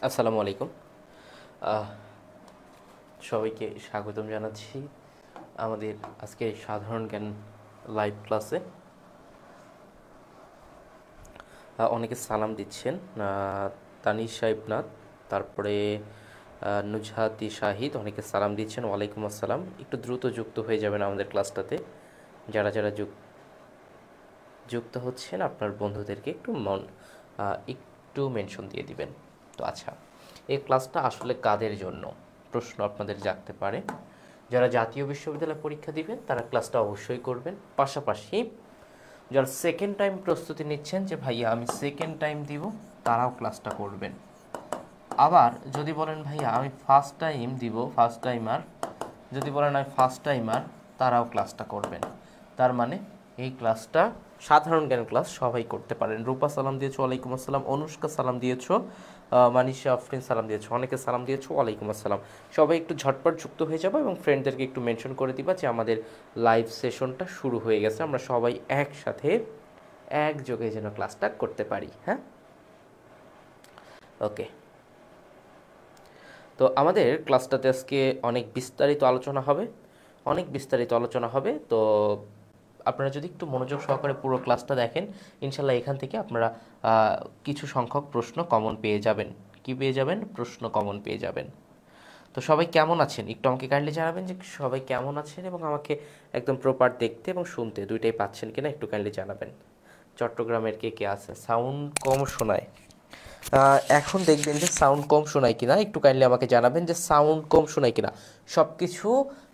আসসালামু আলাইকুম। আহ, সবাইকে স্বাগতম জানাচ্ছি আমাদের আজকের সাধারণ জ্ঞান লাইভ ক্লাসে। অনেকে সালাম দিচ্ছেন, তানিশা ইবনাথ, তারপরে নুজহাতি শাহিদ, অনেকে সালাম দিচ্ছেন। ওয়ালাইকুম আসসালাম। একটু দ্রুত যুক্ত হয়ে যাবেন আমাদের ক্লাসটাতে। যারা যারা যুক্ত হচ্ছেন আপনার বন্ধুদেরকে একটু মেনশন দিয়ে দিবেন। তো আচ্ছা, এই ক্লাসটা আসলে কাদের জন্য প্রশ্ন আপনাদের জাগতে পারে। যারা জাতীয় বিশ্ববিদ্যালয়ে পরীক্ষা দিবেন তারা ক্লাসটা অবশ্যই করবেন। পাশাপাশি যারা সেকেন্ড টাইম প্রস্তুতি নিচ্ছেন যে ভাইয়া আমি সেকেন্ড টাইম দিব, তারাও ক্লাসটা করবেন। আবার যদি বলেন ভাইয়া আমি ফার্স্ট টাইম দিব, ফার্স্ট টাইমার, যদি বলেন আমি ফার্স্ট টাইমার, তারাও ক্লাসটা করবেন। তার মানে এই ক্লাসটা সাধারণ জ্ঞান ক্লাস সবাই করতে পারেন। রূপা সালাম দিয়েছো, ওয়ালাইকুম আসসালাম। অনুষ্কা সালাম দিয়েছো, মানিশা আফরিন সালাম দিয়েছো, অনেকে সালাম দিয়েছো, ওয়ালাইকুম আসসালাম। সবাই একটু ঝটপট যুক্ত হয়ে যাবো এবং ফ্রেন্ডদেরকে একটু মেনশন করে দিবা যে আমাদের লাইভ সেশনটা শুরু হয়ে গেছে। আমরা সবাই একসাথে একযোগে যেন ক্লাসটা করতে পারি। হ্যাঁ, ওকে। তো আমাদের ক্লাসটাতে আজকে অনেক বিস্তারিত আলোচনা হবে। তো আপনারা যদি একটু মনোযোগ সহকারে পুরো ক্লাসটা দেখেন, ইনশাল্লাহ এখান থেকে আপনারা কিছু সংখ্যক প্রশ্ন কমন পেয়ে যাবেন। কি পেয়ে যাবেন? প্রশ্ন কমন পেয়ে যাবেন। তো সবাই কেমন আছেন একটু আমাকে কাইন্ডলি জানাবেন যে সবাই কেমন আছেন, এবং আমাকে একদম প্রপার দেখতে এবং শুনতে দুইটাই পাচ্ছেন কিনা একটু কাইন্ডলি জানাবেন। চট্টগ্রামের কে কে আছে? সাউন্ড কম শোনায়। এখন দেখবেন যে সাউন্ড কম শোনায় কিনা, একটু কাইন্ডলি আমাকে জানাবেন যে সাউন্ড কম শোনায় কিনা। সব কিছু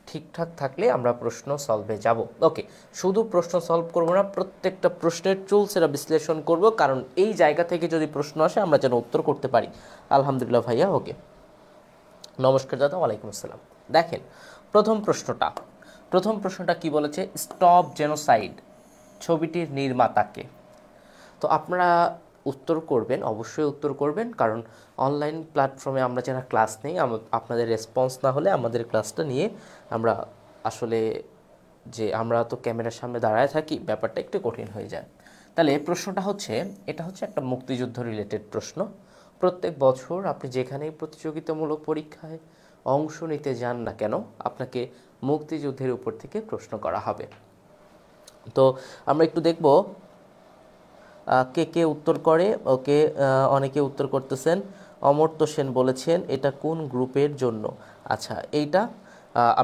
ঠিকঠাক থাকলে আমরা প্রশ্ন সলভে যাব। ওকে, শুধু প্রশ্ন সলভ করবো না, প্রত্যেকটা প্রশ্নের টুলসেরা বিশ্লেষণ করব, কারণ এই জায়গা থেকে যদি প্রশ্ন আসে আমরা যেন উত্তর করতে পারি। আলহামদুলিল্লাহ ভাইয়া, ওকে। নমস্কার দাদা, ওয়ালাইকুম আসসালাম। দেখেন প্রথম প্রশ্নটা কি বলেছে? স্টপ জেনোসাইড ছবিটির নির্মাতাকে। তো আপনারা উত্তর করবেন, অবশ্যই উত্তর করবেন, কারণ অনলাইন প্ল্যাটফর্মে আমরা যারা ক্লাস নেই, আপনাদের রেসপন্স না হলে আমাদের ক্লাসটা নিয়ে আমরা আসলে যে আমরা তো ক্যামেরার সামনে দাঁড়ায় থাকি, ব্যাপারটা একটু কঠিন হয়ে যায়। তাহলে প্রশ্নটা হচ্ছে, এটা হচ্ছে একটা মুক্তিযুদ্ধ রিলেটেড প্রশ্ন। প্রত্যেক বছর আপনি যেখানেই প্রতিযোগিতামূলক পরীক্ষায় অংশ নিতে যান না কেন, আপনাকে মুক্তিযুদ্ধের উপর থেকে প্রশ্ন করা হবে। তো আমরা একটু দেখব কে কে উত্তর করে। ওকে, অনেকে উত্তর করতেছেন। অমর্ত্য সেন বলেছেন এটা কোন গ্রুপের জন্য? আচ্ছা, এইটা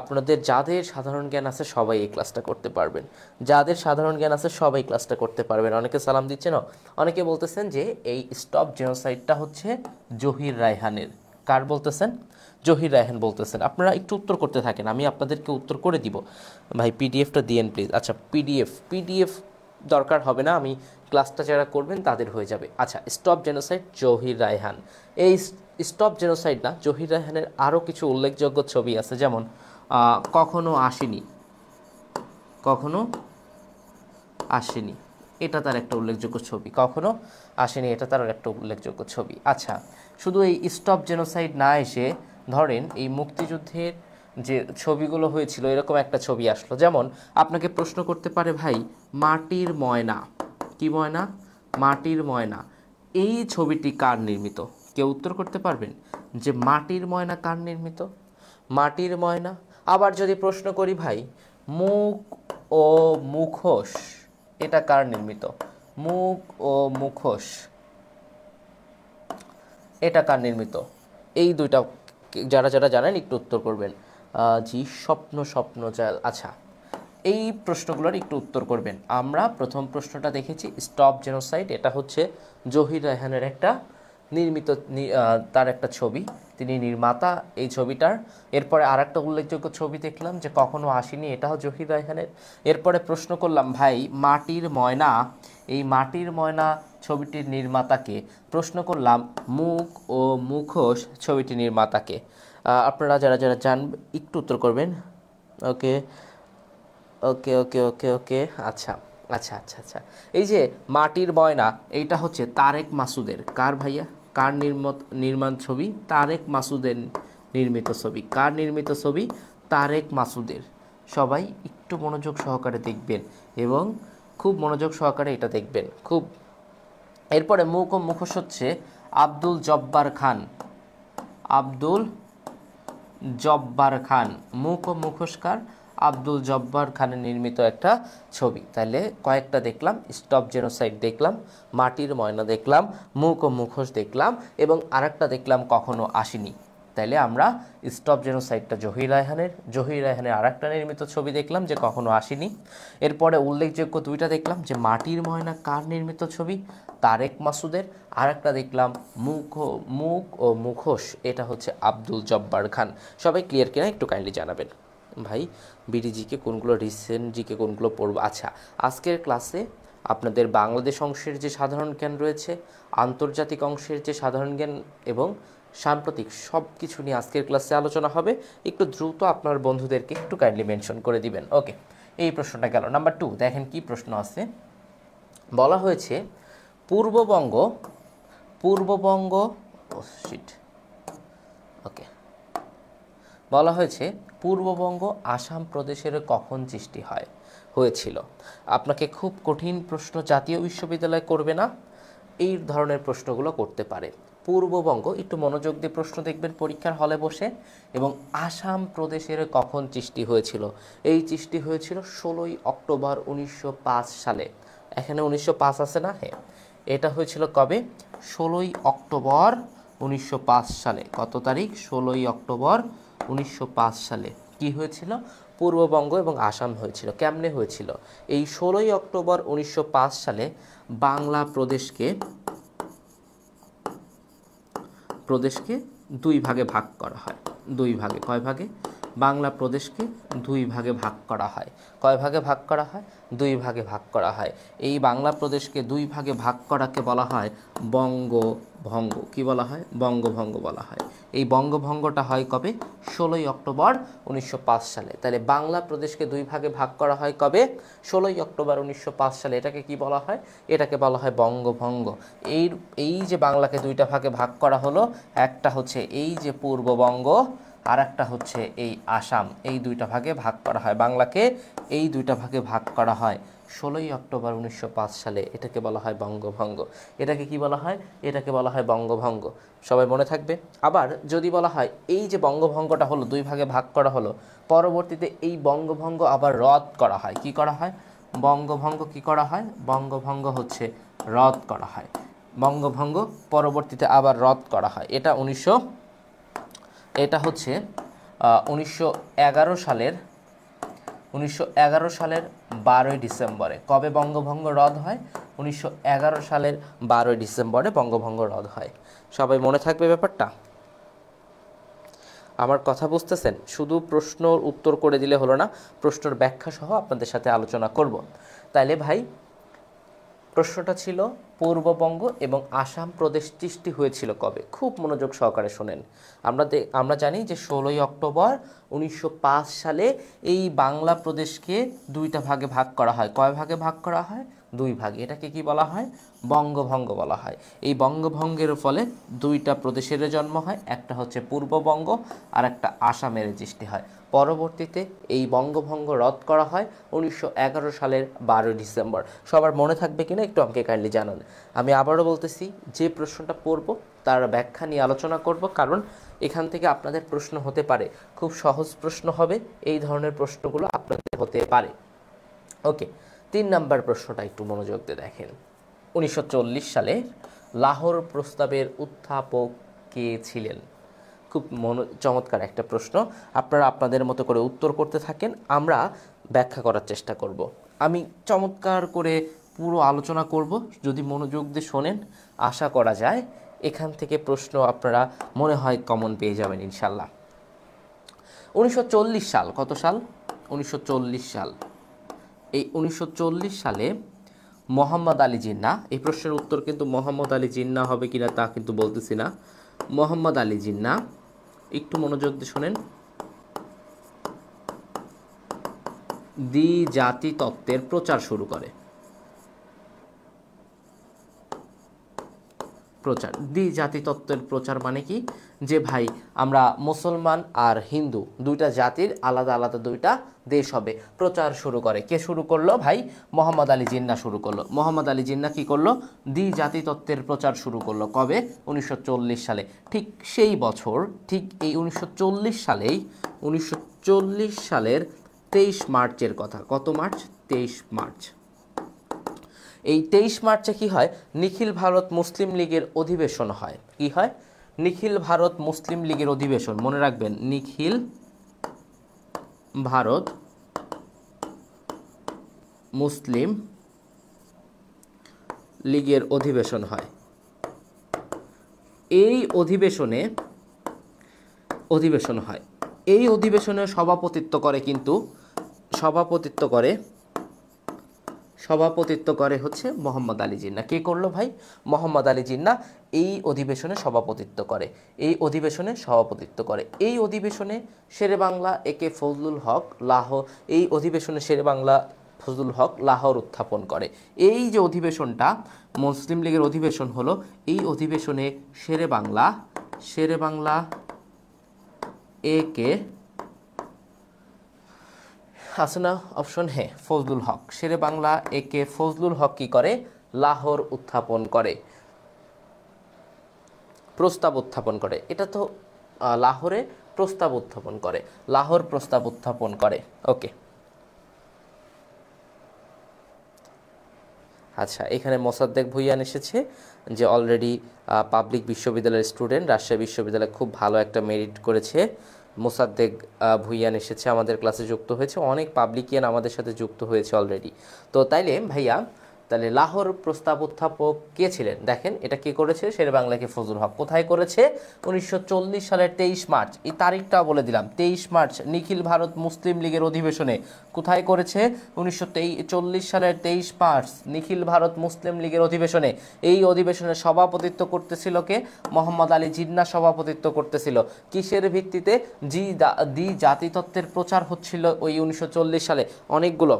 আপনাদের যাদের সাধারণ জ্ঞান আছে সবাই এই ক্লাসটা করতে পারবেন। যাদের সাধারণ জ্ঞান আছে সবাই ক্লাসটা করতে পারবেন। অনেকে সালাম দিচ্ছেন, অনেকে বলতেছেন যে এই স্টপ জেনোসাইডটা হচ্ছে জহির রায়হানের। কার বলতেছেন? জহির রায়হান বলতেছেন। আপনারা একটু উত্তর করতে থাকেন, আমি আপনাদেরকে উত্তর করে দিব। ভাই পিডিএফটা দিয়েন প্লিজ। আচ্ছা, পিডিএফ দরকার হবে না, আমি ক্লাসটা যারা করবেন তাদের হয়ে যাবে। আচ্ছা, স্টপ জেনোসাইড জহির রায়হান। এই স্টপ জেনোসাইড না, জহির রায়হানের আরও কিছু উল্লেখযোগ্য ছবি আছে, যেমন কখনো আসেনি, এটা তার একটা উল্লেখযোগ্য ছবি। কখনো আসেনি, এটা তার একটা উল্লেখযোগ্য ছবি। আচ্ছা, শুধু এই স্টপ জেনোসাইড না এসে ধরেন এই মুক্তিযুদ্ধের যে ছবিগুলো হয়েছিল এরকম একটা ছবি আসলো, যেমন আপনাকে প্রশ্ন করতে পারে ভাই মাটির ময়না। কি ময়না? মাটির ময়না। এই ছবিটি কার নির্মিত? কেউ উত্তর করতে পারবেন যে মাটির ময়না কার নির্মিত? মাটির ময়না। আবার যদি প্রশ্ন করি ভাই মুখ ও মুখোশ, এটা কার নির্মিত? মুখ ও মুখোশ এটা কার নির্মিত? এই দুইটা যারা যারা জানেন একটু উত্তর করবেন। জি, স্বপ্ন জাল। আচ্ছা, এই প্রশ্নগুলোর একটু উত্তর করবেন। আমরা প্রথম প্রশ্নটা দেখেছি স্টপ জেনোসাইড, এটা হচ্ছে জহির রায়হানের একটা নির্মিত, তার একটা ছবি, তিনি নির্মাতা এই ছবিটার। এরপরে আর একটা উল্লেখযোগ্য ছবি দেখলাম যে কখনো আসেনি, এটাও জহির রায়হানের। এরপরে প্রশ্ন করলাম ভাই মাটির ময়না, এই মাটির ময়না ছবিটির নির্মাতাকে। প্রশ্ন করলাম মুখ ও মুখোশ ছবিটির নির্মাতাকে। আপনারা যারা যারা জানবেন একটু উত্তর করবেন। ওকে ওকে ওকে ওকে ওকে আচ্ছা আচ্ছা আচ্ছা আচ্ছা, এই যে মাটির ময়না, এইটা হচ্ছে তারেক মাসুদের। কার ভাইয়া? কার নির্মাণ ছবি? তারেক মাসুদের নির্মিত ছবি। কার নির্মিত ছবি? তারেক মাসুদের। সবাই একটু মনোযোগ সহকারে দেখবেন এবং খুব মনোযোগ সহকারে এটা দেখবেন খুব। এরপরে মুখ ও মুখোশ হচ্ছে আব্দুল জব্বার খান। আব্দুল জব্বার খান, মুখ ও মুখোশকার আব্দুল জব্বার খানের নির্মিত একটা ছবি। তাহলে কয়েকটা দেখলাম, স্টপ জেনোসাইড দেখলাম, মাটির ময়না দেখলাম, মুখ ও মুখোশ দেখলাম, এবং আরেকটা দেখলাম কখনো আসেনি। তাইলে আমরা স্টপ জেনোসাইডটা জহির রায়হানের আরেকটা নির্মিত ছবি দেখলাম যে কখনো আসেনি। এরপরে উল্লেখযোগ্য দুইটা দেখলাম যে মাটির ময়না কার নির্মিত ছবি, তারেক মাসুদের। আরেকটা দেখলাম মুখ ও মুখোশ, এটা হচ্ছে আব্দুল জব্বার খান। সবাই ক্লিয়ার কিনা একটু কাইন্ডলি জানাবেন। ভাই বিডিজিকে কোনগুলো, রিসেন্ট জিকে কোনগুলো পড়ব? আচ্ছা, আজকের ক্লাসে আপনাদের বাংলাদেশ অংশের যে সাধারণ জ্ঞান রয়েছে, আন্তর্জাতিক অংশের যে সাধারণ জ্ঞান এবং সাম্প্রতিক সব কিছু নিয়ে আজকের ক্লাসে আলোচনা হবে। একটু দ্রুত আপনার বন্ধুদেরকে একটু কাইন্ডলি মেনশন করে দিবেন। ওকে, এই প্রশ্নটা গেল। নাম্বার 2 দেখেন কি প্রশ্ন আছে। বলা হয়েছে পূর্ববঙ্গ ওকে, বলা হয়েছে পূর্ববঙ্গ আসাম প্রদেশের কখন সৃষ্টি হয়েছিল। আপনাকে খুব কঠিন প্রশ্ন জাতীয় বিশ্ববিদ্যালয় করবে না, এই ধরনের প্রশ্নগুলো করতে পারে। পূর্ববঙ্গ, একটু মনোযোগ দিয়ে প্রশ্ন দেখবেন পরীক্ষার হলে বসে। এবং আসাম প্রদেশের কখন সৃষ্টি হয়েছিল? এই সৃষ্টি হয়েছিল 16ই অক্টোবর 1905 সালে। এখানে 1905 আছে না? হ্যাঁ, এটা হয়েছিল কবে? 16ই অক্টোবর 1905 সালে। কত তারিখ? 16ই অক্টোবর 1905 সালে কি হয়েছিল? পূর্ববঙ্গ এবং আসাম হয়েছিল। কেমনে হয়েছিল? এই 16ই অক্টোবর 1905 সালে বাংলা প্রদেশকে দুই ভাগে ভাগ করা হয়। দুই ভাগে, কয় ভাগে? বাংলা প্রদেশকে দুই ভাগে ভাগ করা হয়। কয় ভাগে ভাগ করা হয়? দুই ভাগে ভাগ করা হয়। এই বাংলা প্রদেশকে দুই ভাগে ভাগ করাকে বলা হয় বঙ্গভঙ্গ। কি বলা হয়? বঙ্গভঙ্গ বলা হয়। এই বঙ্গভঙ্গটা হয় কবে? 16ই অক্টোবর 1905 সালে। তাহলে বাংলা প্রদেশকে দুই ভাগে ভাগ করা হয় কবে? 16ই অক্টোবর 1905 সালে। এটাকে কি বলা হয়? এটাকে বলা হয় বঙ্গভঙ্গ। এই যে বাংলাকে দুইটা ভাগে ভাগ করা হলো, একটা হচ্ছে এই যে পূর্ববঙ্গ, আর একটা হচ্ছে এই আসাম। এই দুইটা ভাগে ভাগ করা হয় বাংলাকে, এই দুইটা ভাগে ভাগ করা হয় 16ই অক্টোবর 1905 সালে। এটাকে বলা হয় বঙ্গভঙ্গ। এটাকে কি বলা হয়? এটাকে বলা হয় বঙ্গভঙ্গ। সবাই মনে থাকবে। আবার যদি বলা হয় এই যে বঙ্গভঙ্গটা হলো, দুই ভাগে ভাগ করা হলো, পরবর্তীতে এই বঙ্গভঙ্গ আবার রদ করা হয়। কি করা হয়? বঙ্গভঙ্গ কি করা হয়? বঙ্গভঙ্গ হচ্ছে রদ করা হয়। বঙ্গভঙ্গ পরবর্তীতে আবার রদ করা হয়। এটা হচ্ছে 1911 সালের 12ই ডিসেম্বরে। কবে বঙ্গভঙ্গ রদ হয়? 1911 সালের 12ই ডিসেম্বরে বঙ্গভঙ্গ রদ হয়। সবাই মনে থাকবে ব্যাপারটা? আমার কথা বুঝতেছেন? শুধু প্রশ্ন উত্তর করে দিলে হলো না, প্রশ্নের ব্যাখ্যা সহ আপনাদের সাথে আলোচনা করব। তাইলে ভাই প্রশ্নটা ছিল পূর্ববঙ্গ এবং আসাম প্রদেশ সৃষ্টি হয়েছিল কবে? খুব মনোযোগ সহকারে শোনেন। আমরা জানি যে 16ই অক্টোবর 1905 সালে এই বাংলা প্রদেশকে দুইটা ভাগে ভাগ করা হয়। কয় ভাগে ভাগ করা হয়? দুই ভাগে। এটাকে কি বলা হয়? বঙ্গভঙ্গ বলা হয়। এই বঙ্গভঙ্গের ফলে দুইটা প্রদেশের জন্ম হয়, একটা হচ্ছে পূর্ববঙ্গ আর একটা আসামের সৃষ্টি হয়। পরবর্তীতে এই বঙ্গভঙ্গ রদ করা হয় 1911 সালের 12 ডিসেম্বর। সবার মনে থাকবে কিনা একটু আমাকে কাইন্ডলি জানান। আমি আবারও বলতেছি, যে প্রশ্নটা পড়ব তার ব্যাখ্যা নিয়ে আলোচনা করব, কারণ এখান থেকে আপনাদের প্রশ্ন হতে পারে। খুব সহজ প্রশ্ন হবে, এই ধরনের প্রশ্নগুলো আপনাদের হতে পারে। ওকে, 3 নাম্বার প্রশ্নটা একটু মনোযোগ দিয়ে দেখেন। 1940 সালে লাহোর প্রস্তাবের উত্থাপক কে ছিলেন? খুব চমৎকার একটা প্রশ্ন। আপনারা আপনাদের মতো করে উত্তর করতে থাকেন, আমরা ব্যাখ্যা করার চেষ্টা করব। আমি চমৎকার করে পুরো আলোচনা করব, যদি মনোযোগ দিয়ে শোনেন আশা করা যায় এখান থেকে প্রশ্ন আপনারা মনে হয় কমন পেয়ে যাবেন ইনশাল্লাহ। 1940 সাল, কত সাল? 1940 সাল। এই 1940 সালে মোহাম্মদ আলী জিন্নাহ, এই প্রশ্নের উত্তর কিন্তু মোহাম্মদ আলী জিন্নাহ হবে কিনা তা কিন্তু বলতেছি না। মোহাম্মদ আলী জিন্নাহ, একটু মনোযোগ দিয়ে শোনেন, দ্বিজাতি তত্ত্বের প্রচার শুরু করে। প্রচার। দ্বিজাতিতত্ত্বের প্রচার মানে কি, যে ভাই আমরা মুসলমান আর হিন্দু দুইটা জাতির আলাদা আলাদা দুইটা দেশ হবে, প্রচার শুরু করে। কে শুরু করলো ভাই? মোহাম্মদ আলী জিন্নাহ শুরু করলো। মোহাম্মদ আলী জিন্নাহ কি করলো? দ্বিজাতিতত্ত্বের প্রচার শুরু করলো। কবে? 1940 সালে। ঠিক সেই বছর, ঠিক এই 1940 সালেই, 1940 সালের 23 মার্চের কথা। কত মার্চ? 23 মার্চ। এই 23 মার্চে কি হয়? নিখিল ভারত মুসলিম লীগের অধিবেশন হয়। কি হয়? নিখিল ভারত মুসলিম লীগের অধিবেশন। মনে রাখবেন, নিখিল ভারত মুসলিম লীগের অধিবেশন হয়। এই অধিবেশন হয়। এই অধিবেশনে সভাপতিত্ব করে হচ্ছে মোহাম্মদ আলী জিন্নাহ। কে করলো ভাই? মোহাম্মদ আলী জিন্নাহ এই অধিবেশনে সভাপতিত্ব করে। এই অধিবেশনে শেরেবাংলা একে ফজলুল হক লাহোর উত্থাপন করে। এই যে অধিবেশনটা মুসলিম লীগের অধিবেশন হলো, এই অধিবেশনে শেরেবাংলা একে আছে না অপশন? হ্যাঁ, ফজলুল হক। শেরে বাংলা একে ফজলুল হক কি করে? লাহোর উত্থাপন করে, প্রস্তাব উত্থাপন করে। এটা তো লাহোর প্রস্তাব উত্থাপন করে। ওকে, আচ্ছা, এখানে মোসাদ্দেক ভুইয়ান এসেছে, যে অলরেডি পাবলিক বিশ্ববিদ্যালয়ের স্টুডেন্ট, রাজশাহী বিশ্ববিদ্যালয়ে খুব ভালো একটা মেরিট করেছে। মোসাদ্দেক ভুইয়ান এসেছে, আমাদের ক্লাসে যুক্ত হয়েছে। অনেক পাবলিকিয়ান আমাদের সাথে যুক্ত হয়েছে অলরেডি। তো তাইলে ভাইয়া, তাহলে লাহোর প্রস্তাব উত্থাপক কে ছিলেন? দেখেন, এটা কে করেছে? শেরেবাংলাকে ফজলুল হক। কোথায় করেছে? 1940 সালের 23 মার্চ। এই তারিখটাও বলে দিলাম, 23 মার্চ নিখিল ভারত মুসলিম লীগের অধিবেশনে। কোথায় করেছে? 1940 সালের 23 মার্চ নিখিল ভারত মুসলিম লীগের অধিবেশনে। এই অধিবেশনে সভাপতিত্ব করতেছিল কে? মোহাম্মদ আলী জিন্নাহ সভাপতিত্ব করতেছিল। কিসের ভিত্তিতে? দ্বিজাতিতত্ত্বের প্রচার হচ্ছিল ওই 1940 সালে অনেকগুলো।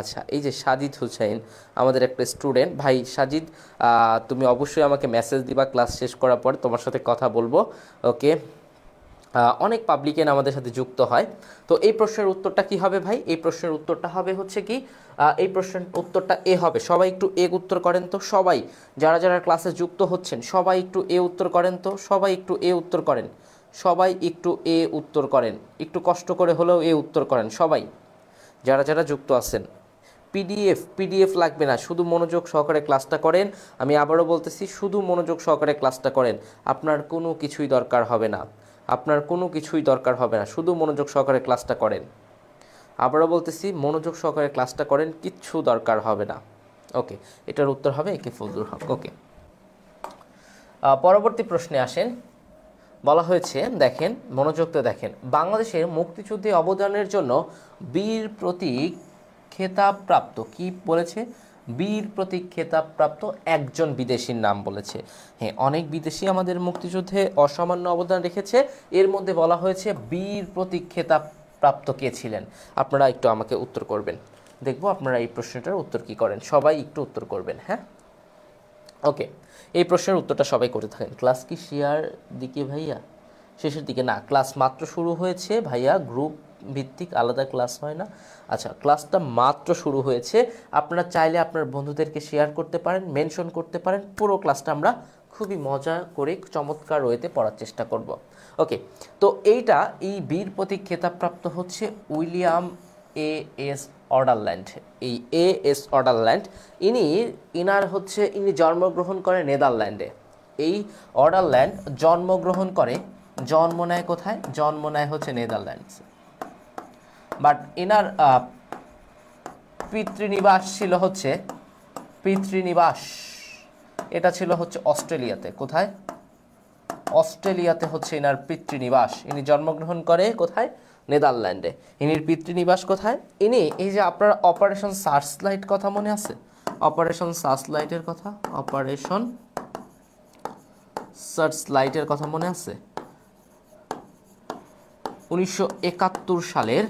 আচ্ছা, এই যে সাজিদ হুসাইন আমাদের একটা স্টুডেন্ট। ভাই সাজিদ, তুমি অবশ্যই আমাকে মেসেজ দিবা ক্লাস শেষ করার পর, তোমার সাথে কথা বলবো। ওকে, অনেক পাবলিকেন আমাদের সাথে যুক্ত হয়। তো এই প্রশ্নের উত্তরটা কি হবে ভাই? এই প্রশ্নের উত্তরটা হবে হচ্ছে কি, এই প্রশ্নের উত্তরটা এ হবে। সবাই একটু এ উত্তর করেন তো। সবাই যারা যারা ক্লাসে যুক্ত হচ্ছেন, সবাই একটু এ উত্তর করেন তো। সবাই একটু এ উত্তর করেন। একটু কষ্ট করে হলেও এ উত্তর করেন সবাই, যারা যারা যুক্ত আছেন। পিডিএফ লাগবে না, শুধু মনোযোগ সহকারে ক্লাসটা করেন। আমি আবারও বলতেছি, শুধু মনোযোগ সহকারে ক্লাসটা করেন। আপনার কোনো কিছুই দরকার হবে না, শুধু মনোযোগ সহকারে ক্লাসটা করেন। আবারও বলতেছি, মনোযোগ সহকারে ক্লাসটা করেন, কিচ্ছু দরকার হবে না। ওকে, এটার উত্তর হবে একে ফজলুল হক। ওকে, পরবর্তী প্রশ্নে আসেন। বলা হয়েছে, দেখেন মনোযোগটা দেখেন, বাংলাদেশের মুক্তিযুদ্ধে অবদানের জন্য বীর প্রতীক খেতাবপ্রাপ্ত, কি বলেছে? বীর প্রতীক খেতাবপ্রাপ্ত একজন বিদেশির নাম বলেছে। হ্যাঁ, অনেক বিদেশি আমাদের মুক্তিযুদ্ধে অসামান্য অবদান রেখেছে। এর মধ্যে বলা হয়েছে বীর প্রতীক খেতাবপ্রাপ্ত কে ছিলেন? আপনারা একটু আমাকে উত্তর করবেন, দেখবো আপনারা এই প্রশ্নটার উত্তর কি করেন। সবাই একটু উত্তর করবেন, হ্যাঁ। ওকে, এই প্রশ্নের উত্তরটা সবাই করে থাকেন। ক্লাস কি শেয়ার দিকে ভাইয়া? শেষের দিকে না, ক্লাস মাত্র শুরু হয়েছে ভাইয়া, গ্রুপ ভিত্তিক আলাদা ক্লাস হয় না। আচ্ছা, ক্লাসটা মাত্র শুরু হয়েছে। আপনারা চাইলে আপনার বন্ধুদেরকে শেয়ার করতে পারেন, মেনশন করতে পারেন। পুরো ক্লাসটা আমরা খুবই মজা করে চমৎকার ওয়েতে পড়ার চেষ্টা করব। ওকে, তো এই বীর প্রতীক খেতাবপ্রাপ্ত হচ্ছে উইলিয়াম এস অর্ডারল্যান্ড। এই এস অর্ডারল্যান্ড ইনি জন্মগ্রহণ করে নেদারল্যান্ডে। এই অর্ডারল্যান্ড জন্ম নেয় কোথায়? জন্ম নেয় হচ্ছে নেদারল্যান্ডস। বাট ইনার এটা ছিল হচ্ছে অস্ট্রেলিয়াতে। কোথায়? অস্ট্রেলিয়াতে হচ্ছে ইনার পিতৃনিবাস। ইনি জন্মগ্রহণ করে কোথায়? নেদারল্যান্ডে। ইনির পিতৃনিবাস কোথায়? ইনি এই যে আপনার অপারেশন সার্চলাইট কথা মনে আছে? অপারেশন সার্চলাইটের কথা মনে আছে? 1971 সালের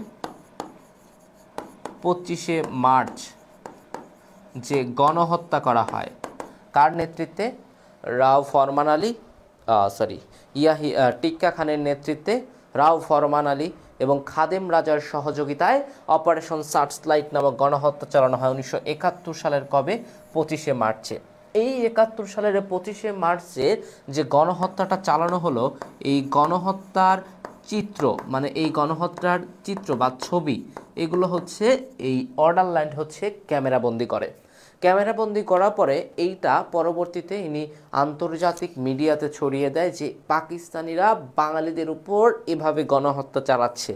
25 মার্চ যে গণহত্যা করা হয় কার নেতৃত্বে? রাও ফরমান আলী, টিক্কা খানের নেতৃত্বে রাও ফরমান আলী এবং খাদেম রাজার সহযোগিতায় অপারেশন সার্চলাইট নামক গণহত্যা চালানো হয় 1971 সালের কবে? 25 মার্চে। এই 71 সালের 25 মার্চে যে গণহত্যাটা চালানো হলো, এই গণহত্যার চিত্র মানে এই গণহত্যার চিত্র বা ছবি এগুলো হচ্ছে এই অর্ডার লাইন হচ্ছে ক্যামেরাবন্দি করে। ক্যামেরাবন্দি করার পরে এইটা পরবর্তীতে ইনি আন্তর্জাতিক মিডিয়াতে ছড়িয়ে দেয় যে পাকিস্তানিরা বাঙালিদের উপর এভাবে গণহত্যা চালাচ্ছে।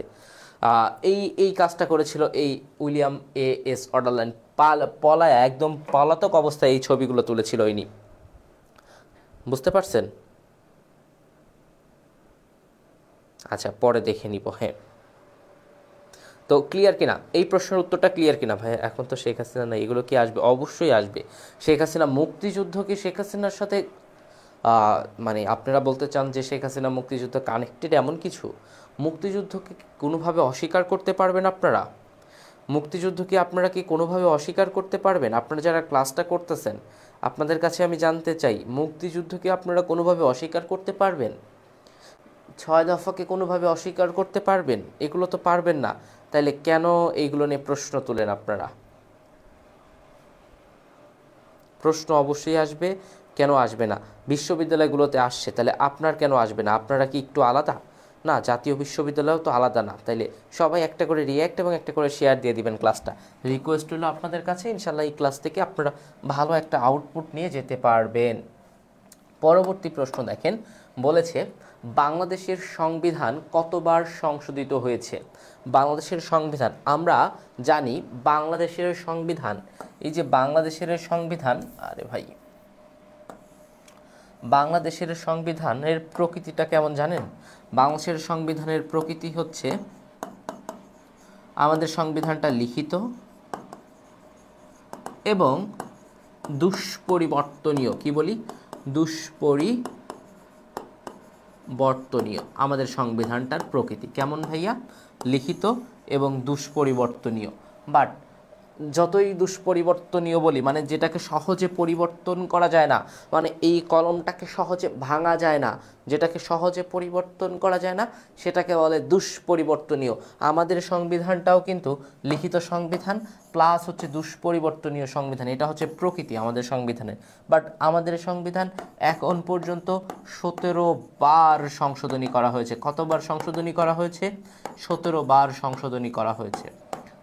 এই কাজটা করেছিল এই উইলিয়াম এস অর্ডারলাইন। পলায়া একদম পলাতক অবস্থায় এই ছবিগুলো তুলেছিল ইনি। বুঝতে পারছেন? আচ্ছা, পরে দেখে নিব। হ্যাঁ, তো ক্লিয়ার কিনা? এই প্রশ্নের উত্তরটা ক্লিয়ার কিনা ভাই? এখন তো শেখ হাসিনা না, এগুলো কি আসবে? অবশ্যই আসবে। শেখ হাসিনা মুক্তিযুদ্ধ কি শেখ হাসিনার সাথে মানে আপনারা বলতে চান যে শেখ হাসিনা মুক্তিযুদ্ধ কানেক্টেড এমন কিছু? মুক্তিযুদ্ধকে কোনোভাবে অস্বীকার করতে পারবেন আপনারা? মুক্তিযুদ্ধ কি আপনারা কি কোনোভাবে অস্বীকার করতে পারবেন? আপনারা যারা ক্লাসটা করতেছেন আপনাদের কাছে আমি জানতে চাই, মুক্তিযুদ্ধ কি আপনারা কোনোভাবে অস্বীকার করতে পারবেন? 6 দফাকে কোনোভাবে অস্বীকার করতে পারবেন? এগুলো তো পারবেন না। তাইলে কেন এইগুলো নিয়ে প্রশ্ন তুলেন আপনারা? প্রশ্ন অবশ্যই আসবে, কেন আসবে না? বিশ্ববিদ্যালয়গুলোতে আসছে, তাহলে আপনার কেন আসবে না? আপনারা কি একটু আলাদা না? জাতীয় বিশ্ববিদ্যালয়ও তো আলাদা না? তাইলে সবাই একটা করে রিয়্যাক্ট এবং একটা করে শেয়ার দিয়ে দিবেন ক্লাসটা। রিকোয়েস্ট হলো আপনাদের কাছে, ইনশাল্লাহ এই ক্লাস থেকে আপনারা ভালো একটা আউটপুট নিয়ে যেতে পারবেন। পরবর্তী প্রশ্ন দেখেন, বলেছে বাংলাদেশের সংবিধান কতবার সংশোধিত হয়েছে? বাংলাদেশের সংবিধান আমরা জানি, বাংলাদেশের সংবিধান, এই যে বাংলাদেশের সংবিধান, আরে ভাই, বাংলাদেশের সংবিধানের প্রকৃতিটা কেমন জানেন? বাংলাদেশের সংবিধানের প্রকৃতি হচ্ছে আমাদের সংবিধানটা লিখিত এবং দুষ্পরিবর্তনীয়। কি বলি? দুষ্পরিবর্তনীয়। আমাদের সংবিধানটার প্রকৃতি কেমন ভাইয়া? লিখিত এবং দুষ্পরিবর্তনীয়। বাট যতই দুষ্পরিবর্তনীয় বলি, মানে যেটাকে সহজে পরিবর্তন করা যায় না, মানে এই কলমটাকে সহজে ভাঙা যায় না, যেটাকে সহজে পরিবর্তন করা যায় না সেটাকে বলে দুষ্পরিবর্তনীয়। আমাদের সংবিধানটাও কিন্তু লিখিত সংবিধান প্লাস হচ্ছে দুষ্পরিবর্তনীয় সংবিধান। এটা হচ্ছে প্রকৃতি আমাদের সংবিধানের। বাট আমাদের সংবিধান এখন পর্যন্ত 17 বার সংশোধনী করা হয়েছে। কতবার সংশোধনী করা হয়েছে? 17 বার সংশোধনী করা হয়েছে।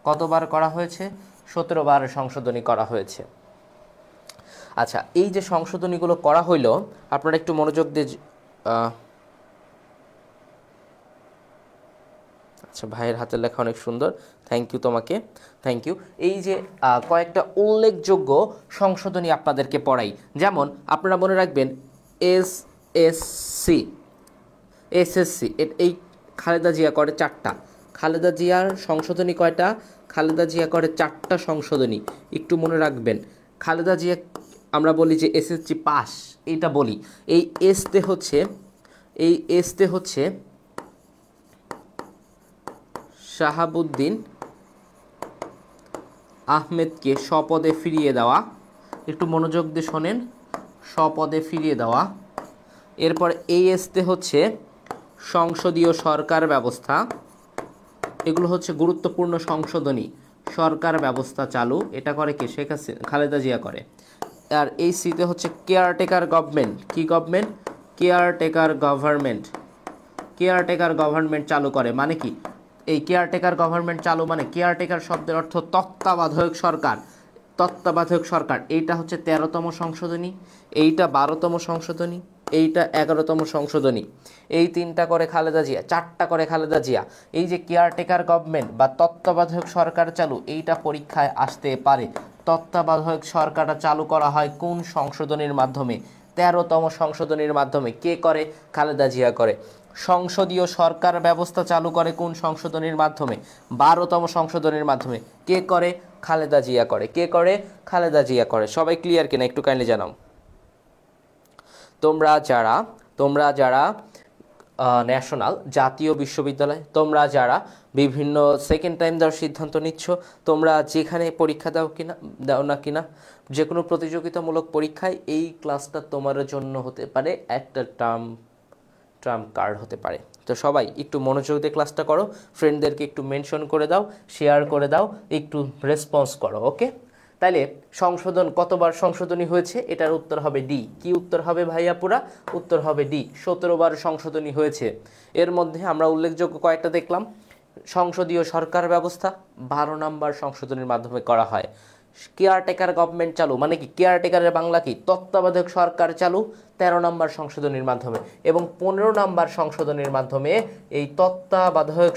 কতবার করা হয়েছে? 17 বার সংশোধনী করা হয়েছে। আচ্ছা, এই যে সংশোধনীগুলো করা হইল, আপনারা একটু মনোযোগ দিয়ে, আচ্ছা ভাইয়ের হাতের লেখা অনেক সুন্দর, থ্যাংক ইউ তোমাকে, থ্যাংক ইউ। এই যে কয়েকটা উল্লেখযোগ্য সংশোধনী আপনাদেরকে পড়াই, যেমন আপনারা মনে রাখবেন এসএসসি, এই খালেদা জিয়া করে 4টা। খালেদা জিয়ার সংশোধনী কয়টা? খালেদা জিয়া করে 4টা সংশোধনী, একটু মনে রাখবেন। খালেদা জিয়া আমরা বলি যে এসএসসি পাস, এইটা বলি। এই এসতে হচ্ছে শাহাবুদ্দিন আহমেদকে স্বপদে ফিরিয়ে দেওয়া। একটু মনোযোগ দিয়ে শোনেন, স্বপদে ফিরিয়ে দেওয়া। এরপর এই এসতে হচ্ছে সংসদীয় সরকার ব্যবস্থা। এগুলো হচ্ছে গুরুত্বপূর্ণ সংশোধনী। সরকার ব্যবস্থা চালু, এটা করে কে? শেখ হাসিনা, খালেদা জিয়া করে। আর এই সিতে হচ্ছে কেয়ারটেকার গভর্নমেন্ট। কি government? Caretaker government. Caretaker government চালু করে মানে কি? এই কেয়ারটেকার গভর্নমেন্ট চালু মানে কেয়ারটেকার শব্দের অর্থ তত্ত্বাবধায়ক সরকার। তত্ত্বাবধায়ক সরকার, এইটা হচ্ছে 13তম সংশোধনী, এইটা 12তম সংশোধনী, এইটা 11তম সংশোধনী। এই 3টা করে খালেদা জিয়া, 4টা করে খালেদা জিয়া। এই যে কেয়ারটেকার গভর্নমেন্ট বা তত্ত্বাবধায়ক সরকার চালু, এইটা পরীক্ষায় আসতে পারে। তত্ত্বাবধায়ক সরকারটা চালু করা হয় কোন সংশোধনীর মাধ্যমে? 13তম সংশোধনীর মাধ্যমে। কে করে? খালেদা জিয়া করে। সংসদীয় সরকার ব্যবস্থা চালু করে কোন সংশোধনীর মাধ্যমে? 12তম সংশোধনীর মাধ্যমে। কে করে? খালেদা জিয়া করে। কে করে? খালেদা জিয়া করে। সবাই ক্লিয়ার কিনা একটু কাইন্ডলি জানাও। তোমরা যারা ন্যাশনাল জাতীয় বিশ্ববিদ্যালয়, তোমরা যারা বিভিন্ন সেকেন্ড টাইম দেওয়ার সিদ্ধান্ত নিচ্ছ, তোমরা যেখানে পরীক্ষা দাও না কিনা, যে কোনো প্রতিযোগিতামূলক পরীক্ষায় এই ক্লাসটা তোমার জন্য হতে পারে একটা ট্রাম্প কার্ড হতে পারে। তো সবাই একটু মনোযোগ দিয়ে ক্লাসটা করো, ফ্রেন্ডদেরকে একটু মেনশন করে দাও, শেয়ার করে দাও, একটু রেসপন্স করো। ওকে, তাইলে সংশোধন কতবার সংশোধনী হয়েছে, এটার উত্তর হবে ডি। কি উত্তর হবে ভাইয়াপুরা? উত্তর হবে ডি, 17 বার সংশোধনী হয়েছে। এর মধ্যে আমরা উল্লেখযোগ্য কয়েকটা দেখলাম। সংসদীয় সরকার ব্যবস্থা 12 নম্বর সংশোধনীর মাধ্যমে করা হয়। কেয়ারটেকার গভর্নমেন্ট চালু, মানে কি কেয়ারটেকারের বাংলা কি? তত্ত্বাবধায়ক সরকার চালু, 13 নম্বর সংশোধনীর মাধ্যমে। এবং 15 নম্বর সংশোধনীর মাধ্যমে এই তত্ত্বাবধায়ক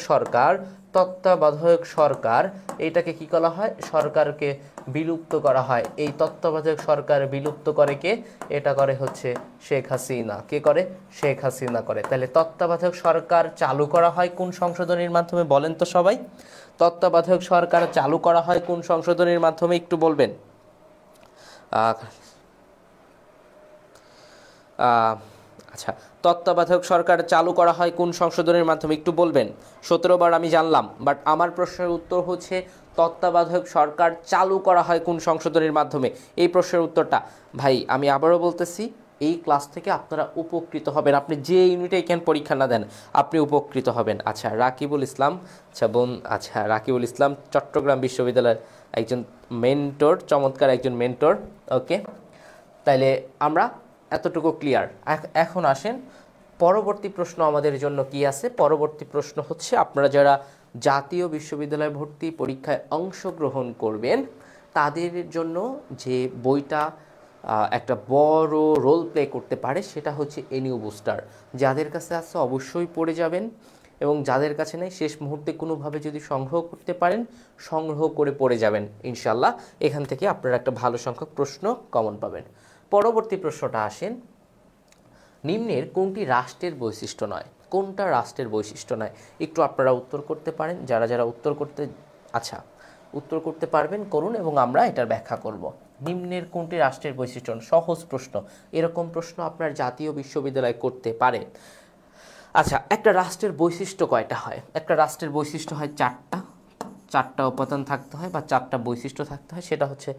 সরকার এইটাকে কি করা হয়? সরকারকে বিলুপ্ত করা হয়। এই তত্ত্বাবধায়ক সরকার বিলুপ্ত করে কে? এটা করে হচ্ছে শেখ হাসিনা। কে করে? শেখ হাসিনা করে। তাহলে তত্ত্বাবধায়ক সরকার চালু করা হয় কোন সংশোধনীর মাধ্যমে বলেন তো সবাই? তত্ত্বাবধায়ক সরকার চালু করা হয় কোন সংশোধনীর মাধ্যমে একটু বলবেন? আচ্ছা, তত্ত্বাবধায়ক সরকার চালু করা হয় কোন সংশোধনীর মাধ্যমে একটু বলবেন? 17 বার আমি জানলাম, বাট আমার প্রশ্নের উত্তর হচ্ছে তত্ত্বাবধায়ক সরকার চালু করা হয় কোন সংশোধনীর মাধ্যমে। এই প্রশ্নের উত্তরটা ভাই আমি আবারও বলতেছি, এই ক্লাস থেকে আপনারা উপকৃত হবেন। আপনি যে ইউনিটে এখানে পরীক্ষা না দেন, আপনি উপকৃত হবেন। আচ্ছা, রাকিবুল ইসলাম, রাকিবুল ইসলাম চট্টগ্রাম বিশ্ববিদ্যালয়ের একজন মেন্টর, চমৎকার একজন মেন্টর। ওকে, তাইলে আমরা এতটুকু ক্লিয়ার। এখন আসেন পরবর্তী প্রশ্ন আমাদের জন্য কি আছে। পরবর্তী প্রশ্ন হচ্ছে, আপনারা যারা জাতীয় বিশ্ববিদ্যালয় ভর্তি পরীক্ষায় অংশগ্রহণ করবেন তাদের জন্য যে বইটা একটা বড় রোল প্লে করতে পারে সেটা হচ্ছে এনিউ বুস্টার। যাদের কাছে আছে অবশ্যই পড়ে যাবেন, এবং যাদের কাছে নেই শেষ মুহূর্তে কোনোভাবে যদি সংগ্রহ করতে পারেন, সংগ্রহ করে পড়ে যাবেন ইনশাল্লাহ। এখান থেকে আপনারা একটা ভালো সংখ্যক প্রশ্ন কমন পাবেন। পরবর্তী প্রশ্নটা আসেন, নিম্নের কোনটি রাষ্ট্রের বৈশিষ্ট্য নয়? কোনটা রাষ্ট্রের বৈশিষ্ট্য নয়? একটু আপনারা উত্তর করতে পারেন, যারা উত্তর করতে পারবেন করুন, এবং আমরা এটার ব্যাখ্যা করব। নিম্নের কোনটি রাষ্ট্রের বৈশিষ্ট্য? সহজ প্রশ্ন, এরকম প্রশ্ন আপনার জাতীয় বিশ্ববিদ্যালয় করতে পারে। আচ্ছা, একটা রাষ্ট্রের বৈশিষ্ট্য কয়টা হয়? একটা রাষ্ট্রের বৈশিষ্ট্য হয় চারটা উপাদান থাকতে হয় বা চারটা বৈশিষ্ট্য থাকতে হয়। সেটা হচ্ছে,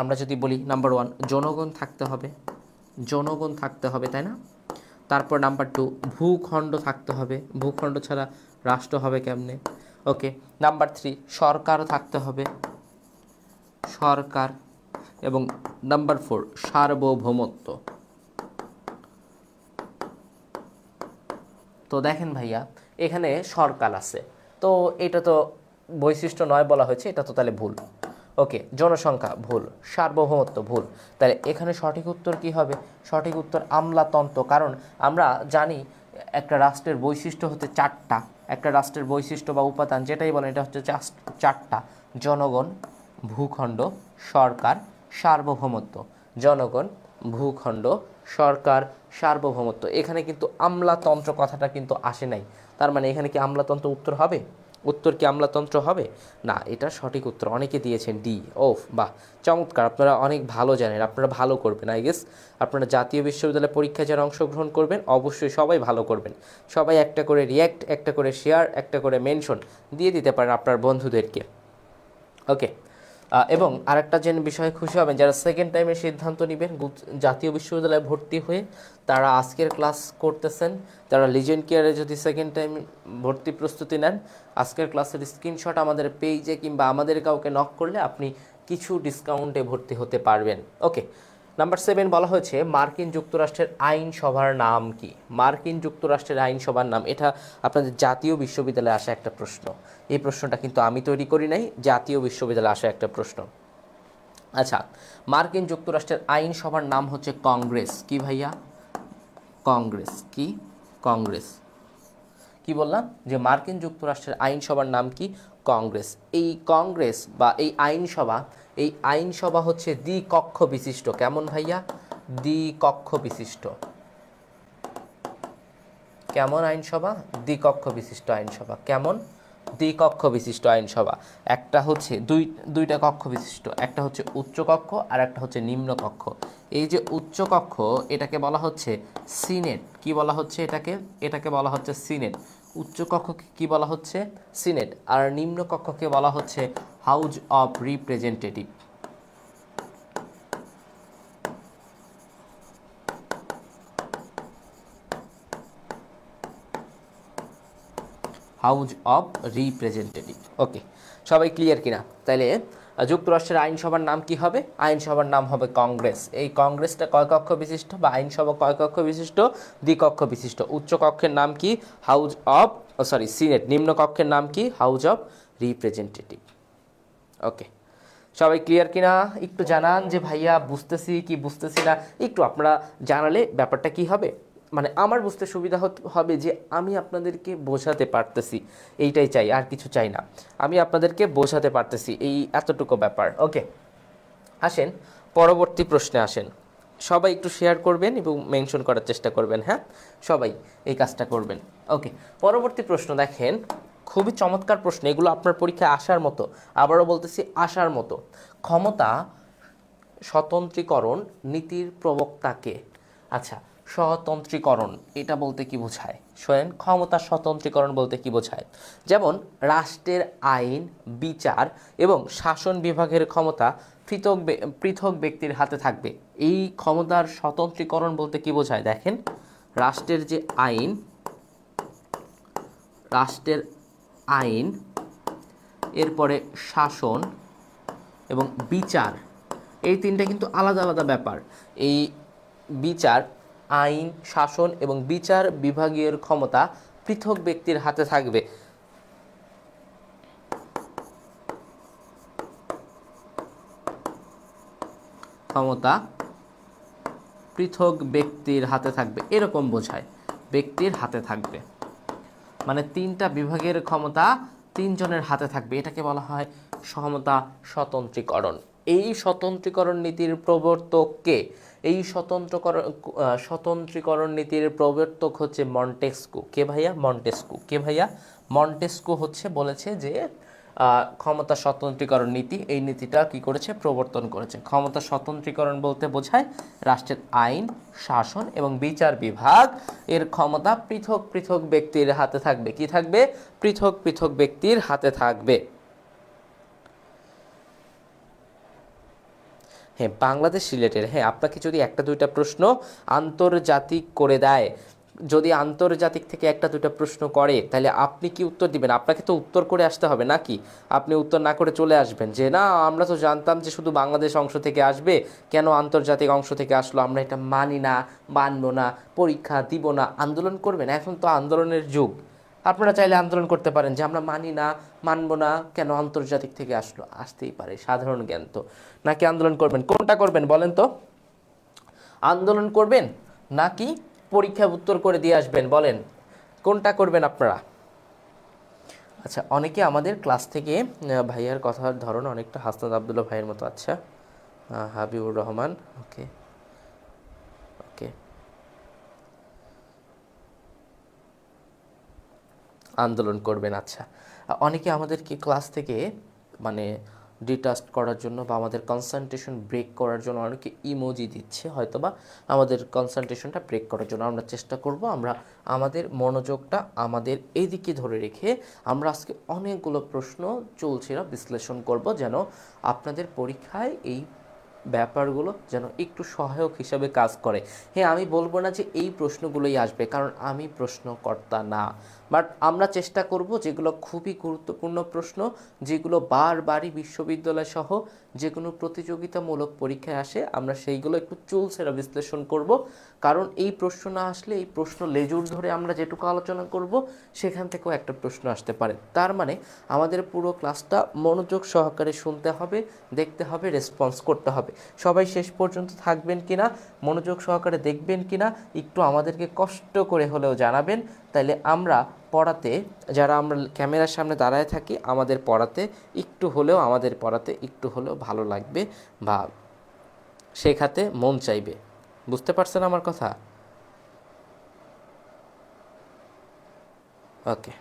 আমরা যদি বলি নাম্বার 1 জনগণ থাকতে হবে, তাই না? তারপর নাম্বার 2 ভূখণ্ড থাকতে হবে, ভূখণ্ড ছাড়া রাষ্ট্র হবে কেমনে? ওকে, নাম্বার 3 সরকার থাকতে হবে, সরকার। এবং নাম্বার 4 সার্বভৌমত্ব। তো দেখেন ভাইয়া, এখানে সরকার আছে, তো এটা তো বৈশিষ্ট্য নয় বলা হয়েছে, এটা তো তাহলে ভুল। ওকে, জনসংখ্যা ভুল, সার্বভৌমত্ব ভুল। তাহলে এখানে সঠিক উত্তর কি হবে? সঠিক উত্তর আমলাতন্ত্র। কারণ আমরা জানি একটা রাষ্ট্রের বৈশিষ্ট্য হতে চারটা, একটা রাষ্ট্রের বৈশিষ্ট্য বা উপাদান যেটাই বলেন এটা হচ্ছে চারটা: জনগণ, ভূখণ্ড, সরকার, সার্বভৌমত্ব। জনগণ, ভূখণ্ড, সরকার, সার্বভৌমত্ব। এখানে কিন্তু আমলাতন্ত্র কথাটা কিন্তু আসে নাই। তার মানে এখানে কি আমলাতন্ত্র উত্তর হবে? উত্তর কি আমলাতন্ত্র হবে? না, এটা সঠিক উত্তর অনেকে দিয়েছেন ডি। ওফ, বাহ, চমৎকার, আপনারা অনেক ভালো জানেন, আপনারা ভালো করবেন। আই গেস আপনারা জাতীয় বিশ্ববিদ্যালয় পরীক্ষায় যারা অংশগ্রহণ করবেন অবশ্যই সবাই ভালো করবেন। সবাই একটা করে রিয়্যাক্ট, একটা করে শেয়ার, একটা করে মেনশন দিয়ে দিতে পারেন আপনার বন্ধুদেরকে। ওকে, এবং আরেকটা যে বিষয়ে খুশি হবেন, যারা সেকেন্ড টাইমে সিদ্ধান্ত নেবেন জাতীয় বিশ্ববিদ্যালয়ে ভর্তি হয়ে, তারা আজকের ক্লাস করতেছেন, তারা লিজেন্ড কেয়ারে যদি সেকেন্ড টাইম ভর্তি প্রস্তুতি নেন, আজকের ক্লাসের স্ক্রিনশট আমাদের পেজে কিংবা আমাদের কাউকে নক করলে আপনি কিছু ডিসকাউন্টে ভর্তি হতে পারবেন। ওকে, নাম্বার 7 বলা হয়েছে মার্কিন যুক্তরাষ্ট্রের আইনসভার নাম কি? মার্কিন যুক্তরাষ্ট্রের আইনসভার নাম, এটা আপনাদের জাতীয় বিশ্ববিদ্যালয়ে আসা একটা প্রশ্ন। এই প্রশ্নটা কিন্তু আমি তৈরি করি নাই, জাতীয় বিশ্ববিদ্যালয়ে আসা একটা প্রশ্ন। আচ্ছা, মার্কিন যুক্তরাষ্ট্রের আইনসভার নাম হচ্ছে কংগ্রেস। কি ভাইয়া? কংগ্রেস। কি? কংগ্রেস। কি বললাম? যে মার্কিন যুক্তরাষ্ট্রের আইনসভার নাম কি? কংগ্রেস। এই কংগ্রেস বা এই আইনসভা হচ্ছে দ্বিকক্ষ বিশিষ্ট। কেমন ভাইয়া? দ্বিকক্ষ বিশিষ্ট। কেমন আইনসভা? দ্বিকক্ষ বিশিষ্ট আইনসভা। কেমন? দ্বিকক্ষ বিশিষ্ট আইনসভা। একটা হচ্ছে দুইটা কক্ষ বিশিষ্ট, একটা হচ্ছে উচ্চ কক্ষ আর একটা হচ্ছে নিম্ন কক্ষ। এই যে উচ্চকক্ষ এটাকে বলা হচ্ছে সিনেট। কি বলা হচ্ছে এটাকে? এটাকে বলা হচ্ছে সিনেট। উচ্চকক্ষকে কি বলা হচ্ছে? সিনেট। আর নিম্নকক্ষকে বলা হচ্ছে House of Representative. House of Representative. Okay, সবাই ক্লিয়ার কিনা? তাইলে যুক্তরাষ্ট্রের আইনসভার নাম কি হবে? আইনসভার নাম হবে কংগ্রেস। এই কংগ্রেসটা কয় কক্ষ বিশিষ্ট, বা আইনসভা কয় কক্ষ বিশিষ্ট? দ্বিকক্ষ বিশিষ্ট। উচ্চকক্ষের নাম কি? House of senate. নিম্নকক্ষের নাম কি? House of Representative. ওকে, সবাই ক্লিয়ার কিনা? একটু জানান যে ভাইয়া বুঝতেছি কি বুঝতেছি না। একটু আপনারা জানালে ব্যাপারটা কি হবে, মানে আমার বুঝতে সুবিধা হবে যে আমি আপনাদেরকে বোঝাতে পারতেছি, এইটাই চাই, আর কিছু চাই না। আমি আপনাদেরকে বোঝাতে পারতেছি, এই এতটুকু ব্যাপার। ওকে, আসেন পরবর্তী প্রশ্নে আসেন। সবাই একটু শেয়ার করবেন এবং মেনশন করার চেষ্টা করবেন। হ্যাঁ, সবাই এই কাজটা করবেন। ওকে, পরবর্তী প্রশ্ন দেখেন, খুবই চমৎকার প্রশ্ন, এগুলো আপনার পরীক্ষায় আসার মতো। আবারও বলতেছি, আসার মতো। ক্ষমতা স্বতন্ত্রীকরণ নীতির প্রবক্তাকে। আচ্ছা, স্বতন্ত্রীকরণ এটা বলতে কি বোঝায়? শোনেন, ক্ষমতা স্বতন্ত্রীকরণ বলতে কি বোঝায়? যেমন রাষ্ট্রের আইন, বিচার এবং শাসন বিভাগের ক্ষমতা পৃথক পৃথক ব্যক্তির হাতে থাকবে। এই ক্ষমতার স্বতন্ত্রীকরণ বলতে কি বোঝায়? দেখেন, রাষ্ট্রের যে আইন, রাষ্ট্রের আইন, এরপরে শাসন এবং বিচার, এই তিনটা কিন্তু আলাদা আলাদা ব্যাপার। এই বিচার, আইন, শাসন এবং বিচার বিভাগীয় ক্ষমতা পৃথক ব্যক্তির হাতে থাকবে। ক্ষমতা পৃথক ব্যক্তির হাতে থাকবে, এরকম বোঝায়। ব্যক্তির হাতে থাকবে মানে তিনটা বিভাগের ক্ষমতা তিনজনের হাতে থাকবে, এটাকে বলা হয় ক্ষমতা স্বতন্ত্রীকরণ। এই স্বতন্ত্রীকরণ নীতির প্রবর্তক কে? এই স্বতন্ত্রীকরণ নীতির প্রবর্তক হচ্ছে মন্টেস্কু। কে ভাইয়া? মন্টেস্কু। কে ভাইয়া? মন্টেস্কু হচ্ছে বলেছে যে ক্ষমতা স্বতন্ত্রীকরণ নীতি, এই নীতিটা কি করেছে? প্রবর্তন করেছে। ক্ষমতা স্বতন্ত্রীকরণ বলতে বোঝায় রাষ্ট্রের আইন, শাসন এবং বিচার বিভাগ এর ক্ষমতা পৃথক পৃথক ব্যক্তির হাতে থাকবে। কি থাকবে? পৃথক পৃথক ব্যক্তির হাতে থাকবে। হ্যাঁ, বাংলাদেশ রিলেটেড। হ্যাঁ, আপনাকে যদি একটা দুইটা প্রশ্ন আন্তর্জাতিক করে দেয়, যদি আন্তর্জাতিক থেকে একটা দুইটা প্রশ্ন করে, তাহলে আপনি কি উত্তর দিবেন? আপনাকে তো উত্তর করে আসতে হবে নাকি? আপনি উত্তর না করে চলে আসবেন যে না আমরা তো জানতাম যে শুধু বাংলাদেশ অংশ থেকে আসবে, কেন আন্তর্জাতিক অংশ থেকে আসলো, আমরা এটা মানি না, মানবো না, পরীক্ষা দিব না। আন্দোলন করবেন? এখন তো আন্দোলনের যুগ। আপনারা চাইলে আন্দোলন করতে পারেন যে আমরা মানি না, মানবো না, কেন আন্তর্জাতিক থেকে আসলো। আসতেই পারে, সাধারণ জ্ঞান তো। নাকি আন্দোলন করবেন? কোনটা করবেন বলেন তো? আন্দোলন করবেন নাকি পরীক্ষায় উত্তর করে দিয়ে আসবেন? বলেন কোনটা করবেন আপনারা? আচ্ছা, অনেকে আমাদের ক্লাস থেকে ভাইয়ার কথার ধরন অনেকটা হাসনাত আবদুল্লাহ ভাইয়ের মতো। আচ্ছা, হাবিবুর রহমান। ওকে ওকে, আন্দোলন করবেন। আচ্ছা, অনেকে আমাদেরকে ক্লাস থেকে মানে ডিটাচ করার জন্য বা আমাদের কনসেন্ট্রেশন ব্রেক করার জন্য অনেকে ইমোজি দিচ্ছে, হয়তো বা আমাদের কনসেন্ট্রেশনটা ব্রেক করার জন্য। আমরা চেষ্টা করব আমরা আমাদের মনোযোগটা আমাদের এইদিকে ধরে রেখে আমরা আজকে অনেকগুলো প্রশ্ন চলছে না বিশ্লেষণ করব, যেন আপনাদের পরীক্ষায় এই ব্যাপারগুলো যেন একটু সহায়ক হিসাবে কাজ করে। হ্যাঁ, আমি বলবো না যে এই প্রশ্নগুলোই আসবে, কারণ আমি প্রশ্নকর্তা না, বাট আমরা চেষ্টা করব যেগুলো খুবই গুরুত্বপূর্ণ প্রশ্ন, যেগুলো বারবারই বিশ্ববিদ্যালয় সহ যে কোনো প্রতিযোগিতামূলক পরীক্ষায় আসে, আমরা সেইগুলো একটু চুলসেরা বিশ্লেষণ করব। কারণ এই প্রশ্ন না আসলে, এই প্রশ্ন লেজুর ধরে আমরা যেটুকু আলোচনা করব সেখান থেকেও একটা প্রশ্ন আসতে পারে। তার মানে আমাদের পুরো ক্লাসটা মনোযোগ সহকারে শুনতে হবে, দেখতে হবে, রেসপন্স করতে হবে। সবাই শেষ পর্যন্ত থাকবেন কিনা, মনোযোগ সহকারে দেখবেন কিনা, একটু আমাদেরকে কষ্ট করে হলেও জানাবেন। তাইলে আমরা পড়াতে, যারা আমরা ক্যামেরার সামনে দাঁড়ায় থাকি, আমাদের পড়াতে একটু হলেও ভালো লাগবে বা শেখাতে মন চাইবে। বুঝতে পারছেন আমার কথা? ওকে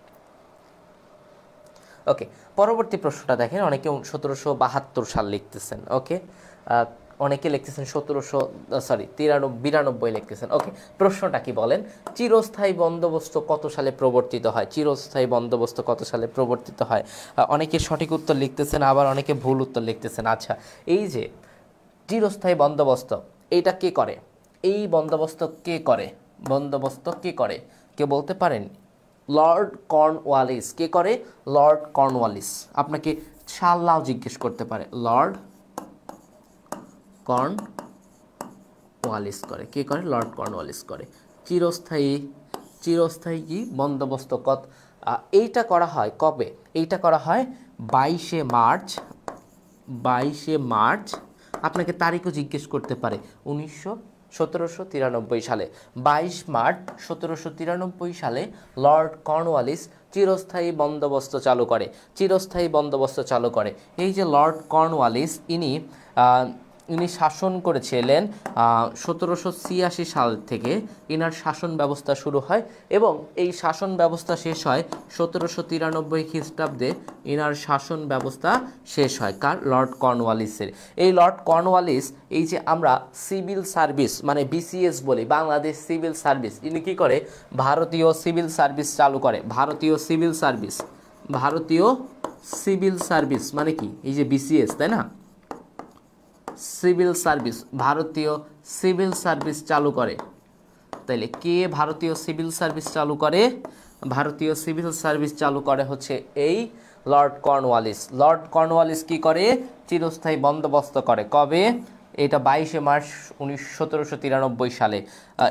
ওকে, পরবর্তী প্রশ্নটা দেখেন, অনেকে 1772 সাল লিখতেছেন। ওকে, অনেকে লিখতেছেন 92 লিখতেছেন। ওকে, প্রশ্নটা কি বলেন? চিরস্থায়ী বন্দোবস্ত কত সালে প্রবর্তিত হয়? চিরস্থায়ী বন্দোবস্ত কত সালে প্রবর্তিত হয়? অনেকে সঠিক উত্তর লিখতেছেন, আবার অনেকে ভুল উত্তর লিখতেছেন। আচ্ছা, এই যে চিরস্থায়ী বন্দোবস্ত, এইটা কে করে? এই বন্দোবস্ত কে করে? বন্দোবস্ত কে করে? কে বলতে পারেন? Lord Cornwallis. কে করে? Lord Cornwallis. আপনাকে সাল্লাও জিজ্ঞেস করতে পারে। লর্ড কর্নওয়ালিস করে। কে করে? লর্ড কর্নওয়ালিস করে। চিরস্থায়ী কি বন্দোবস্ত এইটা করা হয় কবে? এইটা করা হয় 22শে মার্চ। আপনাকে তারিখও জিজ্ঞেস করতে পারে। 1793 সালে 22 মার্চ 1793 সালে লর্ড কর্নওয়ালিস চিরস্থায়ী বন্দোবস্ত চালু করে। এই যে লর্ড কর্নওয়ালিস, ইনি শাসন করেছিলেন 1786 সাল থেকে ইনার শাসন ব্যবস্থা শুরু হয় এবং এই শাসন ব্যবস্থা শেষ হয় 1793 খ্রিস্টাব্দে। ইনার শাসন ব্যবস্থা শেষ হয় কার? লর্ড কর্নওয়ালিসের। এই লর্ড কর্নওয়ালিস, এই যে আমরা সিভিল সার্ভিস মানে বিসিএস বলি, বাংলাদেশ সিভিল সার্ভিস, ইনি কি করে? ভারতীয় সিভিল সার্ভিস চালু করে। ভারতীয় সিভিল সার্ভিস মানে কি? এই যে বিসিএস, তাই না? সিভিল সার্ভিস, ভারতীয় সিভিল সার্ভিস চালু করে। তাইলে কে ভারতীয় সিভিল সার্ভিস চালু করে? ভারতীয় সিভিল সার্ভিস চালু করে হচ্ছে এই লর্ড কর্নওয়ালিস। লর্ড কর্নওয়ালিস কি করে? চিরস্থায়ী বন্দোবস্ত করে। কবে? এটা 22 মার্চ 1793 সালে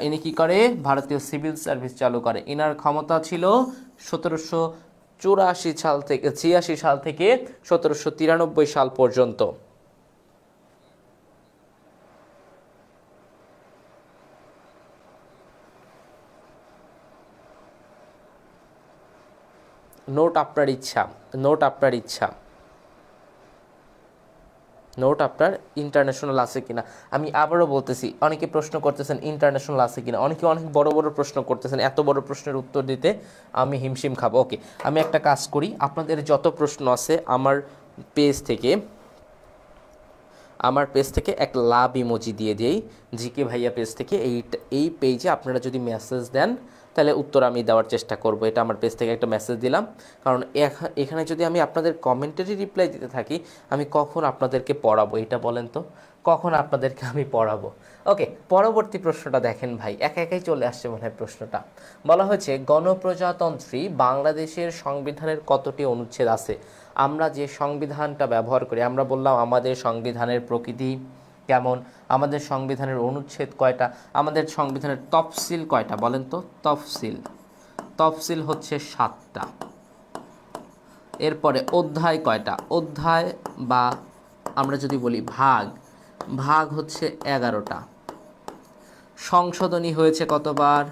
ইনি কি করে? ভারতীয় সিভিল সার্ভিস চালু করে। ইনার ক্ষমতা ছিল 1786 সাল থেকে 1793 সাল পর্যন্ত। নোট আপনার ইন্টারন্যাশনাল আছে কিনা। আমি আবারও বলতেছি, অনেকে প্রশ্ন করতেছেন ইন্টারন্যাশনাল আছে কিনা, অনেকে অনেক বড় বড় প্রশ্ন করতেছেন। এত বড় প্রশ্নের উত্তর দিতে আমি হিমশিম খাবো। ওকে, আমি একটা কাজ করি, আপনাদের যত প্রশ্ন আছে আমার পেজ থেকে এক লাভ ইমোজি দিয়ে দিই, জিকে ভাইয়া পেজ থেকে। এই পেজে আপনারা যদি মেসেজ দেন তাহলে উত্তর আমি দেওয়ার চেষ্টা করব। এটা আমার পেজ থেকে একটা মেসেজ দিলাম, কারণ এখানে যদি আমি আপনাদের কমেন্টেরই রিপ্লাই দিতে থাকি, আমি কখন আপনাদেরকে পড়াবো? এটা বলেন তো, কখন আপনাদেরকে আমি পড়াবো? ওকে, পরবর্তী প্রশ্নটা দেখেন ভাই, একাই চলে আসছে মনে হয় প্রশ্নটা। বলা হয়েছে গণপ্রজাতন্ত্রী বাংলাদেশের সংবিধানের কতটি অনুচ্ছেদ আছে? আমরা যে সংবিধানটা ব্যবহার করি, আমরা বললাম আমাদের সংবিধানের প্রকৃতি কেমন, আমাদের সংবিধানের অনুচ্ছেদ কয়টা, আমাদের সংবিধানের তফসিল কয়টা বলেন তো? তফসিল হচ্ছে 7টা। এরপরে অধ্যায় কয়টা? অধ্যায় বা আমরা যদি বলি ভাগ হচ্ছে 11টা। সংশোধনী হয়েছে কতবার?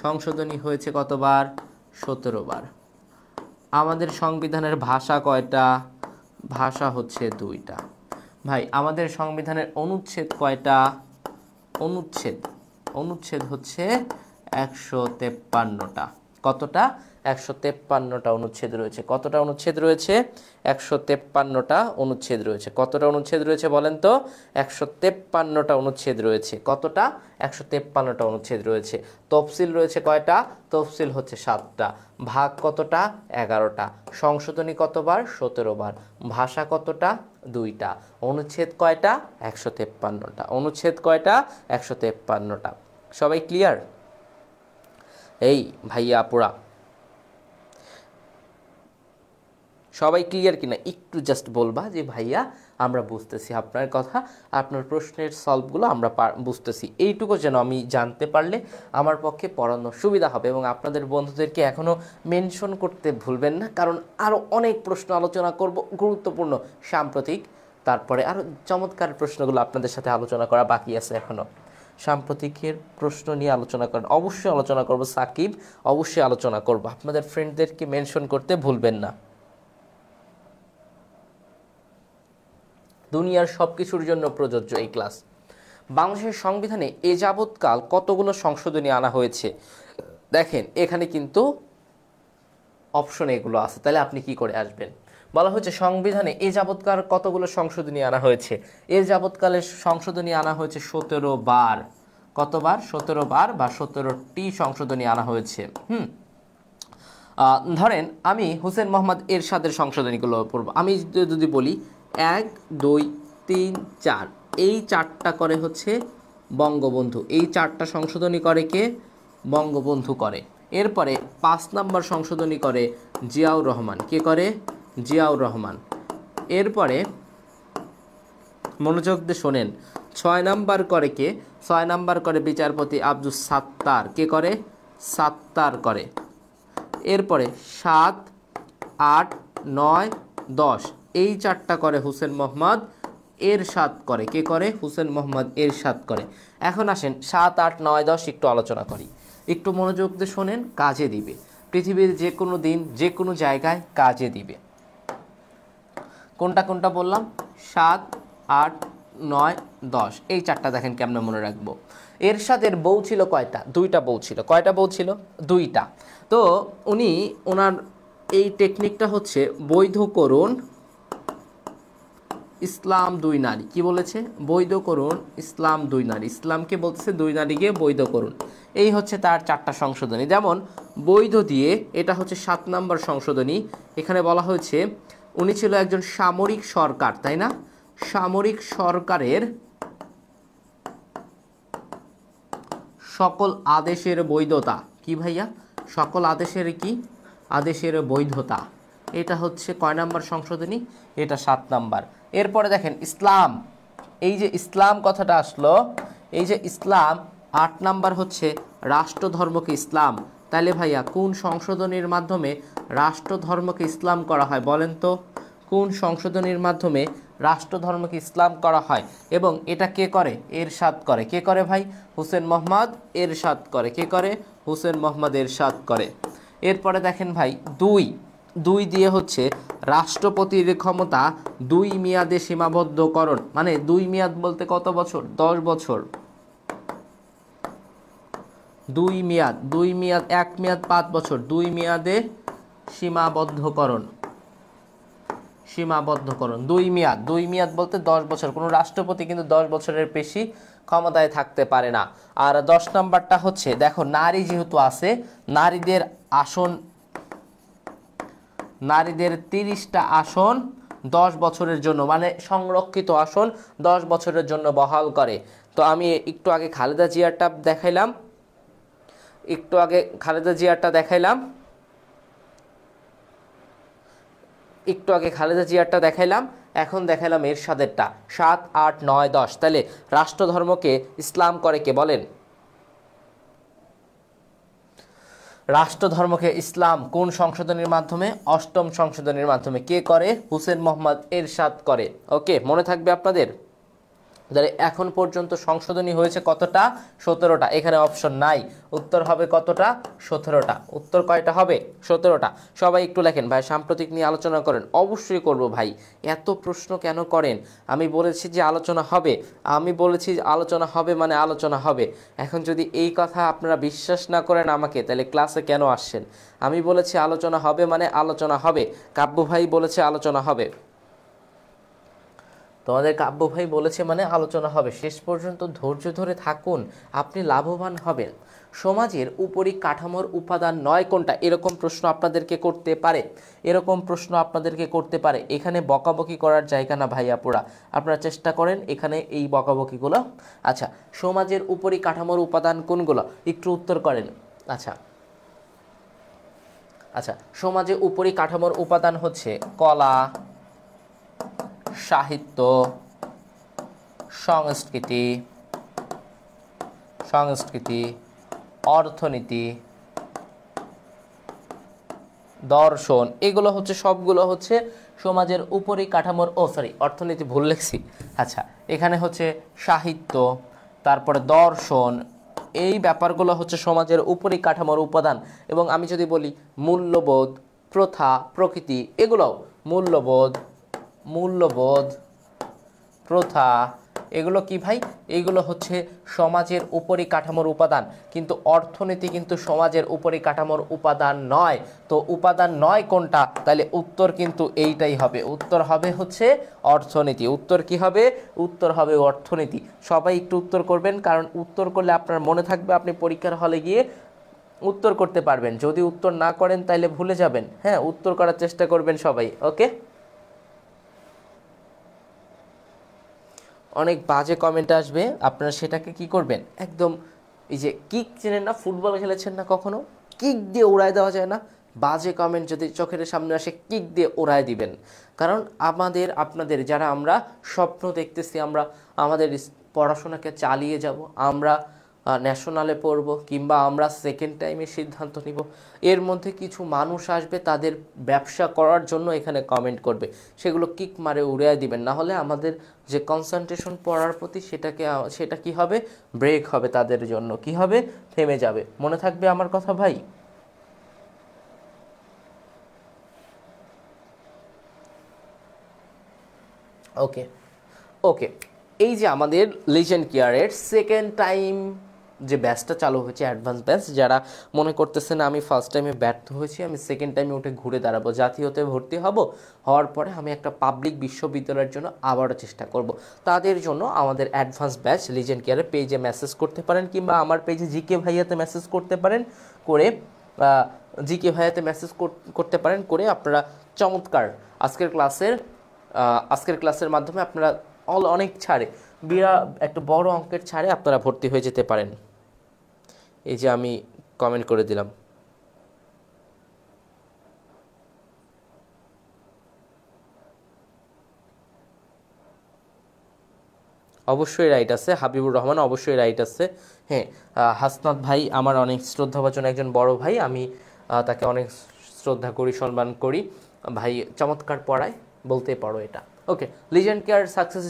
সংশোধনী হয়েছে কতবার? 17 বার। আমাদের সংবিধানের ভাষা কয়টা? ভাষা হচ্ছে 2টা। ভাই, আমাদের সংবিধানের অনুচ্ছেদ কয়টা? অনুচ্ছেদ হচ্ছে 153টা। কতটা? 153টা অনুচ্ছেদ রয়েছে। কতটা অনুচ্ছেদ রয়েছে? 153টা অনুচ্ছেদ রয়েছে। কতটা অনুচ্ছেদ রয়েছে বলেন তো? 153টা অনুচ্ছেদ রয়েছে। কতটা? 153টা অনুচ্ছেদ রয়েছে। তফসিল রয়েছে কয়টা? তফসিল হচ্ছে 7টা। ভাগ কতটা? 11টা। সংশোধনী কতবার? 17 বার। ভাষা কতটা? 2টা। অনুচ্ছেদ কয়টা? 153টা। অনুচ্ছেদ কয়টা? 153টা। সবাই ক্লিয়ার? এই ভাইয়া আপুরা সবাই ক্লিয়ার কিনা একটু জাস্ট বলবা যে ভাইয়া আমরা বুঝতেছি আপনার কথা, আপনার প্রশ্নের সলভগুলো আমরা বুঝতেছি। এইটুকু যেন আমি জানতে পারলে আমার পক্ষে পড়ানোর সুবিধা হবে। এবং আপনাদের বন্ধুদেরকে এখনও মেনশন করতে ভুলবেন না, কারণ আরও অনেক প্রশ্ন আলোচনা করব, গুরুত্বপূর্ণ, সাম্প্রতিক, তারপরে আরও চমৎকার প্রশ্নগুলো আপনাদের সাথে আলোচনা করা বাকি আছে এখনও। সাম্প্রতিকের প্রশ্ন নিয়ে আলোচনা করেন, অবশ্যই আলোচনা করব। সাকিব, অবশ্যই আলোচনা করব। আপনাদের ফ্রেন্ডদেরকে মেনশন করতে ভুলবেন না। দুনিয়ার সব কিছুর জন্য প্রযোজ্য এই ক্লাস। বাংলাদেশের সংবিধানে এ যাবৎকাল কতগুলো সংশোধনী আনা হয়েছে? দেখেন এখানে কিন্তু অপশন এগুলো আছে, তাহলে আপনি কি করে আসবেন? বলা হচ্ছে সংবিধানে এ যাবৎকাল কতগুলো সংশোধনী আনা হয়েছে। এ যাবৎকালে সংশোধনী আনা হয়েছে 17 বার। কতবার? 17 বার বা 17টি সংশোধনী আনা হয়েছে। ধরেন আমি হুসেন মোহাম্মদ এরশাদের সংশোধনীগুলো পড়ব। আমি যদি বলি 1 2 3 4, এই 4টা করে হচ্ছে বঙ্গবন্ধু। এই 4টা সংশোধনী করে কে? বঙ্গবন্ধু করে। এরপরে 5 নম্বর সংশোধনী করে জিয়াউর রহমান। কে করে? জিয়াউর রহমান। এরপরে মনোযোগ দিয়ে শোনেন, 6 নাম্বার করে কে? 6 নাম্বার করে বিচারপতি আব্দুস সাত্তার। কে করে? সাত্তার করে। এরপরে 7 8 9 10, এই 4টা করে হুসেন মোহাম্মদ এরশাদ করে। কে করে? হুসেন মোহাম্মদ এরশাদ করে। এখন আসেন 7 8 9 10 একটু আলোচনা করি। একটু মনোযোগ দিয়ে শোনেন, কাজে দিবে। পৃথিবীর যে কোনো দিন যে কোনো জায়গায় কাজে দিবে। কোনটা কোনটা বললাম? 7 8 9 10, এই 4টা দেখেন কেমনে মনে রাখবো। এরশাদের বউ ছিল কয়টা? 2টা বউ ছিল। কয়টা বউ ছিল? 2টা। তো উনি ওনার এই টেকনিকটা হচ্ছে বৈধ করুন ইসলাম 2 নারী। কি বলেছে? বৈধ করুন ইসলাম 2 নারী। ইসলামকে বলতেছে 2 নারীকে বৈধ করুন। এই হচ্ছে তার 4টা সংশোধনী। যেমন বৈধ দিয়ে, এটা হচ্ছে 7 নম্বর সংশোধনী। এখানে বলা হয়েছে উনি ছিল একজন সামরিক সরকার, তাই না? সামরিক সরকারের সকল আদেশের বৈধতা। কি ভাইয়া? সকল আদেশের কি? আদেশের বৈধতা। এটা হচ্ছে কয় নাম্বার সংশোধনী? এটা 7 নাম্বার। এরপরে দেখেন ইসলাম, এই যে ইসলাম কথাটা আসলো, এই যে ইসলাম 8 নাম্বার হচ্ছে রাষ্ট্রধর্মকে ইসলাম। তাহলে ভাইয়া কোন সংশোধনীর মাধ্যমে রাষ্ট্রধর্মকে ইসলাম করা হয় বলেন তো? কোন সংশোধনীর মাধ্যমে রাষ্ট্রধর্মকে ইসলাম করা হয়? এবং এটা কে করে? এরশাদ করে। কে করে ভাই? হুসেন মোহাম্মদ এরশাদ করে। কে করে? হুসেন মোহাম্মদ এরশাদ করে। এরপরে দেখেন ভাই 2 দিয়ে হচ্ছে রাষ্ট্রপতির ক্ষমতা 2 মেয়াদে সীমাবদ্ধকরণ। মানে 2 মেয়াদ বলতে কত বছর? 10 বছর। 2 মেয়াদ, 1 মেয়াদ 5 বছর, 2 মেয়াদে সীমাবদ্ধকরণ। 2 মেয়াদ বলতে 10 বছর। কোনো রাষ্ট্রপতি কিন্তু 10 বছরের বেশি ক্ষমতায় থাকতে পারে না। আর 10 নাম্বারটা হচ্ছে দেখো, নারী যেহেতু আছে, নারীদের আসন, নারীদের 30টা আসন 10 বছরের জন্য, মানে সংরক্ষিত আসন 10 বছরের জন্য বহাল করে। তো আমি একটু আগে খালেদা জিয়ারটা দেখাইলাম, এখন দেখাইলাম এরশাদেরটা 7 8 9 10। তাহলে রাষ্ট্রধর্মকে ইসলাম করে কে বলেন? রাষ্ট্রধর্মকে ইসলাম কোন সংশোধনীর মাধ্যমে? 8ম সংশোধনীর মাধ্যমে। কে করে? হুসেন মোহাম্মদ এরশাদ করে। ওকে, মনে থাকবে আপনাদের। তাহলে এখন পর্যন্ত সংশোধনী হয়েছে কতটা? 17টা। এখানে অপশন নাই, উত্তর হবে কতটা? 17টা। উত্তর কয়টা হবে? 17টা। সবাই একটু লেখেন ভাই, সাম্প্রতিক নিয়ে আলোচনা করেন। অবশ্যই করব ভাই, এত প্রশ্ন কেন করেন? আমি বলেছি যে আলোচনা হবে, আলোচনা হবে মানে আলোচনা হবে। এখন যদি এই কথা আপনারা বিশ্বাস না করেন আমাকে, তাহলে ক্লাসে কেন আসছেন? আমি বলেছি আলোচনা হবে মানে আলোচনা হবে। কাব্য ভাই বলেছে আলোচনা হবে, তোমাদের কাব্য ভাই বলেছে মানে আলোচনা হবে। শেষ পর্যন্ত ধৈর্য ধরে থাকুন, আপনি লাভবান হবেন। সমাজের উপরি কাঠামোর উপাদান 9 কোনটা? এরকম প্রশ্ন আপনাদেরকে করতে পারে। এখানে বকাবকি করার জায়গা না ভাই আপুরা, আপনারা চেষ্টা করেন এখানে এই বকাবকিগুলো। আচ্ছা, সমাজের উপরি কাঠামোর উপাদান কোনগুলো? একটু উত্তর করেন। আচ্ছা, সমাজে উপরি কাঠামোর উপাদান হচ্ছে কলা, সাহিত্য, সংস্কৃতি, অর্থনীতি, দর্শন। এগুলো হচ্ছে সবগুলো হচ্ছে সমাজের উপরি কাঠামোর, অর্থনীতি ভুল লিখছি। আচ্ছা, এখানে হচ্ছে সাহিত্য, তারপরে দর্শন, এই ব্যাপারগুলো হচ্ছে সমাজের উপরি কাঠামোর উপাদান। এবং আমি যদি বলি মূল্যবোধ, প্রথা, প্রকৃতি, এগুলোও মূল্যবোধ, প্রথা, এগুলো কি ভাই? এগুলো হচ্ছে সমাজের উপরিকাঠামোর উপাদান, কিন্তু অর্থনীতি কিন্তু সমাজের উপরিকাঠামোর উপাদান নয়। তো উপাদান নয় কোনটা? তাহলে উত্তর কিন্তু এইটাই হবে, উত্তর হবে হচ্ছে অর্থনীতি। উত্তর কি হবে? উত্তর হবে অর্থনীতি। সবাই একটু উত্তর করবেন, কারণ উত্তর করলে আপনার মনে থাকবে, আপনি পরীক্ষার হলে গিয়ে উত্তর করতে পারবেন। যদি উত্তর না করেন তাহলে ভুলে যাবেন। হ্যাঁ, উত্তর করার চেষ্টা করবেন সবাই। ওকে, অনেক বাজে কমেন্ট আসবে, আপনারা সেটাকে কি করবেন, একদম এই যে কিক চেনেন না, ফুটবল খেলেছেন না কখনো, কিক দিয়ে উড়ায় দেওয়া যায় না, বাজে কমেন্ট যদি চোখের সামনে আসে কিক দিয়ে উড়ায় দিবেন। কারণ আমাদের আপনাদের যারা আমরা স্বপ্ন দেখতেছি, আমরা আমাদের পড়াশোনাকে চালিয়ে যাব, আমরা ন্যাশনালে পড়ব, কিংবা আমরা সেকেন্ড টাইমে সিদ্ধান্ত নিব, এর মধ্যে কিছু মানুষ আসবে তাদের ব্যবসা করার জন্য এখানে কমেন্ট করবে, সেগুলো কিক মারে উড়িয়ে দিবেন, না হলে আমাদের যে কনসেন্ট্রেশন পড়ার প্রতি সেটা কি হবে, ব্রেক হবে, তাদের জন্য কি হবে, থেমে যাবে। মনে থাকবে আমার কথা ভাই? ওকে, ওকে, এই যে আমাদের লিজেন্ড কেয়ারের সেকেন্ড টাইম যে ব্যাচটা চালু হয়েছে, অ্যাডভান্স ব্যাচ, যারা মনে করতেছে না আমি ফার্স্ট টাইমে ব্যর্থ হয়েছি, আমি সেকেন্ড টাইমে উঠে ঘুরে দাঁড়াবো, জাতীয়তে ভর্তি হওয়ার পরে আমি একটা পাবলিক বিশ্ববিদ্যালয়ের জন্য আবারও চেষ্টা করব, তাদের জন্য আমাদের অ্যাডভান্স ব্যাচ লিজেন্ড কেয়ারের পেজে মেসেজ করতে পারেন, কিংবা আমার পেজে জিকে ভাইয়াতে মেসেজ করতে পারেন, করে জিকে ভাইয়াতে মেসেজ করতে পারেন, করে আপনারা চমৎকার আজকের ক্লাসের মাধ্যমে আপনারা অনেক ছাড়ে, একটা বড় অঙ্কের ছাড়ে আপনারা ভর্তি হয়ে যেতে পারেন। এই যে আমি কমেন্ট করে দিলাম। অবশ্যই রাইট আছে, হাবিবুর রহমান অবশ্যই রাইট আছে। হ্যাঁ, হাসনাত ভাই আমার অনেক শ্রদ্ধাভাজন একজন বড় ভাই, আমি তাকে অনেক শ্রদ্ধা করি, সম্মান করি। ভাই চমৎকার পড়ায়, বলতে পারো এটা। ওকে, লিজেন্ড কেয়ার সাকসেস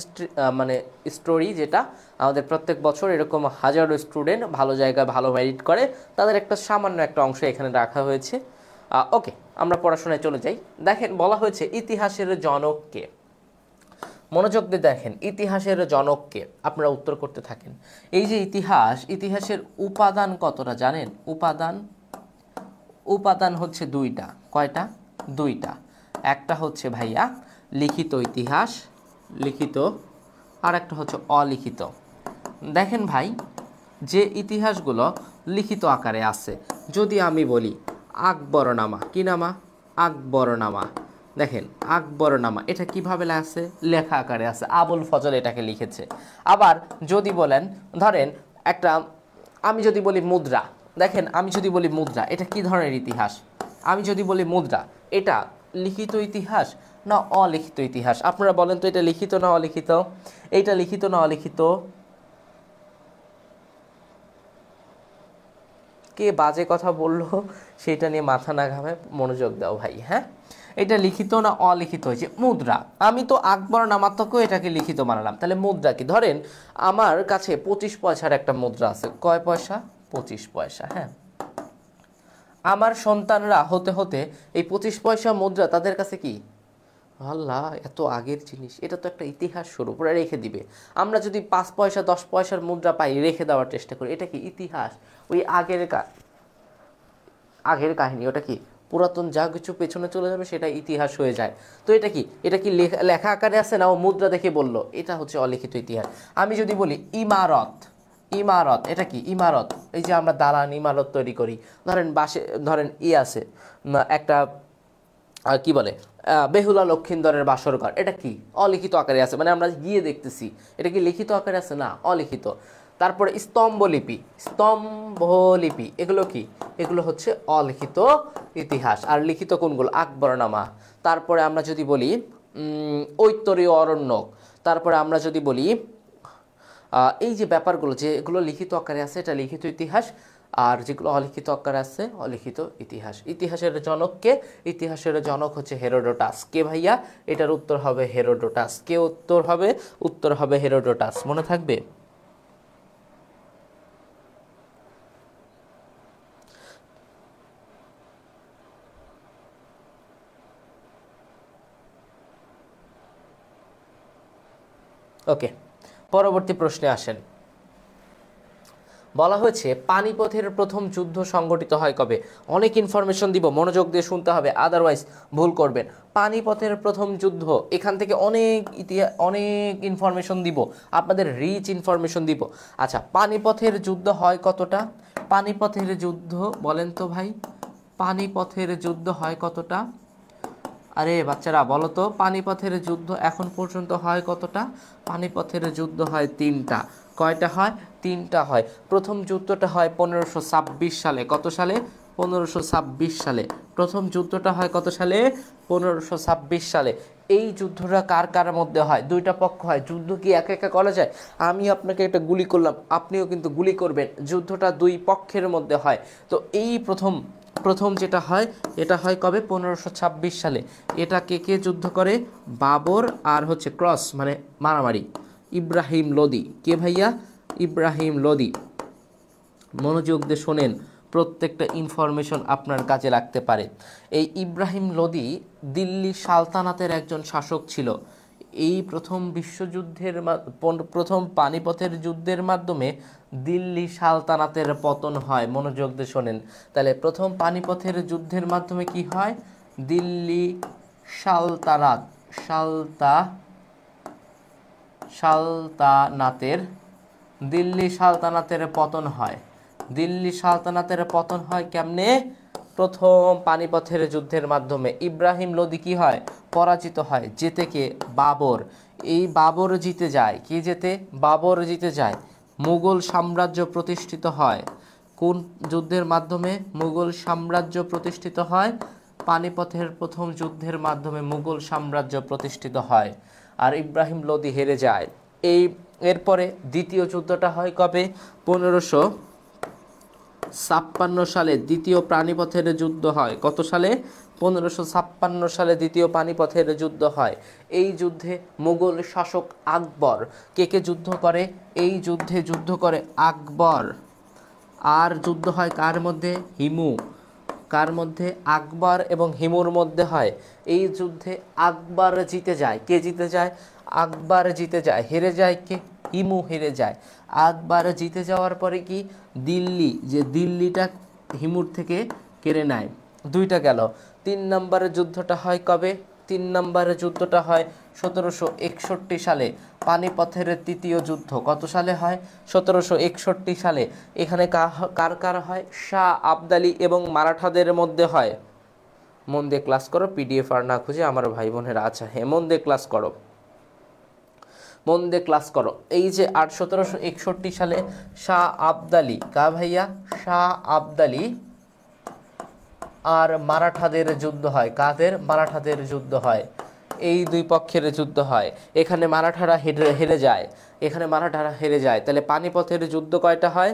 মানে স্টোরি, যেটা আমাদের প্রত্যেক বছর এরকম হাজারো স্টুডেন্ট ভালো জায়গায় ভালো মেরিট করে, তাদের একটা সামান্য একটা অংশ এখানে রাখা হয়েছে। ওকে, আমরা পড়াশোনায় চলে যাই। দেখেন, বলা হয়েছে ইতিহাসের জনককে। মনোযোগ দিয়ে দেখেন, ইতিহাসের জনককে, আপনারা উত্তর করতে থাকেন। এই যে ইতিহাসের উপাদান কতটা জানেন? উপাদান হচ্ছে দুইটা। কয়টা? দুইটা। একটা হচ্ছে ভাইয়া লিখিত ইতিহাস, লিখিত, আর একটা হচ্ছে অলিখিত। দেখেন ভাই, যে ইতিহাসগুলো লিখিত আকারে আছে, যদি আমি বলি আকবরনামা, কি নামা? আকবরনামা। দেখেন, আকবরনামা এটা কিভাবে আছে? লেখা আকারে আছে, আবুল ফজল এটাকে লিখেছে। আবার যদি বলেন, ধরেন একটা, আমি যদি বলি মুদ্রা, দেখেন আমি যদি বলি মুদ্রা, এটা কি ধরনের ইতিহাস? আমি যদি বলি মুদ্রা, এটা লিখিত ইতিহাস না অলিখিত ইতিহাস? আপনারা বলেন তো, এটা লিখিত না অলিখিত? এইটা লিখিত না অলিখিত? কে বাজে কথা বললো সেটা নিয়ে মাথা না ঘামে মনোযোগ দাও ভাই। হ্যাঁ, এটা লিখিত না অলিখিত হয়েছে? মুদ্রা। আমি তো আকবর নামাত্মকও এটাকে লিখিত বানালাম, তাহলে মুদ্রা কি? ধরেন আমার কাছে 25 পয়সার একটা মুদ্রা আছে। কয় পয়সা? 25 পয়সা। হ্যাঁ, আমার সন্তানরা হতে হতে এই 25 পয়সা মুদ্রা তাদের কাছে কি, আল্লাহ এত আগের জিনিস, এটা তো একটা ইতিহাস স্বরূপ, ওরা রেখে দিবে। আমরা যদি 5 পয়সা 10 পয়সার মুদ্রা পাই, রেখে দেওয়ার চেষ্টা করি, এটা কি ইতিহাস? ওই আগের কাহিনী, ওটা কি পুরাতন, যা কিছু পেছনে চলে যাবে সেটা ইতিহাস হয়ে যায়। তো এটা কি লেখা আকারে আছে না ও মুদ্রা দেখে বললো? এটা হচ্ছে অলিখিত ইতিহাস। আমি যদি বলি ইমারত, এটা কি ইমারত? এই যে আমরা দালান ইমারত তৈরি করি, ধরেন আছে একটা কি বলে, বেহুলা লক্ষিন্দরের বাসরঘর, এটা কি অলিখিত আকারে আছে? মানে আমরা গিয়ে দেখতেছি, এটা কি লিখিত আকারে আছে? না, অলিখিত। তারপরে স্তম্ভলিপি, এগুলো কি? এগুলো হচ্ছে অলিখিত ইতিহাস। আর লিখিত কোনগুলো? আকবরনামা। তারপরে আমরা যদি বলি ঐত্তরীয় অরণ্যক, তারপরে আমরা যদি বলি এই যে ব্যাপারগুলো যেগুলো লিখিত আকারে আছে, এটা লিখিত ইতিহাস। আর যেগুলো অলিখিত আকারে আছে, অলিখিত ইতিহাস। ইতিহাসের জনককে? ইতিহাসের জনক হচ্ছে হেরোডোটাস। কে ভাইয়া? এটার উত্তর হবে হেরোডোটাস। কে উত্তর হবে? উত্তর হবে হেরোডোটাস। মনে থাকবে? ওকে, পরবর্তী প্রশ্নে আসেন। বলা হয়েছে পানিপথের প্রথম যুদ্ধ সংগঠিত হয় কবে? অনেক ইনফরমেশন দিব, মনোযোগ দিয়ে শুনতে হবে, আদারওয়াইজ ভুল করবেন। পানিপথের প্রথম যুদ্ধ, এখান থেকে অনেক ইনফরমেশন দিব, আপনাদের রিচ ইনফরমেশন দিব। আচ্ছা, পানিপথের যুদ্ধ হয় কতটা? পানিপথের যুদ্ধ বলেন তো ভাই, পানিপথের যুদ্ধ হয় কতটা? আরে বাচ্চারা বলো তো, পানিপথের যুদ্ধ এখন পর্যন্ত হয় কতটা? পানিপথের যুদ্ধ হয় 3টা। কয়টা হয়? 3টা হয়। প্রথম যুদ্ধটা হয় 1526 সালে। কত সালে? 1526 সালে। প্রথম যুদ্ধটা হয় কত সালে? 1526 সালে। এই যুদ্ধটা কার কার মধ্যে হয়? 2টা পক্ষ হয়। যুদ্ধ কি একা একা করা যায়? আমি আপনাকে একটা গুলি করলাম, আপনিও কিন্তু গুলি করবেন। যুদ্ধটা 2 পক্ষের মধ্যে হয়। তো এই প্রথম যেটা হয়, এটা হয় কবে? 1526 সালে। এটা কে কে যুদ্ধ করে? বাবর আর হচ্ছে ক্রস মানে মারামারি, ইব্রাহিম লোদি। কে ভাইয়া? ইব্রাহিম লোদি। মনোযোগ দিয়ে শোনেন, প্রত্যেকটা ইনফরমেশন আপনার কাজে লাগতে পারে। এই ইব্রাহিম লোদি দিল্লি সালতানাতের একজন শাসক ছিল। এই প্রথম পানিপথের যুদ্ধের মাধ্যমে দিল্লি সালতানাতের পতন হয়। মনোযোগ দিয়ে শোনেন, তাহলে প্রথম পানিপথের যুদ্ধের মাধ্যমে কি হয়? দিল্লি সালতানাতের পতন হয়। দিল্লি সালতানাতের পতন হয় কেমনে? প্রথম পানিপথের যুদ্ধের মাধ্যমে। ইব্রাহিম লোদি কি হয়? পরাজিত হয়। জেতে কে? বাবর। এই বাবর জিতে যায়। কি জেতে? বাবর জিতে যায়। মুঘল সাম্রাজ্য প্রতিষ্ঠিত হয়। কোন যুদ্ধের মাধ্যমে মুঘল সাম্রাজ্য প্রতিষ্ঠিত হয়? পানিপথের প্রথম যুদ্ধের মাধ্যমে মুঘল সাম্রাজ্য প্রতিষ্ঠিত হয়, আর ইব্রাহিম লোদি হেরে যায়। এরপরে দ্বিতীয় যুদ্ধটা হয় কবে? 1556 সালে দ্বিতীয় পানিপথের যুদ্ধ হয়। কত সালে? 1556 সালে দ্বিতীয় পানিপথের যুদ্ধ হয়। এই যুদ্ধে মুঘল শাসক আকবর কে কে যুদ্ধ করে? এই যুদ্ধে যুদ্ধ করে আকবর। আর যুদ্ধ হয় কার মধ্যে? হিমু। কার মধ্যে? আকবর এবং হিমুর মধ্যে হয়। এই যুদ্ধে আকবর জিতে যায়। কে জিতে যায়? আকবর জিতে যায়। হেরে যায় কে? হিমু হেরে যায়। আকবর জিতে যাওয়ার পরে কি দিল্লিটা হিমুর থেকে কেড়ে নেয়। 2টা গেল। 3 নম্বরের যুদ্ধটা হয় কবে? 3 নম্বরের যুদ্ধটা হয় 1761 সালে। পানিপথের তৃতীয় যুদ্ধ কত সালে হয়? 1761 সালে। এখানে কার কার হয়? শাহ আবদালি এবং মারাঠাদের মধ্যে হয়। মন দিয়ে ক্লাস করো, পিডিএফ আর না খুঁজে আমার ভাই বোনেরা। আচ্ছা হ্যাঁ, মন দিয়ে ক্লাস করো, মন দিয়ে ক্লাস করো। এই যে 1761 সালে শাহ আবদালি, কা ভাইয়া? শাহ আবদালি আর মারাঠাদের যুদ্ধ হয়। কাদের? মারাঠাদের যুদ্ধ হয়। এই 2 পক্ষের যুদ্ধ হয়। এখানে মারাঠারা হেরে যায়। তাহলে পানিপথের যুদ্ধ কয়টা হয়?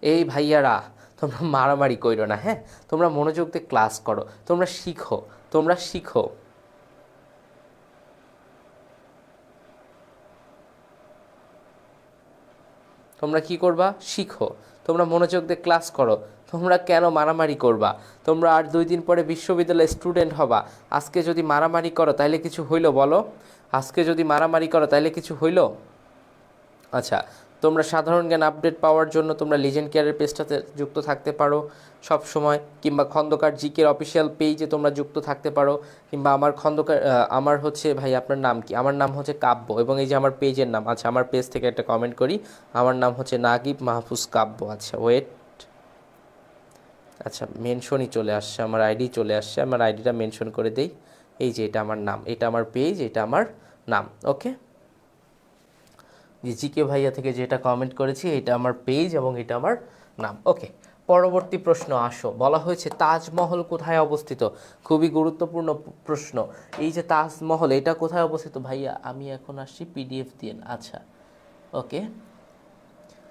এই ভাইয়ারা, তোমরা মারামারি কইরো না, হ্যাঁ? তোমরা মনোযোগ দিয়ে ক্লাস করো, তোমরা শিখো। তোমরা কি করবা? শিখো। তোমরা মনোযোগ দিয়ে ক্লাস করো। তোমরা কেন মারামারি করবা? তোমরা আর 2 দিন পরে বিশ্ববিদ্যালয়ের স্টুডেন্ট হবা। আজকে যদি মারামারি করো তাহলে কিছু হইল বলো? আচ্ছা, তোমরা সাধারণ জ্ঞান আপডেট পাওয়ার জন্য তোমরা লিজেন্ড কেয়ারের পেজটাতে যুক্ত থাকতে পারো সব সময়, কিংবা খন্দকার জিকের অফিসিয়াল পেজে তোমরা যুক্ত থাকতে পারো, কিংবা আমার হচ্ছে ভাই আপনার নাম কি? আমার নাম হচ্ছে কাব্য, এবং এই যে আমার পেজের নাম। আচ্ছা, আমার পেজ থেকে একটা কমেন্ট করি, আমার নাম হচ্ছে নাগিব মাহফুজ কাব্য। আচ্ছা ওয়েট, আচ্ছা মেনশনই চলে আসছে, আমার আইডি চলে আসছে, আমার আইডিটা মেনশন করে দেই। এই যে এটা আমার নাম, এটা আমার পেজ, এটা আমার নাম। ওকে, জিকে ভাইয়া থেকে যেটা কমেন্ট করেছি এটা আমার পেজ এবং এটা আমার নাম। ওকে, পরবর্তী প্রশ্ন আসো। বলা হয়েছে তাজমহল কোথায় অবস্থিত? খুবই গুরুত্বপূর্ণ প্রশ্ন। এই যে তাজমহল, এটা কোথায় অবস্থিত? ভাইয়া আমি এখন আসছি, পিডিএফ দিয়ে। আচ্ছা ওকে,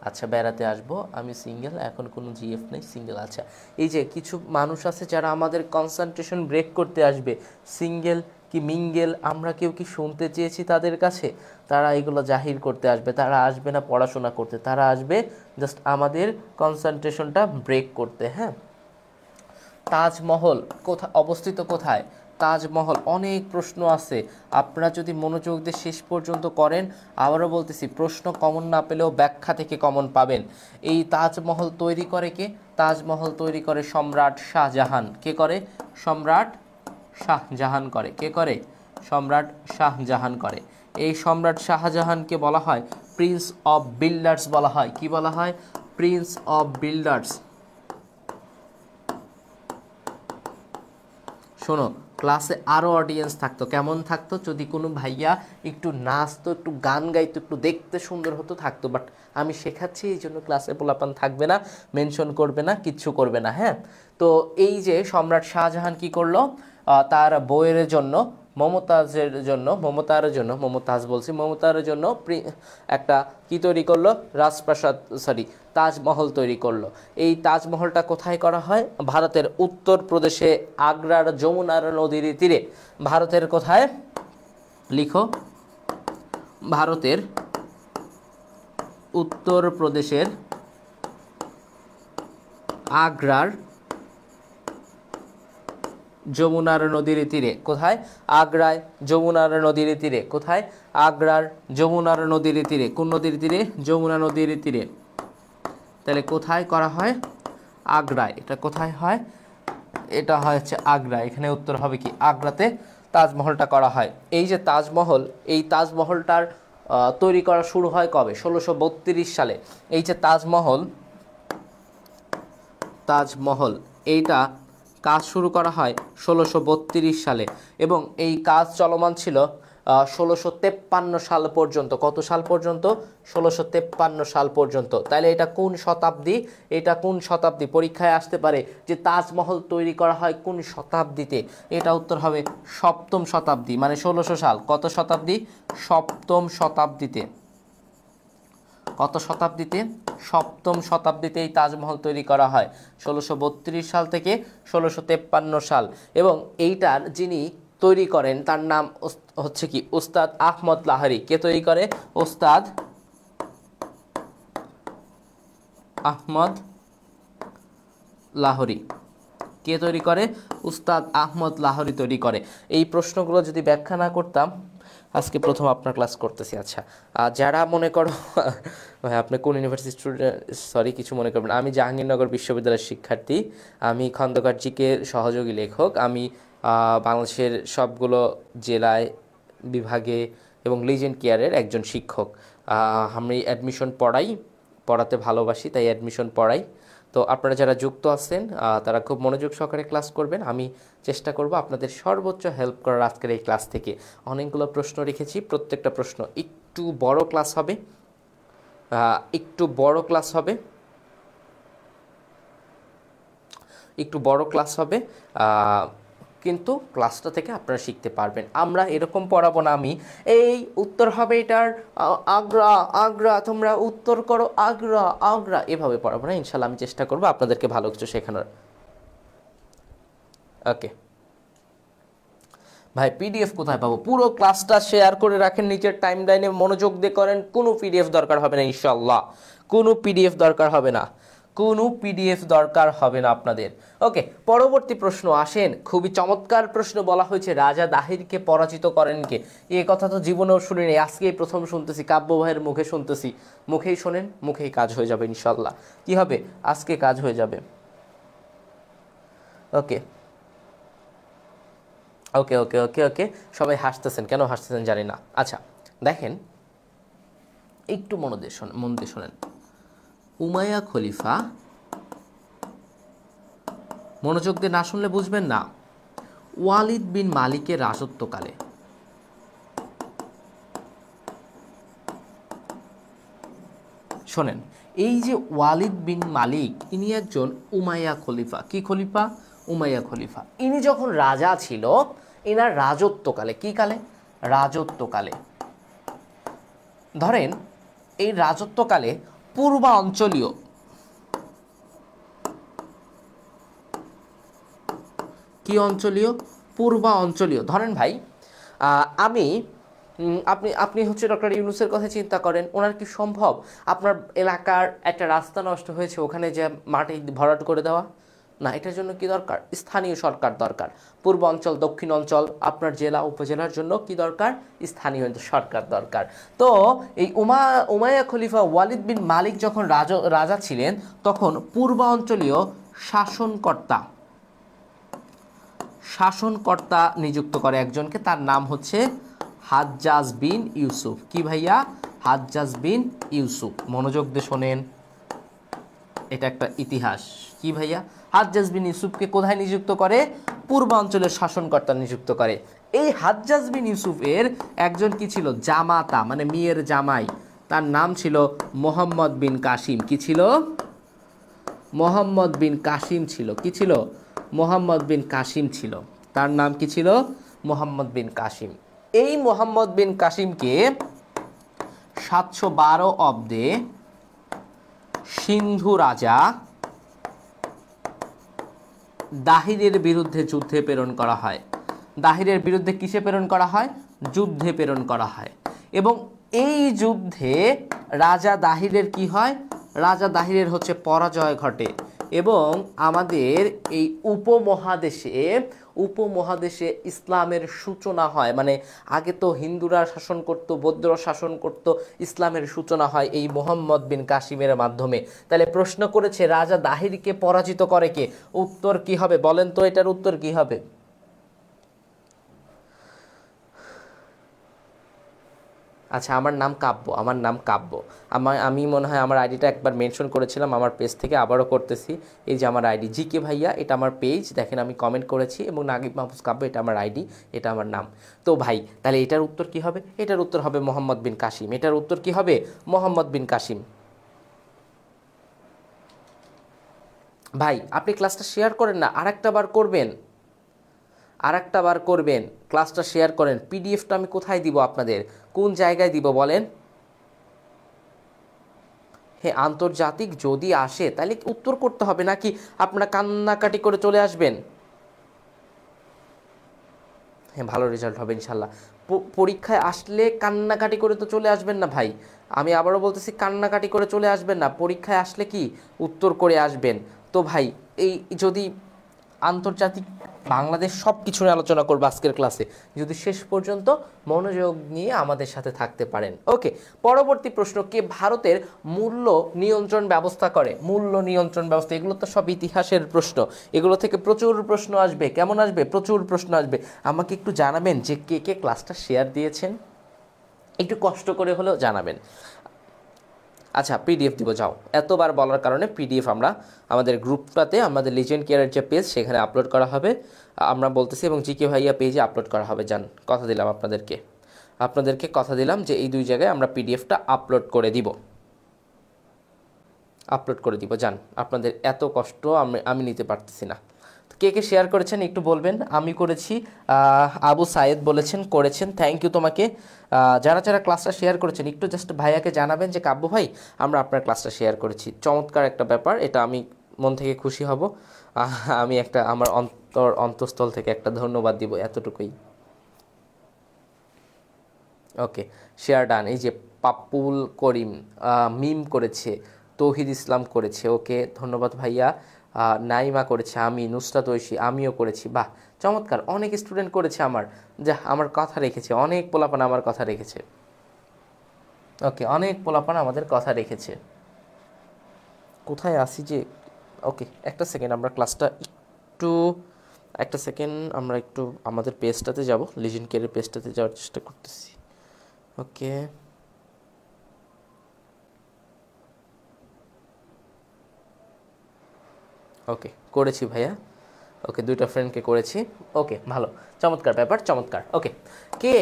আচ্ছা বেড়াতে আসবো, আমি সিঙ্গেল, এখন কোনো জিএফ নেই, সিঙ্গেল। আচ্ছা, এই যে কিছু মানুষ আছে যারা আমাদের কনসেন্ট্রেশন ব্রেক করতে আসবে, সিঙ্গেল কি মিঙ্গেল আমরা কেউ কি শুনতে চেয়েছি তাদের কাছে? তারা এগুলো জাহির করতে আসবে, তারা আসবে না পড়াশোনা করতে, তারা আসবে জাস্ট আমাদের কনসেন্ট্রেশনটা ব্রেক করতে। হ্যাঁ, তাজমহল কোথায় অবস্থিত? কোথায় তাজমহল? অনেক প্রশ্ন আছে, আপনারা যদি মনোযোগ দিয়ে শেষ পর্যন্ত করেন, আবারও বলতেছি প্রশ্ন কমন না পেলেও ব্যাখ্যা থেকে কমন পাবেন। এই তাজমহল তৈরি করে কে? তাজমহল তৈরি করে সম্রাট শাহজাহান। কে করে? সম্রাট শাহজাহান করে। কে করে? সম্রাট শাহজাহান করে। এই সম্রাট শাহজাহানকে বলা হয় প্রিন্স অফ বিল্ডার্স বলা হয়। কি বলা হয়? Prince of builders. শোনো, ক্লাসে আরও অডিয়েন্স থাকতো, কেমন থাকতো? যদি কোনো ভাইয়া একটু নাচতো, একটু গান গাইতো, একটু দেখতে সুন্দর হতো থাকতো, বাট আমি শেখাচ্ছি এই জন্য ক্লাসে পোলাপান থাকবে না, মেনশন করবে না, কিচ্ছু করবে না। হ্যাঁ, তো এই যে সম্রাট শাহজাহান কি করলো, তার বউয়ের জন্য মমতার জন্য একটা কি তৈরি করলো? রাজপ্রাসাদ, সরি, তাজমহল তৈরি করলো। এই তাজমহলটা কোথায় করা হয়? ভারতের উত্তরপ্রদেশে, আগ্রার যমুনার নদীর তীরে। ভারতের কোথায়? লিখো, ভারতের উত্তরপ্রদেশের আগ্রার যমুনার নদীর তীরে। কোথায়? আগ্রায় যমুনার নদীর তীরে। কোথায়? আগ্রার যমুনার নদীর তীরে। কোন নদীর তীরে? যমুনা নদীর তীরে। তাহলে কোথায় করা হয়? আগ্রায়। এটা কোথায় হয়? এটা হয় হচ্ছে আগ্রা। এখানে উত্তর হবে কি? আগ্রাতে তাজমহলটা করা হয়। এই যে তাজমহল, এই তাজমহলটার তৈরি করা শুরু হয় কবে? 1632 সালে। এই যে তাজমহল এইটা কাজ শুরু করা হয় 1632 সালে, এবং এই কাজ চলমান ছিল 1653 সাল পর্যন্ত। কত সাল পর্যন্ত? 1653 সাল পর্যন্ত। তাহলে এটা কোন শতাব্দী? এটা কোন শতাব্দী? পরীক্ষায় আসতে পারে যে তাজমহল তৈরি করা হয় কোন শতাব্দীতে। এটা উত্তর হবে সপ্তম শতাব্দী, মানে 1600 সাল। কত শতাব্দী? সপ্তম শতাব্দীতে। কত শতাব্দীতে? সপ্তম শতাব্দীতে এই তাজমহল তৈরি করা হয়, 1632 সাল থেকে 1653 সাল। এবং এইটার যিনি তৈরি করেন তার নাম হচ্ছে কি? ওস্তাদ আহমদ লাহোরী। কে তৈরি করে? ওস্তাদ আহমদ লাহোরী। কে তৈরি করে? উস্তাদ আহমদ লাহোরী তৈরি করে। এই প্রশ্নগুলো যদি ব্যাখ্যা না করতাম, আজকে প্রথম আপনার ক্লাস করতেছি। আচ্ছা, যারা মনে করো ভাই আপনি কোন ইউনিভার্সিটি স্টুডেন্ট, সরি কিছু মনে করবেন, আমি জাহাঙ্গীরনগর বিশ্ববিদ্যালয়ের শিক্ষার্থী, আমি খন্দকার জিকে সহযোগী লেখক। আমি বাংলাদেশের সবগুলো জেলায়, বিভাগে এবং লিজেন্ড কেয়ারের একজন শিক্ষক। আমি অ্যাডমিশন পড়াতে ভালোবাসি, তাই অ্যাডমিশন পড়াই। তো আপনারা যারা যুক্ত আছেন তারা খুব মনোযোগ সহকারে ক্লাস করবেন। আমি চেষ্টা করব আপনাদের সর্বোচ্চ হেল্প করার আজকের এই ক্লাস থেকে। অনেকগুলো প্রশ্ন রেখেছি, প্রত্যেকটা প্রশ্ন একটু বড় ক্লাস হবে, একটু বড় ক্লাস হবে, কিন্তু ক্লাসটা থেকে আপনারা শিখতে পারবেন। আমরা এরকম পড়াবো না, আমি এই উত্তর হবে এটার আগ্রা, আগ্রা, তোমরা উত্তর করো আগ্রা, আগ্রা, এভাবে পড়াবো না। ইনশাল্লাহ আমি চেষ্টা করবো আপনাদেরকে ভালো কিছু শেখানোর। ওকে ভাই, পিডিএফ কোথায় পাবো? পুরো ক্লাসটা শেয়ার করে রাখেন নিচের টাইম লাইনে, মনোযোগ দিয়ে করেন। কোনো পিডিএফ দরকার হবে না ইনশাল্লাহ, কোনো পিডিএফ দরকার হবে না, কোনো পিডিএফ দরকার হবে না আপনাদের। ওকে, পরবর্তী প্রশ্ন আসেন। খুবই চমৎকার প্রশ্ন বলা হয়েছে, রাজা দাহিরকে পরাজিত করেন কে? এ কথা তো জীবনেও শুনিনি, আজকেই প্রথম শুনতেছি, কাব্য ভাইয়ের মুখে শুনতেছি। মুখেই শোনেন, মুখেই কাজ হয়ে যাবে ইনশাল্লাহ। কি হবে? আজকে কাজ হয়ে যাবে। ওকে ওকে ওকে ওকে ওকে সবাই হাসতেছেন, কেন হাসতেছেন জানি না। আচ্ছা দেখেন, একটু মন দিয়ে শোনেন। উমাইয়া খলিফা, মনোযোগ দিয়ে না শুনলে বুঝবেন না। ওয়ালিদ বিন মালিকের রাজত্বকালে, শোনেন, এই যে ওয়ালিদ বিন মালিক, ইনি একজন উমাইয়া খলিফা। কি খলিফা? উমাইয়া খলিফা। ইনি যখন রাজা ছিল, এনার রাজত্বকালে, কি কালে? রাজত্বকালে। ধরেন এই রাজত্বকালে পূর্বাঞ্চলীয়, কি অঞ্চলীয়? পূর্বাঞ্চলীয়। ধরেন ভাই, আমি আপনি হচ্ছে ডক্টর ইউনূসের কথা চিন্তা করেন, ওনার কি সম্ভব আপনার এলাকার একটা রাস্তা নষ্ট হয়েছে ওখানে যে মাটি ভরাট করে দেওয়া? না, এটার জন্য কি দরকার? স্থানীয় সরকার দরকার। পূর্বাঞ্চল, দক্ষিণ অঞ্চল, আপনার জেলা উপজেলার জন্য কি দরকার? স্থানীয় সরকার দরকার। তো এই উমাইয়া খলিফা ওয়ালিদ বিন মালিক যখন রাজা ছিলেন, তখন পূর্বাঞ্চলীয় শাসনকর্তা নিযুক্ত করে একজনকে, তার নাম হচ্ছে হাজ্জাজ বিন ইউসুফ। কি ভাইয়া? হাজ্জাজ বিন ইউসুফ। মনোযোগ দিয়ে শোনেন, এটা একটা ইতিহাস। কি ভাইয়া? হাজ্জাজ বিন ইউসুফকে কোথায় নিযুক্ত করে? পূর্বাঞ্চলের শাসনকর্তা নিযুক্ত করে। এই হাজ্জাজ বিন ইউসুফের একজন কি ছিল? জামাতা, মানে মেয়ের জামাই। তার নাম ছিল মোহাম্মদ বিন কাসিম। কি ছিল? মোহাম্মদ বিন কাসিম ছিল। কি ছিল? মোহাম্মদ বিন কাসিম ছিল। তার নাম কি ছিল? মোহাম্মদ বিন কাসিম। এই মোহাম্মদ বিন কাসিমকে 712 অব্দে সিন্ধু রাজা দাহিরের বিরুদ্ধে যুদ্ধে প্রেরণ করা হয়। দাহিরের বিরুদ্ধে কিসে প্রেরণ করা হয়? যুদ্ধে প্রেরণ করা হয়। এবং এই যুদ্ধে রাজা দাহিরের কি হয়? রাজা দাহিরের হচ্ছে পরাজয় ঘটে এবং আমাদের এই উপমহাদেশে ইসলামের সূচনা হয়। মানে আগে তো হিন্দুরা শাসন করত, বৌদ্ধরা শাসন করত, ইসলামের সূচনা হয় এই মোহাম্মদ বিন কাসিমের মাধ্যমে। তাহলে প্রশ্ন করেছে রাজা দাহিরকে পরাজিত করে কে? উত্তর কি হবে বলেন তো? এটার উত্তর কি হবে? আচ্ছা, আমার নাম কাব্য। আমি মনে হয় আমার আইডিটা একবার মেনশন করেছিলাম আমার পেজ থেকে, আবারও করতেছি। এই যে আমার আইডি জিকে ভাইয়া, এটা আমার পেজ, দেখেন আমি কমেন্ট করেছি, এবং নাগিব মাহফুজ কাব্য এটা আমার আইডি, এটা আমার নাম। তো ভাই তাহলে এটার উত্তর কি হবে? এটার উত্তর হবে মোহাম্মদ বিন কাসিম। এটার উত্তর কি হবে? মোহাম্মদ বিন কাসিম। ভাই আপনি ক্লাসটা শেয়ার করেন না, আরেকটা বার করবেন, ক্লাসটা শেয়ার করেন। পিডিএফটা আমি কোথায় দিব আপনাদের? কোন জায়গায় দিব বলেন? হ্যাঁ, আন্তর্জাতিক যদি আসে তাহলে উত্তর করতে হবে, নাকি আপনারা কান্নাকাটি করে চলে আসবেন? হ্যাঁ, ভালো রেজাল্ট হবে ইনশাল্লাহ। পরীক্ষায় আসলে কান্নাকাটি করে তো চলে আসবেন না ভাই। আমি আবারও বলতেছি, কান্নাকাটি করে চলে আসবেন না। পরীক্ষায় আসলে কি উত্তর করে আসবেন। তো ভাই এই যদি আন্তর্জাতিক, বাংলাদেশ সব কিছু নিয়ে আলোচনা করবো আজকের ক্লাসে, যদি শেষ পর্যন্ত মনোযোগ নিয়ে আমাদের সাথে থাকতে পারেন। ওকে, পরবর্তী প্রশ্ন, কে ভারতের মূল্য নিয়ন্ত্রণ ব্যবস্থা করে? মূল্য নিয়ন্ত্রণ ব্যবস্থা, এগুলো তো সব ইতিহাসের প্রশ্ন, এগুলো থেকে প্রচুর প্রশ্ন আসবে। কেমন আসবে? প্রচুর প্রশ্ন আসবে। আমাকে একটু জানাবেন যে কে কে ক্লাসটা শেয়ার দিয়েছেন, একটু কষ্ট করে হলেও জানাবেন। আচ্ছা, পিডিএফ দিব, যাও। এতবার বলার কারণে পিডিএফ আমরা আমাদের গ্রুপটাতে, আমাদের লিজেন্ড কেয়ারের যে পেজ, সেখানে আপলোড করা হবে, আমরা বলতেছি, এবং জিকে ভাইয়া পেজে আপলোড করা হবে। যান, কথা দিলাম আপনাদেরকে কথা দিলাম যে এই দুই জায়গায় আমরা পিডিএফটা আপলোড করে দিব। যান, আপনাদের এত কষ্ট আমি নিতে পারতেছি না। কে কে শেয়ার করেছেন একটু বলবেন। আমি করেছি, আবু সায়েদ করেছেন, থ্যাংক ইউ তোমাকে। যারা যারা ক্লাসটা শেয়ার করেছেন একটু জাস্ট ভাইয়াকে জানাবেন যে কাব্য ভাই আমরা আপনার ক্লাসটা শেয়ার করেছি। চমৎকার একটা ব্যাপার, এটা আমি মন থেকে খুশি হব। আমি আমার অন্তঃস্থল থেকে একটা ধন্যবাদ দিব, এতটুকুই। ওকে, শেয়ার ডান। এই যে পাপ্পুল করিম মিম করেছে, তৌহিদ ইসলাম করেছে, ওকে ধন্যবাদ ভাইয়া। নাইমা করেছে, আমি নুসরাত ঐশী আমিও করেছি। বাহ, চমৎকার, অনেক স্টুডেন্ট করেছে আমার কথা রেখেছে, অনেক পোলাপান আমার কথা রেখেছে। ওকে, অনেক পোলাপান আমাদের কথা রেখেছে। কোথায় আসি যে, ওকে একটা সেকেন্ড, আমরা ক্লাসটা আমরা একটু আমাদের পেজটাতে যাব, লিজেন্ড কেয়ারের পেজটাতে যাওয়ার চেষ্টা করতেছি। ওকে, করেছি ভাইয়া। ওকে, দুইটা ফ্রেন্ডকে করেছি। ওকে, ভালো, চমৎকার ব্যাপার, চমৎকার। ওকে, কে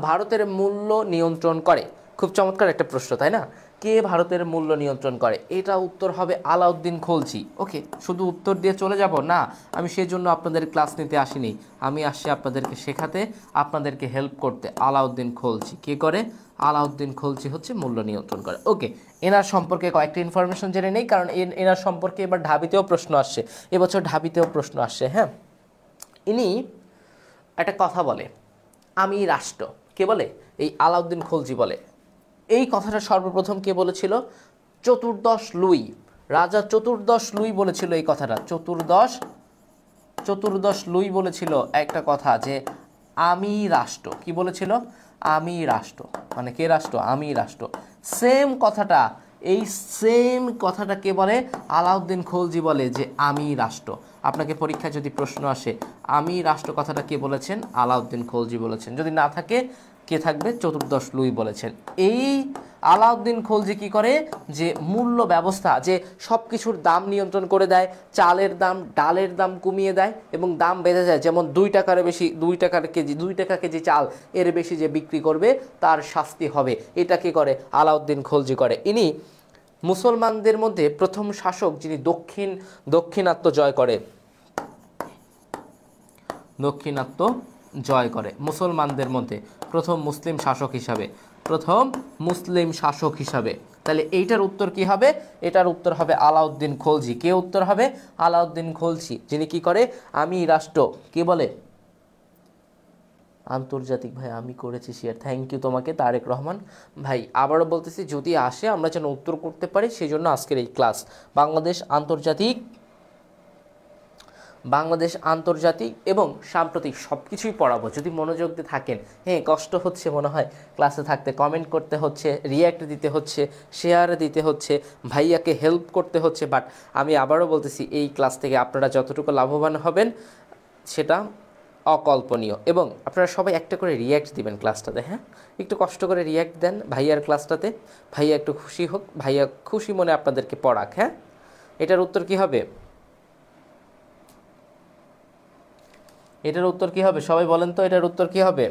ভারতের মূল্য নিয়ন্ত্রণ করে? খুব চমৎকার একটা প্রশ্ন, তাই না? কে ভারতের মূল্য নিয়ন্ত্রণ করে? এটা উত্তর হবে আলাউদ্দিন খলজি। ওকে, শুধু উত্তর দিয়ে চলে যাব না, আমি সেই জন্য আপনাদের ক্লাস নিতে আসিনি, আমি আসছি আপনাদেরকে শেখাতে, আপনাদেরকে হেল্প করতে। আলাউদ্দিন খলজি কে করে? আলাউদ্দিন খলজি হচ্ছে মূল্য নিয়ন্ত্রণ করে। ওকে, এনার সম্পর্কে কয়েকটা ইনফরমেশন জেনে নেই, কারণ এনার সম্পর্কে এবার ঢাবিতেও প্রশ্ন আসছে, এবছর ঢাবিতেও প্রশ্ন আসছে। হ্যাঁ, ইনি একটা কথা বলে, আমি রাষ্ট্র। কে বলে? এই আলাউদ্দিন খলজি বলে। এই কথাটা সর্বপ্রথম কে বলেছিল? চতুর্দশ লুই। রাজা চতুর্দশ লুই বলেছিল এই কথাটা, চতুর্দশ লুই বলেছিল একটা কথা যে আমি রাষ্ট্র। কি বলেছিল? আমি রাষ্ট্র, মানে কে রাষ্ট্র? আমি রাষ্ট্র। সেম কথাটা, এই সেম কথাটা কে বলে? আলাউদ্দিন খলজি বলে যে আমি রাষ্ট্র। আপনাকে পরীক্ষায় যদি প্রশ্ন আসে আমি রাষ্ট্র কথাটা কে বলেছেন? আলাউদ্দিন খলজি বলেছেন। যদি না থাকে কে থাকবে? চতুর্দশ লুই বলেছেন। এই আলাউদ্দিন খলজি কি করে? যে মূল্য ব্যবস্থা, যে সব কিছুর দাম নিয়ন্ত্রণ করে দেয়, চালের দাম ডালের দাম কমিয়ে দেয় এবং দাম বেড়ে যায়। যেমন 2 টাকার বেশি, 2 টাকার কেজি, 2 টাকা কেজি চাল এর বেশি যে বিক্রি করবে তার শাস্তি হবে। এটা কি করে? আলাউদ্দিন খলজি করে। ইনি মুসলমানদের মধ্যে প্রথম শাসক যিনি দাক্ষিণাত্য জয় করে মুসলমানদের মধ্যে প্রথম মুসলিম শাসক হিসাবে। তাহলে এইটার উত্তর কি হবে? এটার উত্তর হবে আলাউদ্দিন খলজি। কে উত্তর হবে? আলাউদ্দিন খলজি, যিনি কি করে? আমি রাষ্ট্র। কি বলে? আন্তর্জাতিক ভাই আমি করেছি শেয়ার, থ্যাংক ইউ তোমাকে তারেক রহমান ভাই। আবারও বলতেছি যদি আসে আমরা যেন উত্তর করতে পারি, সেই জন্য আজকের এই ক্লাস। বাংলাদেশ আন্তর্জাতিক এবং সাম্প্রতিক সব কিছুই পড়াবো, যদি মনোযোগ দিয়ে থাকেন। হ্যাঁ, কষ্ট হচ্ছে মনে হয় ক্লাসে থাকতে, কমেন্ট করতে হচ্ছে, রিয়্যাক্ট দিতে হচ্ছে, শেয়ার দিতে হচ্ছে, ভাইয়াকে হেল্প করতে হচ্ছে, বাট আমি আবারও বলতেছি এই ক্লাস থেকে আপনারা যতটুকু লাভবান হবেন সেটা অকল্পনীয়। এবং আপনারা সবাই একটা করে রিয়্যাক্ট দিবেন ক্লাসটাতে। হ্যাঁ, একটু কষ্ট করে রিয়্যাক্ট দেন ভাইয়ার ক্লাসটাতে, ভাইয়া একটু খুশি হোক, ভাইয়া খুশি মনে আপনাদেরকে পড়াক। হ্যাঁ, এটার উত্তর কি হবে? এটার উত্তর কি হবে? সবাই বলেন তো, এটার উত্তর কি হবে?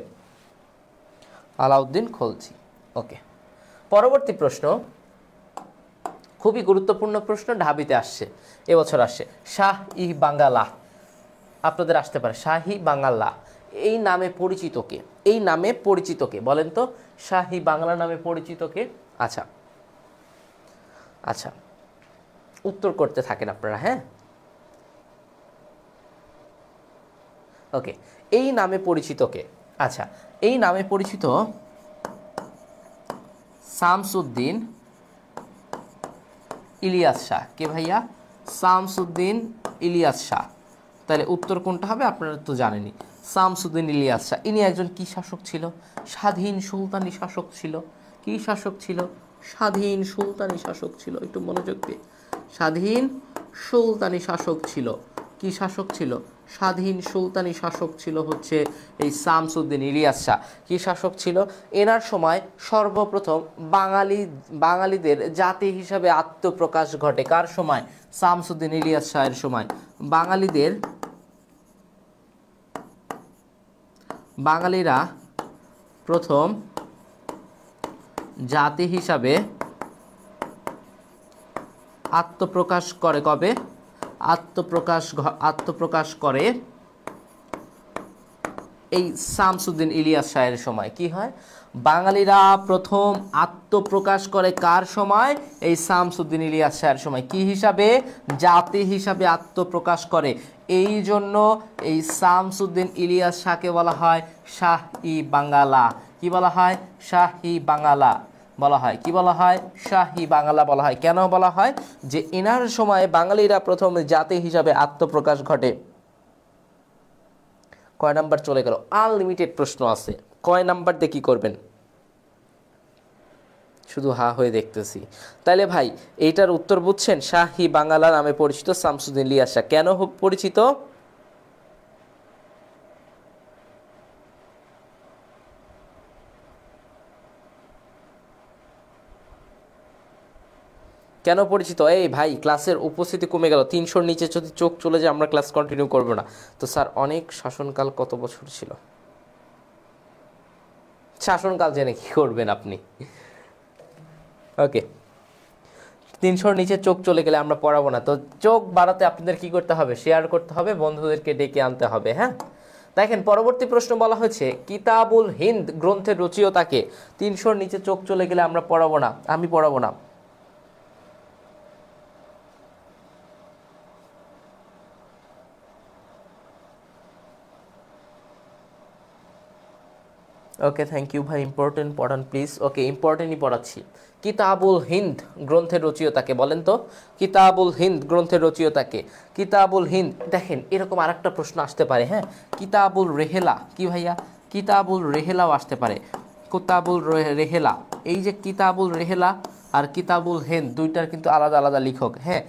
আলাউদ্দিন খলজি। ওকে, পরবর্তী প্রশ্ন, খুবই গুরুত্বপূর্ণ প্রশ্ন, ঢাবিতে আসছে, এবছর আসছে। শাহ-ই বাঙ্গালা আপনাদের আসতে পারে। শাহী বাংলা এই নামে পরিচিত কে? এই নামে পরিচিত কে বলেন তো? শাহী বাংলা নামে পরিচিত কে? আচ্ছা আচ্ছা, উত্তর করতে থাকেন আপনারা। হ্যাঁ, ওকে, এই নামে পরিচিত কে? আচ্ছা, এই নামে পরিচিত শামসুদ্দিন ইলিয়াস শাহ। কে ভাইয়া? শামসুদ্দিন ইলিয়াস শাহ। তাহলে উত্তর কোনটা হবে? আপনারা তো জানেনই, শামসুদ্দিন ইলিয়াস শাহ। ইনি একজন কি শাসক ছিল? স্বাধীন সুলতানি শাসক ছিল। কি শাসক ছিল? স্বাধীন সুলতানি শাসক ছিল। একটু মনোযোগ দিয়ে, স্বাধীন সুলতানি শাসক ছিল। কি শাসক ছিল? স্বাধীন সুলতানি শাসক ছিল হচ্ছে এই শামসুদ্দিন ইলিয়াস শাহ। কি শাসক ছিল? এনার সময় সর্বপ্রথম বাঙালিদের জাতি হিসাবে আত্মপ্রকাশ ঘটে। কার সময়? শামসুদ্দিন ইলিয়াস শাহের সময় বাঙালিরা প্রথম জাতি হিসাবে আত্মপ্রকাশ করে। কবে আত্মপ্রকাশ করে? এই শামসুদ্দিন ইলিয়াস শাহের সময়। কি হয়? বাঙালিরা প্রথম আত্মপ্রকাশ করে কার সময়? এই শামসুদ্দিন ইলিয়াস শাহের সময়। কি হিসাবে? জাতি হিসাবে আত্মপ্রকাশ করে। এই জন্য এই শামসুদ্দিন ইলিয়াস শাহকে বলা হয় শাহ-ই বাঙ্গালা। কি বলা হয়? শাহ-ই বাঙ্গালা বলা হয়। কি বলা হয়? শাহী বাংলা বলা হয়। কেন বলা হয়? যে এনার সময় বাঙালিরা প্রথম জাতি হিসাবে আত্মপ্রকাশ ঘটে। কয় নাম্বার চলে গেল? আনলিমিটেড প্রশ্ন আছে, কয় নাম্বার দিয়ে কী করবেন? শুধু হা হয়ে দেখতেছি। তাহলে ভাই এইটার উত্তর বুঝছেন? শাহী বাংলা নামে পরিচিত শামসুদ্দিন ইলিয়াস শাহ। কেন পরিচিত? কেন পরিচিত? এই ভাই ক্লাসের উপস্থিতি কমে গেল, 300-র নিচে যদি চোখ চলে যায় আমরা ক্লাস কন্টিনিউ করবো না। তো স্যার অনেক শাসনকাল কত বছর ছিল? শাসনকাল জেনে কি করবেন আপনি? ওকে, 300-র নিচে চোখ চলে গেলে আমরা পড়াবো না। তো চোখ বাড়াতে আপনাদের কি করতে হবে? শেয়ার করতে হবে, বন্ধুদেরকে ডেকে আনতে হবে। হ্যাঁ, দেখেন পরবর্তী প্রশ্ন বলা হয়েছে কিতাবুল হিন্দ গ্রন্থের রচয়িতাকে। 300-র নিচে চোখ চলে গেলে আমরা পড়াবো না, আমি পড়াবো না। ওকে, থ্যাংক ইউ ভাই। ইম্পর্টেন্ট পড়ান প্লিজ। ওকে, ইম্পর্টেন্টই পড়াচ্ছি। কিতাবুল হিন্দ গ্রন্থের রচয়িতাকে বলেন তো, কিতাবুল হিন্দ গ্রন্থের রচয়িতাকে? কিতাবুল হিন্দ, দেখেন এরকম আরেকটা প্রশ্ন আসতে পারে, হ্যাঁ, কিতাবুল রেহেলা কি ভাইয়া? কিতাবুল রেহেলাও আসতে পারে, কিতাবুল রেহেলা। এই যে কিতাবুল রেহেলা আর কিতাবুল হিন্দ দুইটার কিন্তু আলাদা আলাদা লেখক, হ্যাঁ।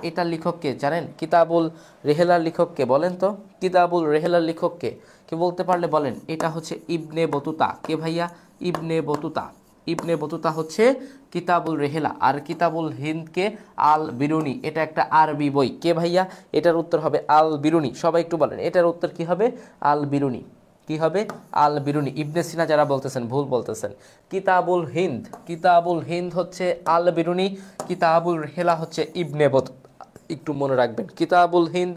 এটার লেখককে জানেন? কিতাবুল রেহেলার লেখককে বলেন তো, কিতাবুল রেহেলার লেখককে কি বলতে পারলে বলেন? এটা হচ্ছে ইবনে বতুতা। কে ভাইয়া? Ibn Battuta. ইবনে বতুতা হচ্ছে কিতাবুল রেহেলা, আর কিতাবুল হিন্দকে আল বিরুনি, এটা একটা আরবি বই। কে ভাইয়া? এটার উত্তর হবে আল বিরুনি। সবাই একটু বলেন এটার উত্তর কি হবে? আল বিরুনি। কি হবে? আল বিরুনি। ইবনে সিনা যারা বলতেছেন ভুল বলতেছেন। কিতাবুল হিন্দ, কিতাবুল হিন্দ হচ্ছে আল বিরুনি, কিতাবুল রেহেলা হচ্ছে ইবনে বতুতা। একটু মনে রাখবেন, কিতাবুল হিন্দ,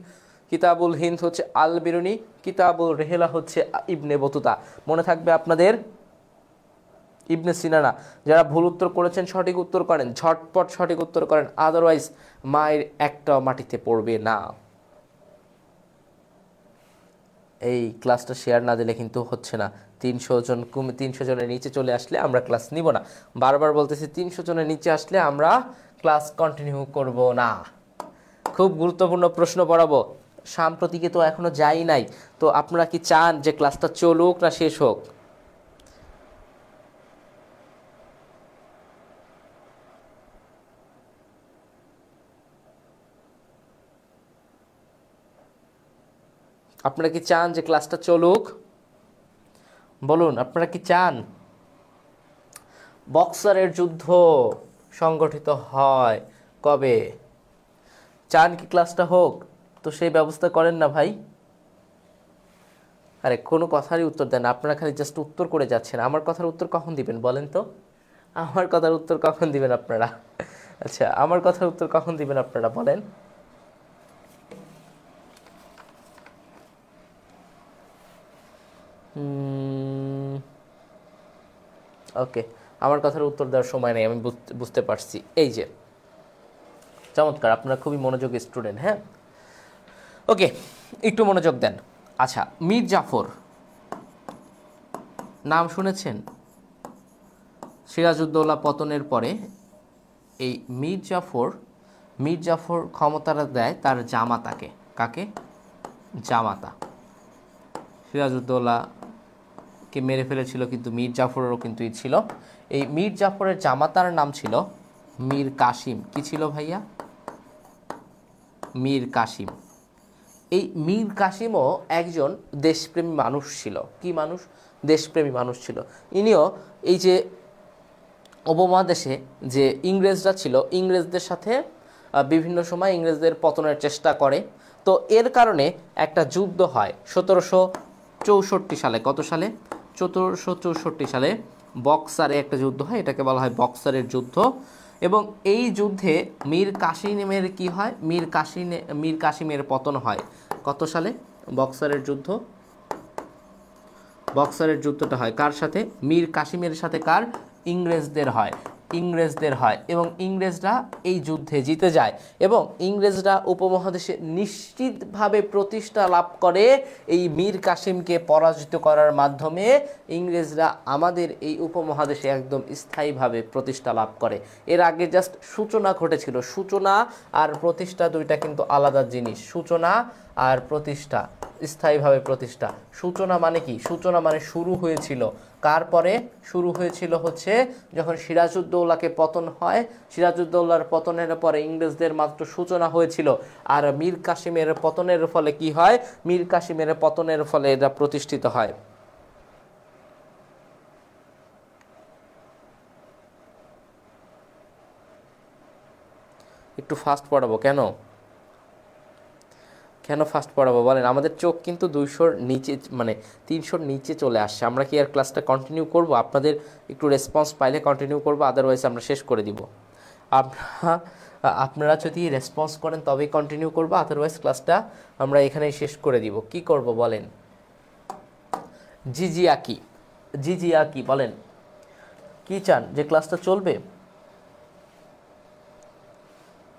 কিতাবুল হিন্দ হচ্ছে আল বিরুনি, কিতাবুল রেহেলা হচ্ছে ইবনে বতুতা। মনে থাকবে আপনাদের? ইবনে সিনা না। যারা ভুল উত্তর করেছেন সঠিক উত্তর করেন, ঝটপট সঠিক উত্তর করেন, আদারওয়াইজ মায়ের একটাও মাটিতে পড়বে না। এই ক্লাসটা শেয়ার না দিলে কিন্তু হচ্ছে না। 300 জনের নিচে চলে আসলে আমরা ক্লাস নিব না। বারবার বলতেছি 300 জনের নিচে আসলে আমরা ক্লাস কন্টিনিউ করব না। খুব গুরুত্বপূর্ণ প্রশ্ন পড়াবো, সাম্প্রতিকে তো এখনো যাই নাই। তো আপনারা কি চান যে ক্লাসটা চলুক না শেষ হোক? আপনারা কি চান যে ক্লাসটা চলুক? বলুন আপনারা কি চান? বক্সারের যুদ্ধ সংগঠিত হয় কবে? চান কি ক্লাসটা হোক? তো সেই ব্যবস্থা করেন না ভাই। আরে কোনো কথারই উত্তর দেন না, আপনারা খালি জাস্ট উত্তর করে যাচ্ছেন। আমার কথার উত্তর কখন দিবেন বলেন তো? আমার কথার উত্তর কখন দিবেন আপনারা? আচ্ছা, আমার কথার উত্তর কখন দিবেন আপনারা বলেন? ওকে, আমার কথার উত্তর দেওয়ার সময় নেই, আমি বুঝতে পারছি। এই যে চমৎকার, আপনারা খুবই মনোযোগী স্টুডেন্ট, হ্যাঁ। ওকে, একটু মনোযোগ দেন। আচ্ছা, মীর জাফর নাম শুনেছেন? সিরাজউদ্দৌলা পতনের পরে এই মীর জাফর ক্ষমতাটা দেয় তার জামাতাকে। কাকে? জামাতা। সিরাজউদ্দৌলাকে মেরে ফেলেছিল, কিন্তু মীর জাফরেরও কিন্তু ছিল। এই মীর জাফরের জামাতার নাম ছিল মীর কাসিম। কি ছিল ভাইয়া? মীর কাসিম। এই মীর কাসিমও একজন দেশপ্রেমী মানুষ ছিল। কি মানুষ? দেশপ্রেমী মানুষ ছিল। ইনিও এই যে উপমহাদেশে যে ইংরেজরা ছিল, ইংরেজদের সাথে বিভিন্ন সময় ইংরেজদের পতনের চেষ্টা করে। তো এর কারণে একটা যুদ্ধ হয় 1764 সালে। কত সালে? 1764 সালে বক্সারে একটা যুদ্ধ হয়, এটাকে বলা হয় বক্সারের যুদ্ধ। এবং এই যুদ্ধে মীর কাসিমের কি হয়? মীর কাসিমের পতন হয়। কত সালে? বক্সারের যুদ্ধ। বক্সারের যুদ্ধটা হয় কার সাথে? মীর কাসিমের সাথে। কার? ইংরেজদের হয়। ইংরেজদের হয়, এবং ইংরেজরা এই যুদ্ধে জিতে যায়, এবং ইংরেজরা উপমহাদেশে নিশ্চিতভাবে প্রতিষ্ঠা লাভ করে। এই মীর কাসিমকে পরাজিত করার মাধ্যমে ইংরেজরা আমাদের এই উপমহাদেশে একদম স্থায়ীভাবে প্রতিষ্ঠা লাভ করে। এর আগে জাস্ট সূচনা ঘটেছিল। সূচনা আর প্রতিষ্ঠা দুইটা কিন্তু আলাদা জিনিস। সূচনা আর প্রতিষ্ঠা, স্থায়ীভাবে প্রতিষ্ঠা। সূচনা মানে কি? সূচনা মানে শুরু হয়েছিল। কার পরে শুরু হয়েছিল? হচ্ছে যখন সিরাজউদ্দৌলাকে পতন হয়, সিরাজউদ্দৌলার পতনের পরে ইংরেজদের মাত্র সূচনা হয়েছিল। আর মীর কাসিমের পতনের ফলে কি হয়? মীর কাসিমের পতনের ফলে এটা প্রতিষ্ঠিত হয়। একটু ফাস্ট পড়াবো কেন? কেন ফাস্ট পড়াবো বলেন? আমাদের চোখ কিন্তু 200-র নিচে, মানে 300-র নিচে চলে আসছে। আমরা কি আর ক্লাসটা কন্টিনিউ করব? আপনাদের একটু রেসপন্স পাইলে কন্টিনিউ করব, আদারওয়াইজ আমরা শেষ করে দিব। আপনারা যদি রেসপন্স করেন তবেই কন্টিনিউ করব, আদারওয়াইজ ক্লাসটা আমরা এখানেই শেষ করে দিব। কি করব বলেন? জিজিয়া কি? জিজিয়া কি বলেন? কি চান? যে ক্লাসটা চলবে?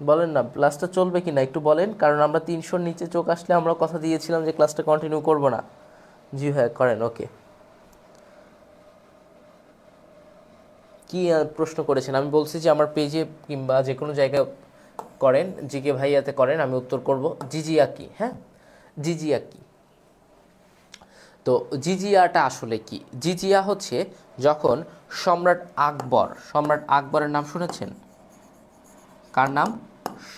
বলেন না, ক্লাসটা চলবে কি না একটু বলেন, কারণ আমরা 300-র নিচে চোখ আসলে আমরা কথা দিয়েছিলাম যে ক্লাসটা কন্টিনিউ করব না। জি হ্যাঁ করেন, ওকে। কি প্রশ্ন করেছেন? আমি বলছি যে আমার পেজে কিংবা যে কোনো জায়গায় করেন, জিকে ভাইয়াতে করেন, আমি উত্তর করব। জিজিয়া কি? হ্যাঁ, জিজিয়া কি? তো জিজিয়াটা আসলে কি? জিজিয়া হচ্ছে যখন সম্রাট আকবরের নাম শুনেছেন? কার নাম?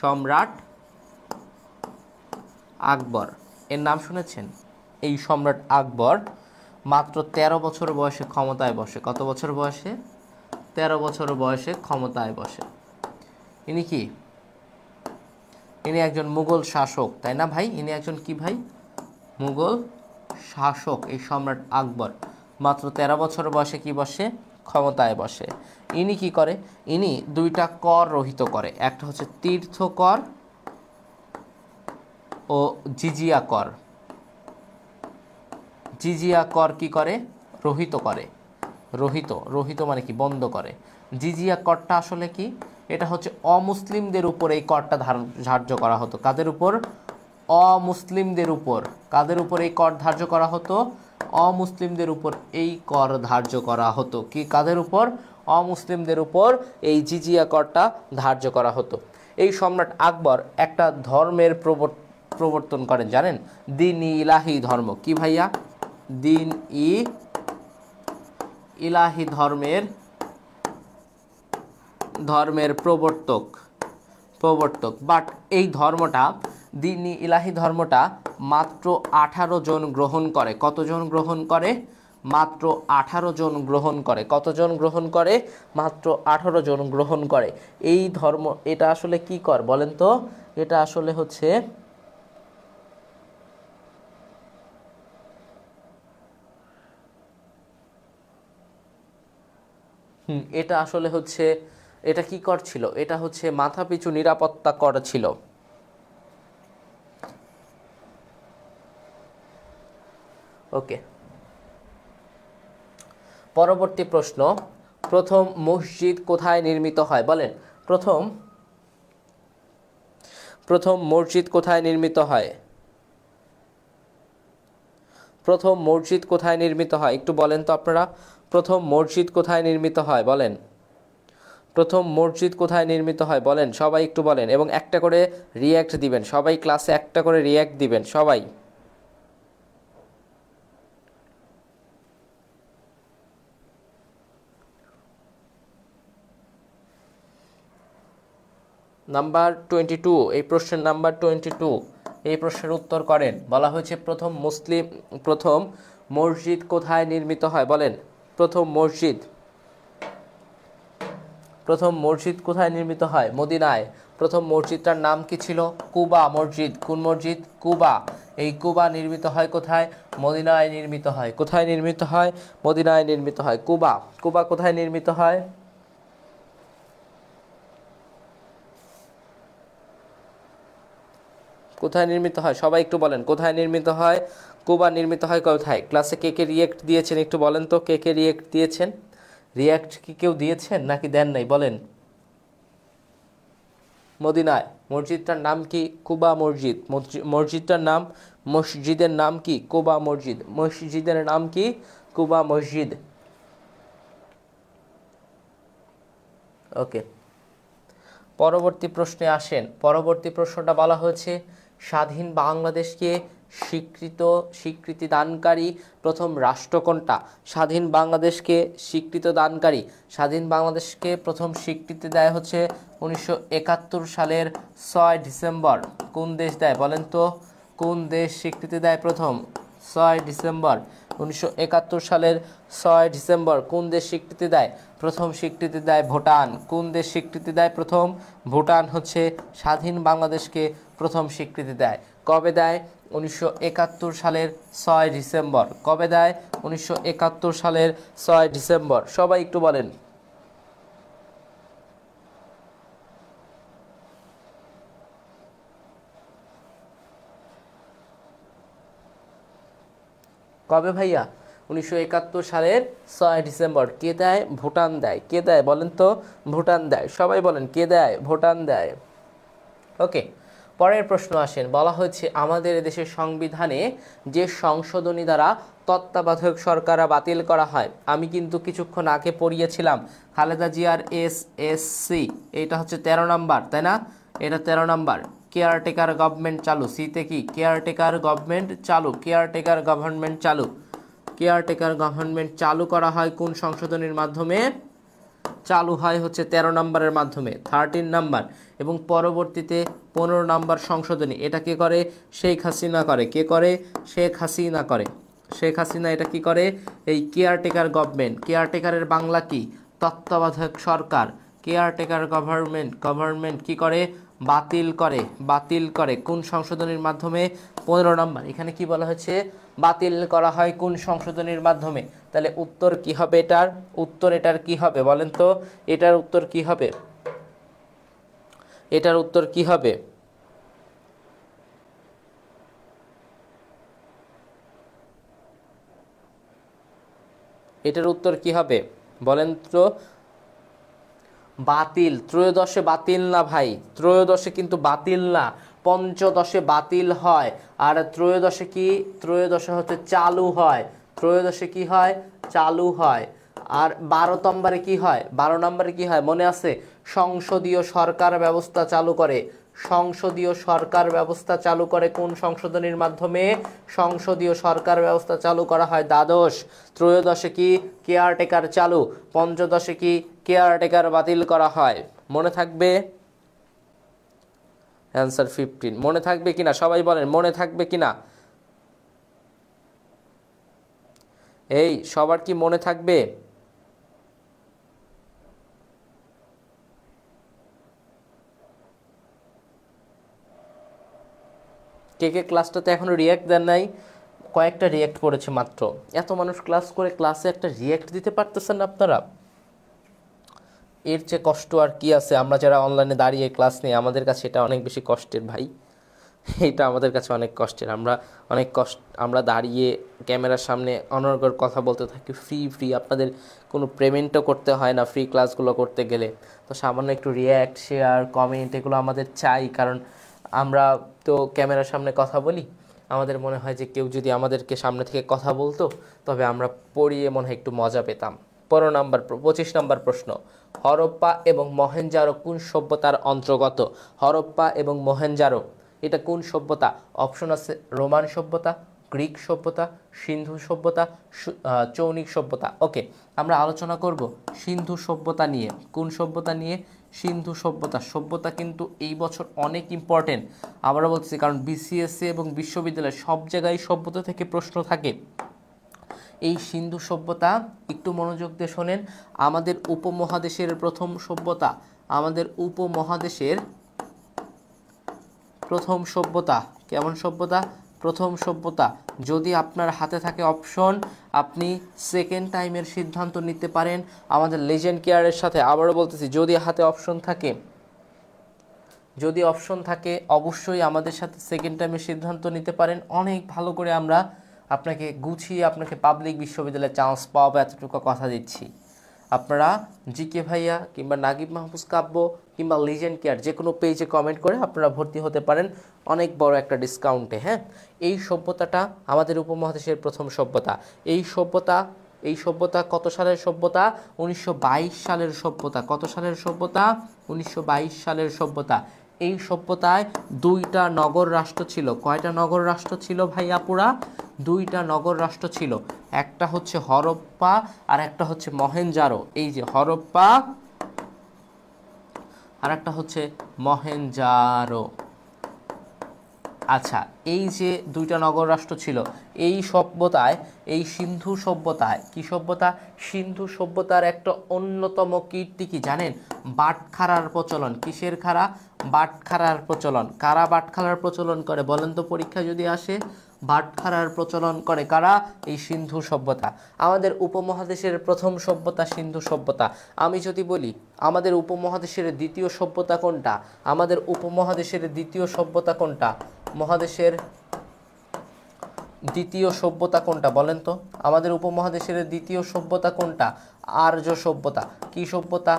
সম্রাট আকবর এর নাম শুনেছেন? এই সম্রাট আকবর মাত্র ১৩ বছর বয়সে ক্ষমতায় বসে। কত বছর বয়সে? ১৩ বছর বয়সে ক্ষমতায় বসে। ইনি কি? ইনি একজন মুঘল শাসক, তাই না ভাই? ইনি একজন কি ভাই? মুঘল শাসক। এই সম্রাট আকবর মাত্র ১৩ বছর বয়সে কি বসে? ক্ষমতায় বসে। ইনি কি করে? ইনি দুইটা কর রহিত করে। একটা হচ্ছে তীর্থ কর ও জিজিয়া কর। জিজিয়া কর কি করে? রহিত করে। রহিত মানে কি? বন্ধ করে। জিজিয়া করটা আসলে কি? এটা হচ্ছে অমুসলিমদের উপর এই করটা ধার্য করা হতো। কাদের উপর? অমুসলিমদের উপর। কাদের উপর এই কর ধার্য করা হতো? অমুসলিমদের উপর এই কর ধার্য করা হতো। কি কাদের উপর? অমুসলিমদের উপর এই জিজিয়া করটা ধার্য করা হতো। এই সম্রাট আকবর একটা ধর্মের প্রবর্তন করেন, জানেন? দ্বীন-ই ইলাহি ধর্ম। কি ভাইয়া? দ্বীন-ই ইলাহি ধর্মের প্রবর্তক। বাট এই ধর্মটা, দ্বীন-ই ইলাহি ধর্মটা মাত্র 18 জন গ্রহণ করে। কতজন গ্রহণ করে? মাত্র 18 জন গ্রহণ করে। কতজন গ্রহণ করে? মাত্র 18 জন গ্রহণ করে। এই ধর্ম, এটা আসলে কি কর বলেন তো? এটা আসলে হচ্ছে এটা আসলে হচ্ছে, এটা কি কর ছিল? এটা হচ্ছে মাথাপিছু নিরাপত্তা কর ছিল। ওকে, পরবর্তী প্রশ্ন, প্রথম মসজিদ কোথায় নির্মিত হয় বলেন? প্রথম মসজিদ কোথায় নির্মিত হয়? প্রথম মসজিদ কোথায় নির্মিত হয় একটু বলেন তো আপনারা। প্রথম মসজিদ কোথায় নির্মিত হয় বলেন? প্রথম মসজিদ কোথায় নির্মিত হয় বলেন? সবাই একটু বলেন, এবং একটা করে রিয়্যাক্ট দিবেন। সবাই ক্লাসে একটা করে রিয়্যাক্ট দিবেন সবাই। নাম্বার 22, এই প্রশ্নের নাম্বার 22, এই প্রশ্নের উত্তর করেন। বলা হয়েছে প্রথম মসজিদ কোথায় নির্মিত হয় বলেন? প্রথম মসজিদ কোথায় নির্মিত হয়? মদিনায়। প্রথম মসজিদটার নাম কি ছিল? কুবা মসজিদ। কোন মসজিদ? কুবা। এই কুবা নির্মিত হয় কোথায়? মদিনায় নির্মিত হয়। কোথায় নির্মিত হয়? মদিনায় নির্মিত হয়। কুবা কোথায় নির্মিত হয়? কোথায় নির্মিত হয়? সবাই একটু বলেন, কোথায় নির্মিত হয়? কুবা নির্মিত হয় কোথায়? ক্লাসে কে কে রিয়েক্ট দিয়েছেন একটু বলেন তো, কে কে রিয়েক্ট দিয়েছেন? রিয়েক্ট কি কেউ দিয়েছেন নাকি দেন নাই বলেন? মদিনায়। মসজিদটার নাম কি? কুবা মসজিদ। মসজিদটার নাম, মসজিদের নাম কি? কুবা মসজিদ। মসজিদের নাম কি? কুবা মসজিদ। ওকে, পরবর্তী প্রশ্নে আসেন। পরবর্তী প্রশ্নটা বলা হয়েছে স্বাধীন বাংলাদেশকে স্বীকৃতি দানকারী প্রথম রাষ্ট্র কোনটা? স্বাধীন বাংলাদেশকে স্বাধীন বাংলাদেশকে প্রথম স্বীকৃতি দেয় হচ্ছে 1971 সালের 6 ডিসেম্বর। কোন দেশ দেয় বলেন তো? কোন দেশ স্বীকৃতি দেয় প্রথম? 6 ডিসেম্বর 1971 সালের 6 ডিসেম্বর কোন দেশ স্বীকৃতি দেয়? প্রথম স্বীকৃতি দেয় ভুটান। কোন দেশ স্বীকৃতি দেয় প্রথম? ভুটান হচ্ছে স্বাধীন বাংলাদেশকে প্রথম স্বীকৃতি দেয়। কবে দেয়? 1971 সালের 6 ডিসেম্বর। কবে দেয়? 1971 সালের 6 ডিসেম্বর। সবাই একটু বলেন। কবে ভাইয়া? 1971 সালের 6 ডিসেম্বর। কে দেয়? ভুটান দেয়। কে দেয় বলেন তো? ভুটান দেয়। সবাই বলেন, কে দেয়? ভুটান দেয়। ওকে, পরের প্রশ্ন আসেন, বলা হয়েছে আমাদের দেশের সংবিধানে যে সংশোধনী দ্বারা তত্ত্বাবধায়ক সরকার বাতিল করা হয়, আমি কিন্তু কিছুক্ষণ আগে পড়িয়েছিলাম খালেদা জিয়ার SSC, এটা হচ্ছে 13 নাম্বার, তাই না? এটা 13 নাম্বার। কেয়ারটেকার গভর্নমেন্ট চালু, সিতে কি কেয়ারটেকার গভর্নমেন্ট চালু, কেয়ারটেকার গভর্নমেন্ট চালু, কেয়ারটেকার গভর্নমেন্ট চালু করা হয় কোন সংশোধনীর মাধ্যমে? চালু হয় হচ্ছে 13 নম্বরের মাধ্যমে, 13 নাম্বার। এবং পরবর্তীতে 15 নাম্বার সংশোধনী, এটা কে করে? শেখ হাসিনা করে। কে করে? শেখ হাসিনা করে। শেখ হাসিনা এটা কি করে? এই কেয়ারটেকার গভর্নমেন্ট, কেয়ারটেকারের বাংলা কি? তত্ত্বাবধায়ক সরকার। কেয়ারটেকার গভর্নমেন্ট কি করে? বাতিল করে। বাতিল করে কোন সংশোধনীর মাধ্যমে? 15 নাম্বার। এখানে কি বলা হয়েছে? বাতিল করা হয় কোন সংশোধনীর মাধ্যমে? তাহলে উত্তর কি হবে এটার? উত্তর এটার কি হবে বলেন তো? এটার উত্তর কি হবে? এটার উত্তর কি হবে? এটার উত্তর কি হবে বলেন তো? বাতিল। ত্রয়োদশে বাতিল না ভাই, ত্রয়োদশে কিন্তু বাতিল না, পঞ্চদশে বাতিল হয়। আর ত্রয়োদশে কি? ত্রয়োদশে হচ্ছে চালু হয়। ত্রয়োদশে কি হয়? চালু হয়। আর 12 নম্বরে কি হয়? 12 নম্বরে কি হয় মনে আছে? সংসদীয় সরকার ব্যবস্থা চালু করে। সংসদীয় সরকার ব্যবস্থা চালু করে কোন সংশোধনীর মাধ্যমে? সংসদীয় সরকার ব্যবস্থা চালু করা হয় দ্বাদশ। ত্রয়োদশে কি? কেয়ারটেকার চালু। পঞ্চদশে কি? কেয়ারটেকার বাতিল করা হয়। মনে থাকবে? অ্যান্সার 15। মনে থাকবে কিনা সবাই বলেন, মনে থাকবে কিনা? এই সবার কি মনে থাকবে? কে কে ক্লাসটাতে এখনো রিয়্যাক্ট দেন নাই? কয়েকটা রিয়্যাক্ট করেছে মাত্র। এত মানুষ ক্লাস করে ক্লাসে একটা রিয়্যাক্ট দিতে পারতেছেন না আপনারা? এর চেয়ে কষ্ট আর কি আছে? আমরা যারা অনলাইনে দাঁড়িয়ে ক্লাস নিই, আমাদের কাছে এটা অনেক বেশি কষ্টের ভাই। এটা আমাদের কাছে অনেক কষ্টের। আমরা দাঁড়িয়ে ক্যামেরার সামনে অনর্গল কথা বলতে থাকি, ফ্রি। আপনাদের কোনো পেমেন্টও করতে হয় না ফ্রি ক্লাসগুলো করতে গেলে। তো সামান্য একটু রিয়্যাক্ট, শেয়ার, কমেন্ট এগুলো আমাদের চাই, কারণ আমরা তো ক্যামেরার সামনে কথা বলি। আমাদের মনে হয় যে কেউ যদি আমাদেরকে সামনে থেকে কথা বলতো, তবে আমরা পড়িয়ে মনে হয় একটু মজা পেতাম। 25 নম্বর প্রশ্ন, হরপ্পা এবং মহেঞ্জোদারো কোন সভ্যতার অন্তর্গত? হরপ্পা এবং মহেঞ্জোদারো এটা কোন সভ্যতা? অপশন আছে রোমান সভ্যতা, গ্রিক সভ্যতা, সিন্ধু সভ্যতা, চৌনিক সভ্যতা। ওকে, আমরা আলোচনা করব সিন্ধু সভ্যতা নিয়ে। কোন সভ্যতা নিয়ে? সিন্ধু সভ্যতা। সভ্যতা কিন্তু এই বছর অনেক ইম্পর্টেন্ট, আবারও বলছি, কারণ বিসিএসসি এবং বিশ্ববিদ্যালয় সব জায়গায় সভ্যতা থেকে প্রশ্ন থাকে। এই সিন্ধু সভ্যতা একটু মনোযোগ দিয়ে শোনেন। আমাদের উপমহাদেশের প্রথম সভ্যতা, আমাদের উপমহাদেশের প্রথম সভ্যতা। কেমন সভ্যতা? প্রথম সভ্যতা। যদি আপনার হাতে থাকে অপশন, আপনি সেকেন্ড টাইমের সিদ্ধান্ত নিতে পারেন আমাদের লেজেন্ড কেয়ারের সাথে। আবারও বলতেছি, যদি হাতে অপশন থাকে, যদি অপশন থাকে অবশ্যই আমাদের সাথে সেকেন্ড টাইমের সিদ্ধান্ত নিতে পারেন। অনেক ভালো করে আমরা আপনাকে গুছিয়ে আপনাকে পাবলিক বিশ্ববিদ্যালয়ে চান্স পাওয়াবো, এতটুকু কথা দিচ্ছি। আপনারা জিকে ভাইয়া কিংবা নাগিব মাহফুজ কাব্য কিংবা লিজেন্ড কেয়ার যে কোনো পেজে কমেন্ট করে আপনারা ভর্তি হতে পারেন অনেক বড় একটা ডিসকাউন্টে। হ্যাঁ, এই সভ্যতাটা আমাদের উপমহাদেশের প্রথম সভ্যতা। এই সভ্যতা কত সালের সভ্যতা? 1922 সালের সভ্যতা। কত সালের সভ্যতা? 1922 সালের সভ্যতা। এই সভ্যতায় 2টা নগর রাষ্ট্র ছিল। কয়টা নগর রাষ্ট্র ছিল ভাই আপুরা? 2টা নগর রাষ্ট্র ছিল। একটা হচ্ছে হরপ্পা আর একটা হচ্ছে মহেঞ্জোদারো। এই যে হরপ্পা আর একটা হচ্ছে মহেঞ্জোদারো। আচ্ছা, এই যে 2টা নগর রাষ্ট্র ছিল, এই সভ্যতায়, এই সিন্ধু সভ্যতায়, কি সভ্যতা? সিন্ধু সভ্যতার একটা অন্যতম কীর্তি কি জানেন? বাটখারার প্রচলন। কিসের খাড়া? বাটখারার প্রচলন। কারা বাটখারার প্রচলন করে বলেন তো পরীক্ষা যদি আসে? বাটখারার প্রচলন করে কারা? এই সিন্ধু সভ্যতা। আমাদের উপমহাদেশের প্রথম সভ্যতা সিন্ধু সভ্যতা। আমি যদি বলি আমাদের উপমহাদেশের দ্বিতীয় সভ্যতা কোনটা? আমাদের উপমহাদেশের দ্বিতীয় সভ্যতা কোনটা? মহাদেশের দ্বিতীয় সভ্যতা কোনটা বলেন তো? আমাদের উপমহাদেশের দ্বিতীয় সভ্যতা কোনটা? আর্য সভ্যতা। কি সভ্যতা?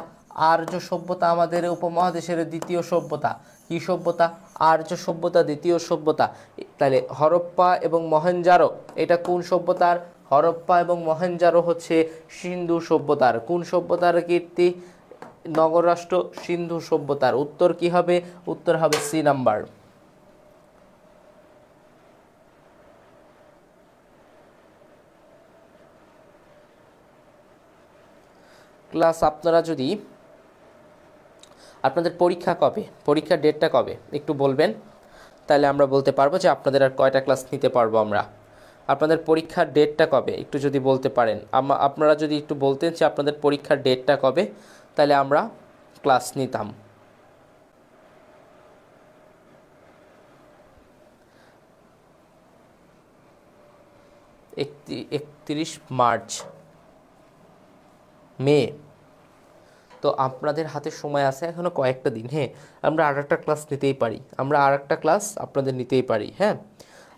আর্য সভ্যতা আমাদের উপমহাদেশের দ্বিতীয় সভ্যতা। কি সভ্যতা? আর্য সভ্যতা দ্বিতীয় সভ্যতা। তাহলে হরপ্পা এবং মহেঞ্জোদারো এটা কোন সভ্যতার? হরপ্পা এবং মহেঞ্জোদারো হচ্ছে সিন্ধু সভ্যতার। কোন সভ্যতার কীর্তি? নগর রাষ্ট্র সিন্ধু সভ্যতার। উত্তর কি হবে? উত্তর হবে সি নাম্বার। ক্লাস আপনারা যদি, আপনাদের পরীক্ষা কবে, পরীক্ষার ডেটটা কবে একটু বলবেন, তাহলে আমরা বলতে পারবো যে আপনাদের আর কয়টা ক্লাস নিতে পারবো আমরা। আপনাদের পরীক্ষার ডেটটা কবে একটু যদি বলতে পারেন, আপনারা যদি একটু বলতেন যে আপনাদের পরীক্ষার ডেটটা কবে, তাহলে আমরা ক্লাস নিতাম। 31 মার্চ, মে। তো আপনাদের হাতে সময় আছে এখনও কয়েকটা দিন। হ্যাঁ, আমরা আর একটা ক্লাস নিতেই পারি, আমরা আর একটা ক্লাস আপনাদের নিতেই পারি। হ্যাঁ,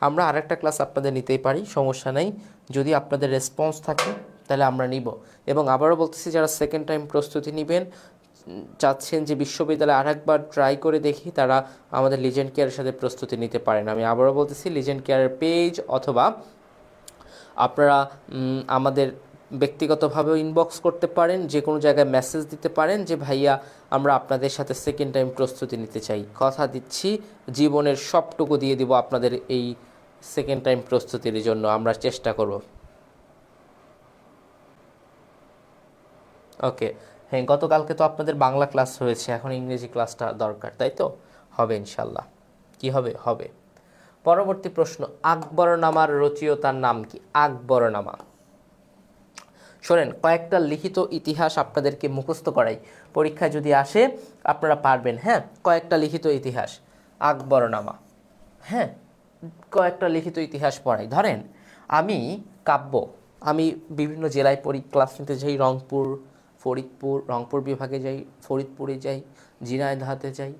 আমরা আর একটা ক্লাস আপনাদের নিতেই পারি, সমস্যা নেই। যদি আপনাদের রেসপন্স থাকে তাহলে আমরা নিব। এবং আবারও বলতেছি, যারা সেকেন্ড টাইম প্রস্তুতি নেবেন চাচ্ছেন যে বিশ্ববিদ্যালয়ে আর একবার ট্রাই করে দেখি, তারা আমাদের লিজেন্ড কেয়ারের সাথে প্রস্তুতি নিতে পারেন। আমি আবারও বলতেছি, লিজেন্ড কেয়ারের পেজ অথবা আপনারা আমাদের ব্যক্তিগতভাবেও ইনবক্স করতে পারেন, যে কোনো জায়গায় মেসেজ দিতে পারেন যে ভাইয়া আমরা আপনাদের সাথে সেকেন্ড টাইম প্রস্তুতি নিতে চাই। কথা দিচ্ছি জীবনের সবটুকু দিয়ে দিব আপনাদের এই সেকেন্ড টাইম প্রস্তুতির জন্য, আমরা চেষ্টা করব। ওকে, হ্যাঁ, গতকালকে তো আপনাদের বাংলা ক্লাস হয়েছে, এখন ইংরেজি ক্লাসটা দরকার, তাই তো? হবে ইনশাল্লাহ। কি হবে? হবে। পরবর্তী প্রশ্ন, আকবরনামার রচয়িতার নাম কি? আকবরনামা, শোনেন, কয়েকটা লিখিত ইতিহাস আপনাদেরকে মুখস্থ করাই, পরীক্ষায় যদি আসে আপনারা পারবেন। হ্যাঁ, কয়েকটা লিখিত ইতিহাস, আকবরনামা। হ্যাঁ, কয়েকটা লিখিত ইতিহাস পড়াই। ধরেন আমি কাব্য, আমি বিভিন্ন জেলায় পড়ি, ক্লাস নিতে যাই, রংপুর, ফরিদপুর, রংপুর বিভাগে যাই, ফরিদপুরে যাই, ঝিনাইদহে যাই,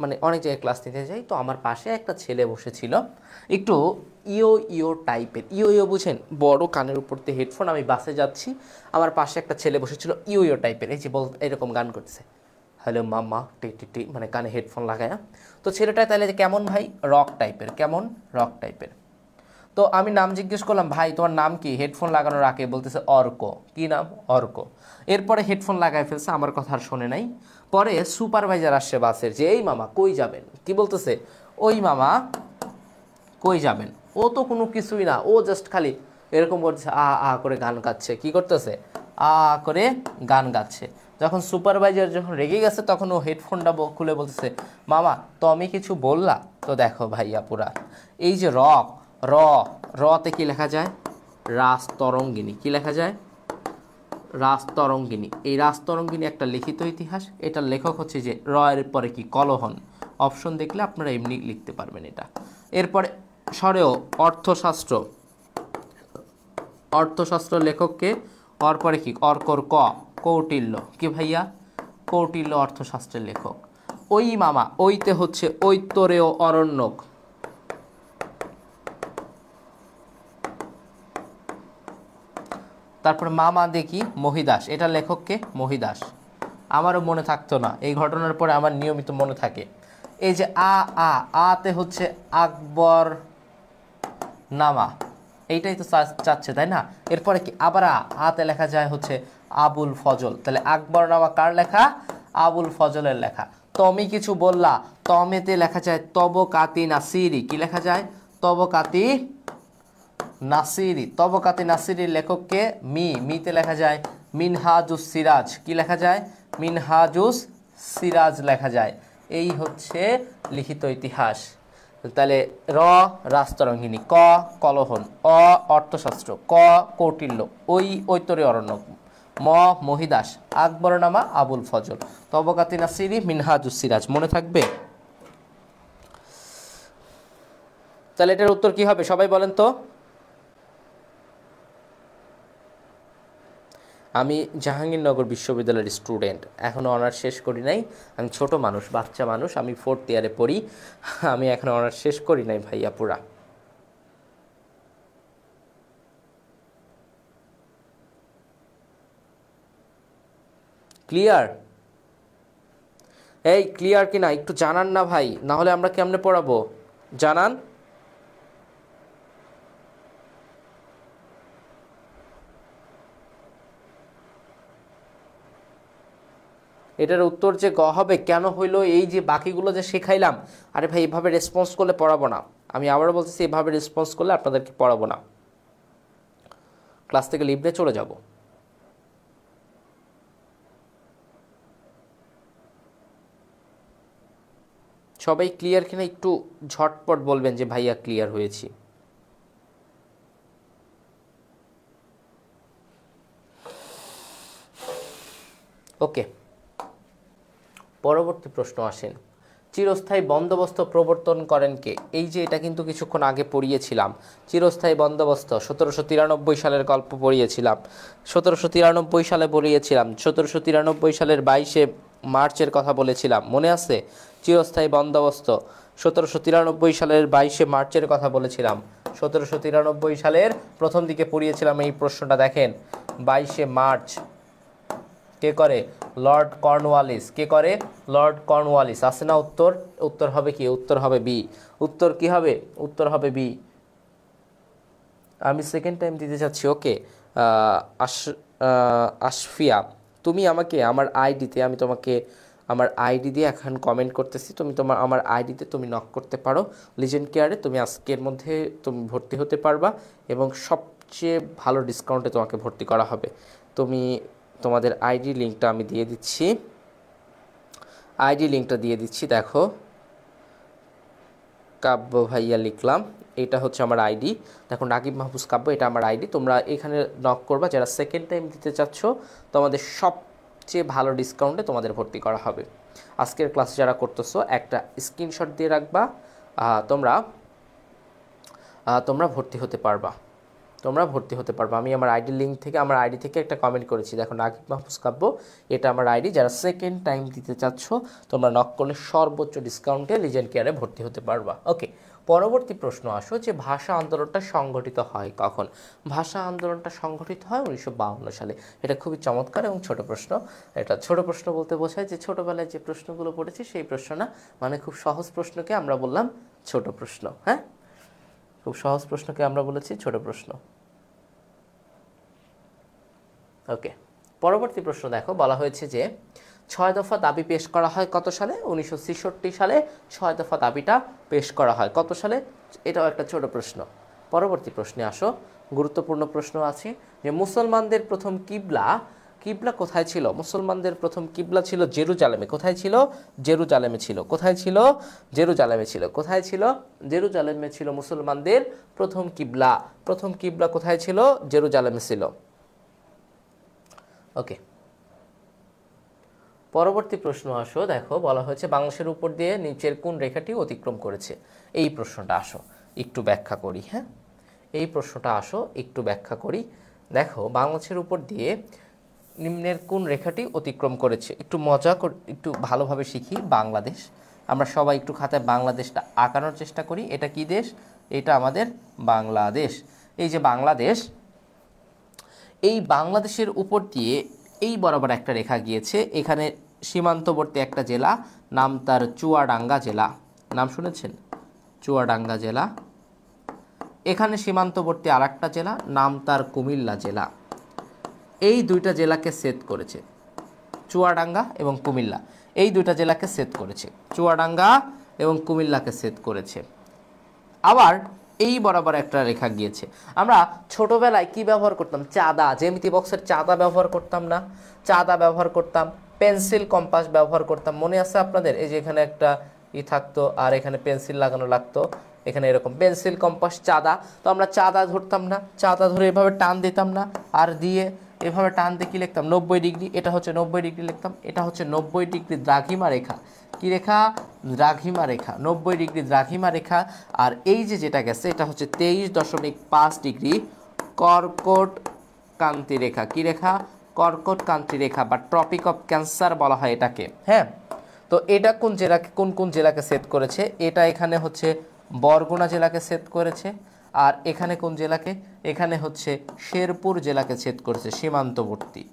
মানে অনেক জায়গায় ক্লাস নিতে যাই। তো আমার পাশে একটা ছেলে বসেছিল, একটু ইয়ো ইয়ো টাইপের। ইয়ো ইয়ো বুঝেন? বড় কানের উপর দিয়ে হেডফোন, আমি বাসে যাচ্ছি, আমার পাশে একটা ছেলে বসেছিল ইয়ো ইয়ো টাইপের, এই যে এরকম গান করতেছে, হ্যালো মাম্মা টি টি টি, মানে কানে হেডফোন লাগায়া। তো ছেলেটা তাহলে কেমন ভাই? রক টাইপের। কেমন? রক টাইপের। তো আমি নাম জিজ্ঞেস করলাম, ভাই তোমার নাম কি? হেডফোন লাগানোর আগে বলতেছে অর্ক। কি নাম? অর্ক। এরপরে হেডফোন লাগায় ফেলছে, আমার কথা আর শোনে নাই। পরে সুপারভাইজার আসছে বাসের, যে এই মামা কই যাবেন? কি বলতেছে? ওই মামা কই যাবেন? ও তো কোনো কিছুই না, ও জাস্ট খালি এরকম করছে, আ আ করে গান গাচ্ছে। কি করতেছে? আ করে গান গাচ্ছে। যখন সুপারভাইজার যখন রেগে গেছে, তখন ও হেডফোনটা খুলে বলতেছে, মামা তো আমি কিছু বললা? তো দেখো ভাইয়া পুরা, এই যে রক, র, রতে কি লেখা যায়? রাজতরঙ্গিনী। কি লেখা যায়? রাজতরঙ্গিনী। এই রাজতরঙ্গিনী একটা লিখিত ইতিহাস। এটার লেখক হচ্ছে যে র এর পরে কি? কলহন। অপশন দেখলে আপনারা এমনি লিখতে পারবেন এটা। এরপরে সরেও অর্থশাস্ত্র, অর্থশাস্ত্র লেখককে? অর পরে কি? অর্কর ক, কৌটিল্য। কি ভাইয়া? কৌটিল্য অর্থশাস্ত্রের লেখক। ওই মামা, ওইতে হচ্ছে ঐতরেয় অরণ্যক। তারপরে মামা দেখি মহিদাস, এটা লেখককে? মহিদাস। আমারও মনে থাকতো না, এই ঘটনার পরে আমার নিয়মিত মনে থাকে। এই যে আতে হচ্ছে আকবর নামা, এইটাই তো চাচ্ছে, তাই না? এরপরে কি আবার আতে লেখা যায় হচ্ছে আবুল ফজল। তাহলে আকবর নামা কার লেখা? আবুল ফজলের লেখা। তুমি কিছু বললা, তমেতে লেখা যায় তবকাতি নাসিরি। কি লেখা যায়? তবকাতি নাসিরি। তবকাতি নাসিরির লেখককে? মিতে লেখা যায় মিনহাজুস সিরাজ। কি লেখা যায়? মিনহাজুস সিরাজ লেখা যায়। এই হচ্ছে লিখিত ইতিহাস। তাহলে র রাজতরঙ্গিনী, ক কলহন, অ অর্থশাস্ত্র, ক কৌটিল্য, ওই ঐতরেয় অরণ্যক, ম মহিদাস, আকবরনামা আবুল ফজল, তবকাতি নাসিরি, মিনহাজুস সিরাজ। মনে থাকবে? তাহলে এটার উত্তর কি হবে সবাই বলেন তো? আমি জাহাঙ্গীরনগর বিশ্ববিদ্যালয়ের স্টুডেন্ট, এখনও অনার্স শেষ করি নাই। আমি ছোট মানুষ, বাচ্চা মানুষ, আমি 4th ইয়ারে পড়ি, আমি এখনও অনার্স শেষ করি নাই ভাইয়া পুরা। ক্লিয়ার? এই ক্লিয়ার কিনা একটু জানান না ভাই, না হলে আমরা কেমনে পড়াবো, জানান। এটার উত্তর যে গ হবে কেন হইলো, এই যে বাকিগুলো যে শেখাইলাম, আরে ভাই এভাবে রেসপন্স করলে পড়াবো না। আমি আবারও বলতেছি, এভাবে রেসপন্স করলে আপনাদেরকে পড়াবো না, ক্লাস থেকে লিভ নিয়ে চলে যাব। সবাই ক্লিয়ার কিনা একটু ঝটপট বলবেন যে ভাইয়া ক্লিয়ার হয়েছি। ওকে, পরবর্তী প্রশ্ন আসেন। চিরস্থায়ী বন্দোবস্ত প্রবর্তন করেন কে? এই যে এটা কিন্তু কিছুক্ষণ আগে পড়িয়েছিলাম, চিরস্থায়ী বন্দোবস্ত 1793 সালের গল্প পড়িয়েছিলাম, 1793 সালে পড়িয়েছিলাম, 1793 সালের 22শে মার্চের কথা বলেছিলাম, মনে আছে? চিরস্থায়ী বন্দোবস্ত 1793 সালের 22শে মার্চের কথা বলেছিলাম, 1793 সালের প্রথম দিকে পড়িয়েছিলাম এই প্রশ্নটা। দেখেন 22শে মার্চ কে করে? Lord Cornwallis. কে করে? Lord Cornwallis. আছে না উত্তর? উত্তর হবে কি? উত্তর হবে বি। উত্তর কি হবে? উত্তর হবে বি। আমি সেকেন্ড টাইম দিতে চাচ্ছি। ওকে, আশফিয়া, তুমি আমাকে আমার আইডিতে, আমি তোমাকে আমার আইডি দিয়ে এখন কমেন্ট করতেছি, তুমি তোমার আমার আইডিতে তুমি নক করতে পারো লিজেন্ড কেয়ারে, তুমি আজকের মধ্যে তুমি ভর্তি হতে পারবা এবং সবচেয়ে ভালো ডিসকাউন্টে তোমাকে ভর্তি করা হবে। তুমি তোমাদের আইডি লিঙ্কটা আমি দিয়ে দিচ্ছি, আইডি লিঙ্কটা দিয়ে দিচ্ছি। দেখো কাব্য ভাইয়া লিখলাম, এটা হচ্ছে আমার আইডি। দেখো নাকিব মাহফুজ কাব্য, এটা আমার আইডি। তোমরা এখানে নক করবা যারা সেকেন্ড টাইম দিতে চাচ্ছ, তোমাদের সবচেয়ে ভালো ডিসকাউন্টে তোমাদের ভর্তি করা হবে। আজকের ক্লাস যারা করতেছো একটা স্ক্রিনশট দিয়ে রাখবা, তোমরা তোমরা ভর্তি হতে পারবা, তোমরা ভর্তি হতে পারবা। আমি আমার আইডি লিঙ্ক থেকে, আমার আইডি থেকে একটা কমেন্ট করেছি, দেখো নাকিব মাহফুজ কাব্য, এটা আমার আইডি। যারা সেকেন্ড টাইম দিতে চাচ্ছ তোমরা নক করলে সর্বোচ্চ ডিসকাউন্টে লিজেন্ড কেয়ারে ভর্তি হতে পারবা। ওকে, পরবর্তী প্রশ্ন আসো যে ভাষা আন্দোলনটা সংগঠিত হয় কখন? ভাষা আন্দোলনটা সংগঠিত হয় 1952 সালে। এটা খুবই চমৎকার এবং ছোট প্রশ্ন। এটা ছোট প্রশ্ন বলতে বোঝায় যে ছোটবেলায় যে প্রশ্নগুলো পড়েছি সেই প্রশ্ন না, মানে খুব সহজ প্রশ্নকে আমরা বললাম ছোট প্রশ্ন। হ্যাঁ, খুব সহজ প্রশ্নকে আমরা বলেছি ছোট প্রশ্ন। ওকে, পরবর্তী প্রশ্ন দেখো, বলা হয়েছে যে 6 দফা দাবি পেশ করা হয় কত সালে? 1966 সালে 6 দফা দাবিটা পেশ করা হয়। কত সালে? এটাও একটা ছোট প্রশ্ন। পরবর্তী প্রশ্নে আসো, গুরুত্বপূর্ণ প্রশ্ন আছে যে মুসলমানদের প্রথম কিবলা, কিবলা কোথায় ছিল? মুসলমানদের প্রথম কিবলা ছিল জেরুজালেমে। কোথায় ছিল? জেরুজালেমে ছিল। কোথায় ছিল? জেরুজালেমে ছিল। কোথায় ছিল? জেরুজালেমে ছিল মুসলমানদের প্রথম কিবলা। প্রথম কিবলা কোথায় ছিল? জেরুজালেমে ছিল। ওকে, পরবর্তী প্রশ্ন আসো। দেখো বলা হয়েছে বাংলাদেশের উপর দিয়ে নিচের কোন রেখাটি অতিক্রম করেছে? এই প্রশ্নটা আসো একটু ব্যাখ্যা করি। হ্যাঁ, এই প্রশ্নটা আসো একটু ব্যাখ্যা করি। দেখো বাংলাদেশের উপর দিয়ে নিম্নের কোন রেখাটি অতিক্রম করেছে? একটু মজা একটু ভালোভাবে শিখি। বাংলাদেশ, আমরা সবাই একটু খাতায় বাংলাদেশটা আঁকানোর চেষ্টা করি। এটা কি দেশ? এটা আমাদের বাংলাদেশ। এই যে বাংলাদেশ, এই বাংলাদেশের উপর দিয়ে এই বরাবর একটা রেখা গিয়েছে। এখানে সীমান্তবর্তী একটা জেলা, নাম তার চুয়াডাঙ্গা জেলা। নাম শুনেছেন? চুয়াডাঙ্গা জেলা। এখানে সীমান্তবর্তী আর একটা জেলা, নাম তার কুমিল্লা জেলা। এই দুইটা জেলাকে সেট করেছে, চুয়াডাঙ্গা এবং কুমিল্লা, এই দুইটা জেলাকে সেট করেছে, চুয়াডাঙ্গা এবং কুমিল্লাকে সেট করেছে। আবার এই বরাবর একটা রেখা গিয়েছে। আমরা ছোটবেলায় কি ব্যবহার করতাম? চাঁদা, জ্যামিতি বক্সের চাঁদা ব্যবহার করতাম না? চাঁদা ব্যবহার করতাম, পেন্সিল কম্পাস ব্যবহার করতাম, মনে আছে আপনাদের? এই যে এখানে একটা থাকতো আর এখানে পেন্সিল লাগানো লাগতো, এখানে এরকম পেন্সিল কম্পাস চাঁদা। তো আমরা চাঁদা ধরতাম না? চাঁদা ধরে এভাবে টান দিতাম না? আর দিয়ে এভাবে টান দিয়ে কী লিখতাম? 90 ডিগ্রি। এটা হচ্ছে 90 ডিগ্রি লিখতাম। এটা হচ্ছে 90 ডিগ্রি দ্রাঘিমা রেখা। কি রেখা? দ্রাঘিমা রেখা, 90 ডিগ্রি দ্রাঘিমা রেখা। আর এই যে যেটা গেছে এটা হচ্ছে 23.5 ডিগ্রি কর্কট কান্তি রেখা। কি রেখা? কর্কট কান্তি রেখা বা ট্রপিক অফ ক্যান্সার বলা হয় এটাকে। হ্যাঁ, তো এটা কোন জেলাকে, কোন কোন জেলাকে সেট করেছে? এটা এখানে হচ্ছে বরগুনা জেলাকে সেট করেছে। আর এখানে কোন জেলাকে? এখানে হচ্ছে শেরপুর জেলাকে সেট করেছে, সীমান্তবর্তী।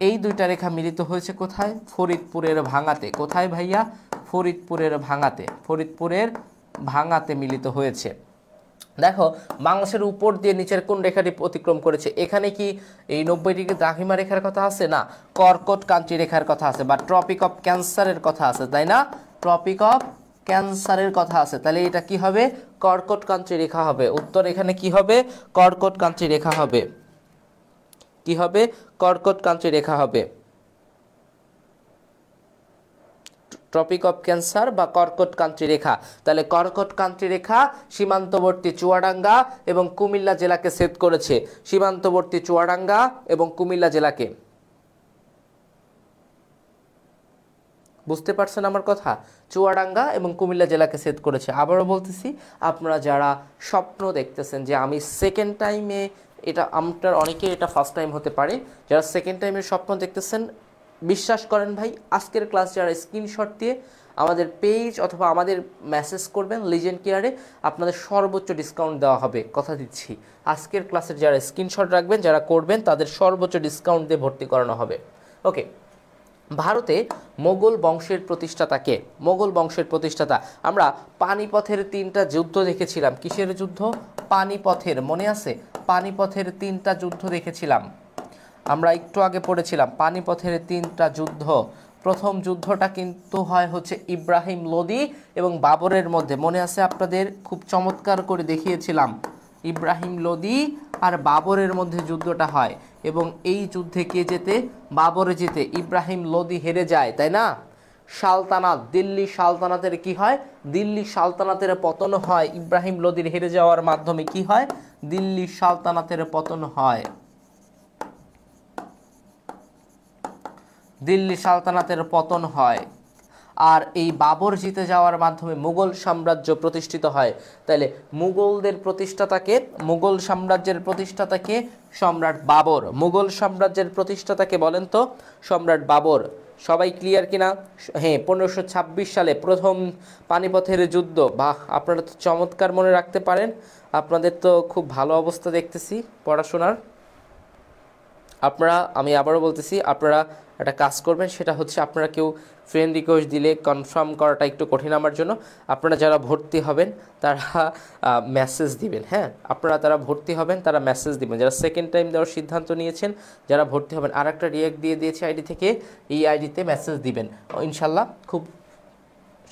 এই দুইটা রেখা মিলিত হয়েছে কোথায়? ফরিদপুরের ভাঙাতে। কোথায় ভাইয়া? ফরিদপুরের ভাঙাতে। ফরিদপুরের ভাঙাতে মিলিত হয়েছে। দেখো বাংলাদেশের উপর দিয়ে নিচের কোন রেখাটি অতিক্রম করেছে? এখানে কি এই 90 ডিগ্রি দ্রাঘিমা রেখার কথা আছে? না, কর্কট ক্রান্তি রেখার কথা আছে বা ট্রপিক অফ ক্যান্সারের কথা আছে, তাই না? ট্রপিক অফ ক্যান্সারের কথা আছে। তাহলে এটা কি হবে? কর্কট ক্রান্তি রেখা হবে। উত্তর এখানে কি হবে? কর্কট ক্রান্তি রেখা হবে। কি হবে? কর্কট ক্রান্তি রেখা হবে। ট্রপিক অফ ক্যান্সার বা কর্কট ক্রান্তি রেখা। তাহলে কর্কট ক্রান্তি রেখা সীমান্তবর্তী চুয়াডাঙ্গা এবং কুমিল্লা জেলাকে ছেদ করেছে। সীমান্তবর্তী চুয়াডাঙ্গা এবং কুমিল্লা জেলাকে। বুঝতে পারছেন আমার কথা? চুয়াডাঙ্গা এবং কুমিল্লা জেলাকে ছেদ করেছে। আবারও বলতেছি, আপনারা যারা স্বপ্ন দেখতেছেন যে আমি সেকেন্ড টাইমে, এটা আপনার অনেকের এটা ফার্স্ট টাইম হতে পারে, যারা সেকেন্ড টাইমের স্বপ্ন দেখতেছেন, বিশ্বাস করেন ভাই, আজকের ক্লাস যারা স্ক্রিনশট দিয়ে আমাদের পেজ অথবা আমাদের মেসেজ করবেন লিজেন্ড কেয়ারে, আপনাদের সর্বোচ্চ ডিসকাউন্ট দেওয়া হবে, কথা দিচ্ছি। আজকের ক্লাসের যারা স্ক্রিনশট রাখবেন, যারা করবেন, তাদের সর্বোচ্চ ডিসকাউন্ট দিয়ে ভর্তি করানো হবে। ওকে, ভারতে মোগল বংশের প্রতিষ্ঠাতাকে? মোগল বংশের প্রতিষ্ঠাতা, আমরা পানিপথের 3টা যুদ্ধ দেখেছিলাম। কিসের যুদ্ধ? পানিপথের, মনে আছে? পানিপথের 3টা যুদ্ধ দেখেছিলাম, আমরা একটু আগে পড়েছিলাম পানিপথের 3টা যুদ্ধ। প্রথম যুদ্ধটা কিন্তু হয় হচ্ছে ইব্রাহিম লোদি এবং বাবরের মধ্যে, মনে আছে আপনাদের? খুব চমৎকার করে দেখিয়েছিলাম। ইব্রাহিম লোদি আর বাবরের মধ্যে যুদ্ধটা হয় এবং এই যুদ্ধে কে জেতে? বাবর জেতে, ইব্রাহিম লোদি হেরে যায়, তাই না? সালতানাত, দিল্লি সালতানাতের কি হয়? দিল্লি সালতানাতের পতন হয়। ইব্রাহিম লোদির হেরে যাওয়ার মাধ্যমে কি হয়? দিল্লি সালতানাতের পতন হয়। দিল্লি সালতানাতের পতন হয়। আর এই বাবর জিতে যাওয়ার মাধ্যমে মুঘল সাম্রাজ্য প্রতিষ্ঠিত হয়। তাহলে মুঘলদের প্রতিষ্ঠাতাকে, মুঘল সাম্রাজ্যের প্রতিষ্ঠাতাকে? সম্রাট বাবর। মুঘল সাম্রাজ্যের প্রতিষ্ঠাতাকে বলেন তো? সম্রাট বাবর। সবাই ক্লিয়ার কিনা? হ্যাঁ, 1526 সালে প্রথম পানিপথের যুদ্ধ। বাহ, আপনারা তো চমৎকার মনে রাখতে পারেন, আপনাদের তো খুব ভালো অবস্থা দেখতেছি পড়াশোনার। আপনারা, আমি আবারও বলতেছি, আপনারা একটা কাজ করবেন, সেটা হচ্ছে আপনারা কেউ ফ্রেন্ড রিকোয়েস্ট দিলে কনফার্ম করাটা একটু কঠিন আমার জন্য। আপনারা যারা ভর্তি হবেন তারা মেসেজ দিবেন। হ্যাঁ, আপনারা তারা ভর্তি হবেন তারা মেসেজ দিবেন, যারা সেকেন্ড টাইম দেওয়ার সিদ্ধান্ত নিয়েছেন, যারা ভর্তি হবেন। আর একটা রিয়েক্ট দিয়ে দিয়েছে আইডি থেকে, এই আইডিতে মেসেজ দিবেন, ইনশাল্লাহ খুব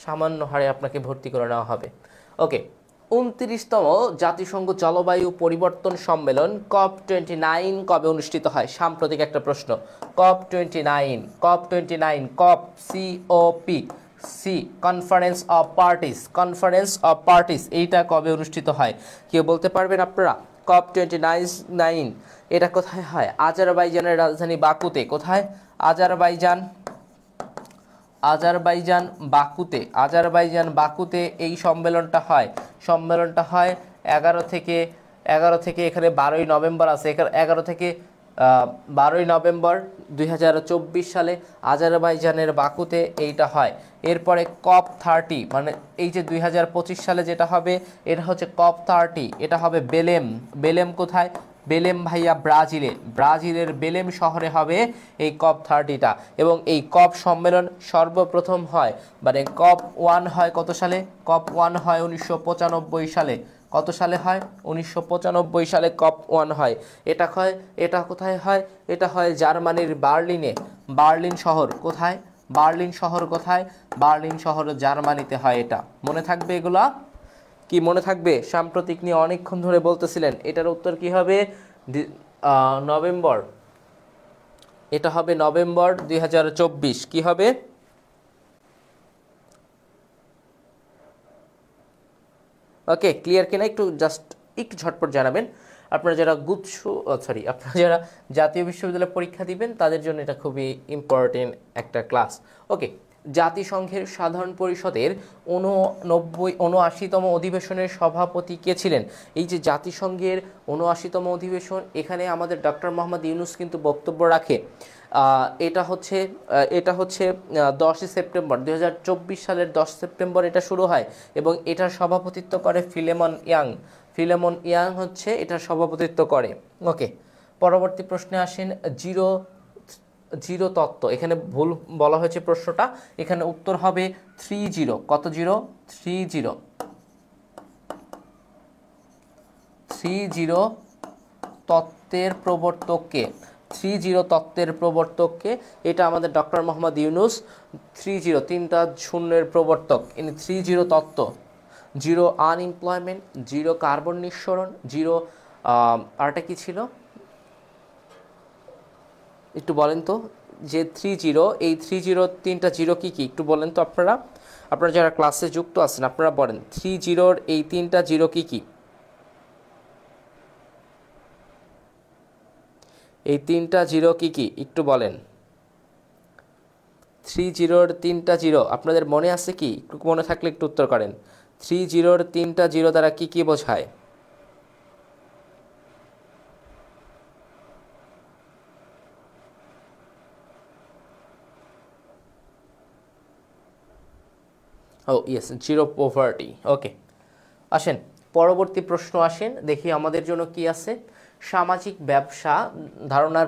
সামান্য হারে আপনাকে ভর্তি করে নেওয়া হবে। ওকে, 29তম জাতিসংঘ জলবায়ু পরিবর্তন সম্মেলন COP29 কবে অনুষ্ঠিত হয়? সাম্প্রতিক একটা প্রশ্ন। COP29, COP29, COP COP C, conference of parties, conference of parties, এইটা কবে অনুষ্ঠিত হয়? কেউ বলতে পারবেন আপনারা? COP29 এটা কোথায় হয়? আজারবাইজানের রাজধানী বাকুতে। কোথায়? আজারবাইজান, আজারবাইজান বাকুতে। আজারবাইজান বাকুতে এই সম্মেলনটা হয়। সম্মেলনটা হয় 11 থেকে এখানে 12ই নভেম্বর আছে, এখানে 11 থেকে 12ই নভেম্বর 2024 সালে আজারবাইজানের বাকুতে এইটা হয়। এরপরে COP30, মানে এই যে 2025 সালে যেটা হবে এটা হচ্ছে COP30, এটা হবে বেলেম। বেলেম কোথায়? বেলেম ভাইয়া ব্রাজিলে, ব্রাজিলের বেলেম শহরে হবে এই COP30টা। এবং এই COP সম্মেলন সর্বপ্রথম হয়, মানে COP1 হয় কত সালে? COP1 হয় 1995 সালে। কত সালে হয়? 1995 সালে COP1 হয়। এটা হয়, এটা কোথায় হয়? এটা হয় জার্মানির বার্লিনে। বার্লিন শহর কোথায়? বার্লিন শহর কোথায়? বার্লিন শহর জার্মানিতে হয়। এটা মনে থাকবে, এগুলা কি মনে থাকবে? সাম্প্রতিক নিয়ে অনেকক্ষণ ধরে বলতেছিলেন, এটার উত্তর কি হবে? নভেম্বর। এটা হবে নভেম্বর 2024। কি হবে? ওকে, ক্লিয়ার কিনা? একটু জাস্ট একটু ঝটপট জানাবেন। আপনারা যারা আপনারা যারা জাতীয় বিশ্ববিদ্যালয়ে পরীক্ষা দিবেন তাদের জন্য এটা খুবই ইম্পর্টেন্ট একটা ক্লাস। ওকে, জাতিসংঘের সাধারণ পরিষদের 79তম অধিবেশনের সভাপতি কে ছিলেন? এই যে জাতিসংঘের 79তম অধিবেশন, এখানে আমাদের ডক্টর মোহাম্মদ ইউনূস কিন্তু বক্তব্য রাখে। এটা হচ্ছে 10 সেপ্টেম্বর 2024 সালের 10 সেপ্টেম্বর এটা শুরু হয় এবং এটার সভাপতিত্ব করে ফিলেমন ইয়াং। ফিলেমন ইয়াং হচ্ছে এটার সভাপতিত্ব করে। ওকে, পরবর্তী প্রশ্নে আসেন। জিরো তত্ত্ব, এখানে ভুল বলা হয়েছে প্রশ্নটা, এখানে উত্তর হবে 30। কত জিরো? 30। 30 তত্ত্বের প্রবর্তককে, 30 তত্ত্বের প্রবর্তককে, এটা আমাদের ডক্টর মোহাম্মদ ইউনুস। 30 তিনটা শূন্যের প্রবর্তক, ইনি 30 তত্ত্ব। জিরো আনএমপ্লয়মেন্ট, জিরো কার্বন নিঃসরণ, জিরো আরটা কি ছিল একটু বলেন তো, যে 30, এই 30 তিনটা জিরো কি কি একটু বলেন তো আপনারা, আপনারা যারা ক্লাসে যুক্ত আছেন আপনারা বলেন 30 এই তিনটা জিরো কি কি? এই তিনটা জিরো কি কি একটু বলেন। 30 তিনটা জিরো আপনাদের মনে আছে কি? একটু মনে থাকলে একটু উত্তর করেন। 30 তিনটা জিরো দ্বারা কি কি বোঝায়? ও ইয়েস, জিরো পভার্টি। ওকে, আসেন পরবর্তী প্রশ্ন আসেন, দেখি আমাদের জন্য কি আছে। সামাজিক ব্যবসা ধারণার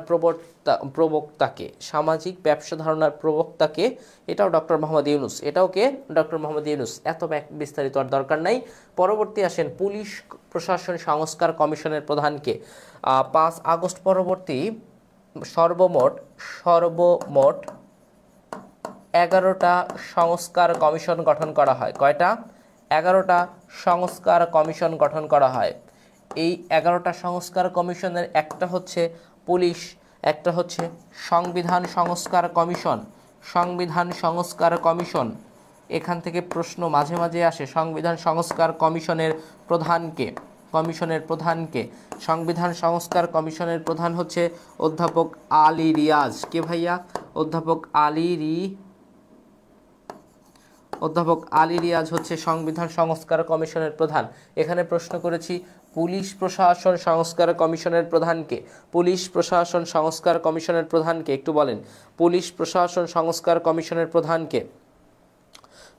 প্রবক্তাকে, সামাজিক ব্যবসা ধারণার প্রবক্তাকে, এটাও ডক্টর মোহাম্মদ ইউনুস, এটাও কে? ডক্টর মোহাম্মদ ইউনুস। এত বিস্তারিত আর দরকার নাই। পরবর্তী আসেন, পুলিশ প্রশাসন সংস্কার কমিশনের প্রধানকে। 5 আগস্ট পরবর্তী সর্বমোট 11টা সংস্কার কমিশন গঠন করা হয়। কয়টা? 11টা সংস্কার কমিশন গঠন করা হয়। এই 11টা সংস্কার কমিশনের একটা হচ্ছে পুলিশ, একটা হচ্ছে সংবিধান সংস্কার কমিশন। সংবিধান সংস্কার কমিশন, এখান থেকে প্রশ্ন মাঝে মাঝে আসে, সংবিধান সংস্কার কমিশনের প্রধানকে, কমিশনের প্রধানকে। সংবিধান সংস্কার কমিশনের প্রধান হচ্ছে অধ্যাপক আলী রিয়াজ। কে ভাইয়া? অধ্যাপক আলী রিয়াজ হচ্ছে সংবিধান সংস্কার কমিশনের প্রধান। এখানে প্রশ্ন করেছি পুলিশ প্রশাসন সংস্কার কমিশনের প্রধানকে, পুলিশ প্রশাসন সংস্কার কমিশনের প্রধানকে একটু বলেন। পুলিশ প্রশাসন সংস্কার কমিশনের প্রধানকে,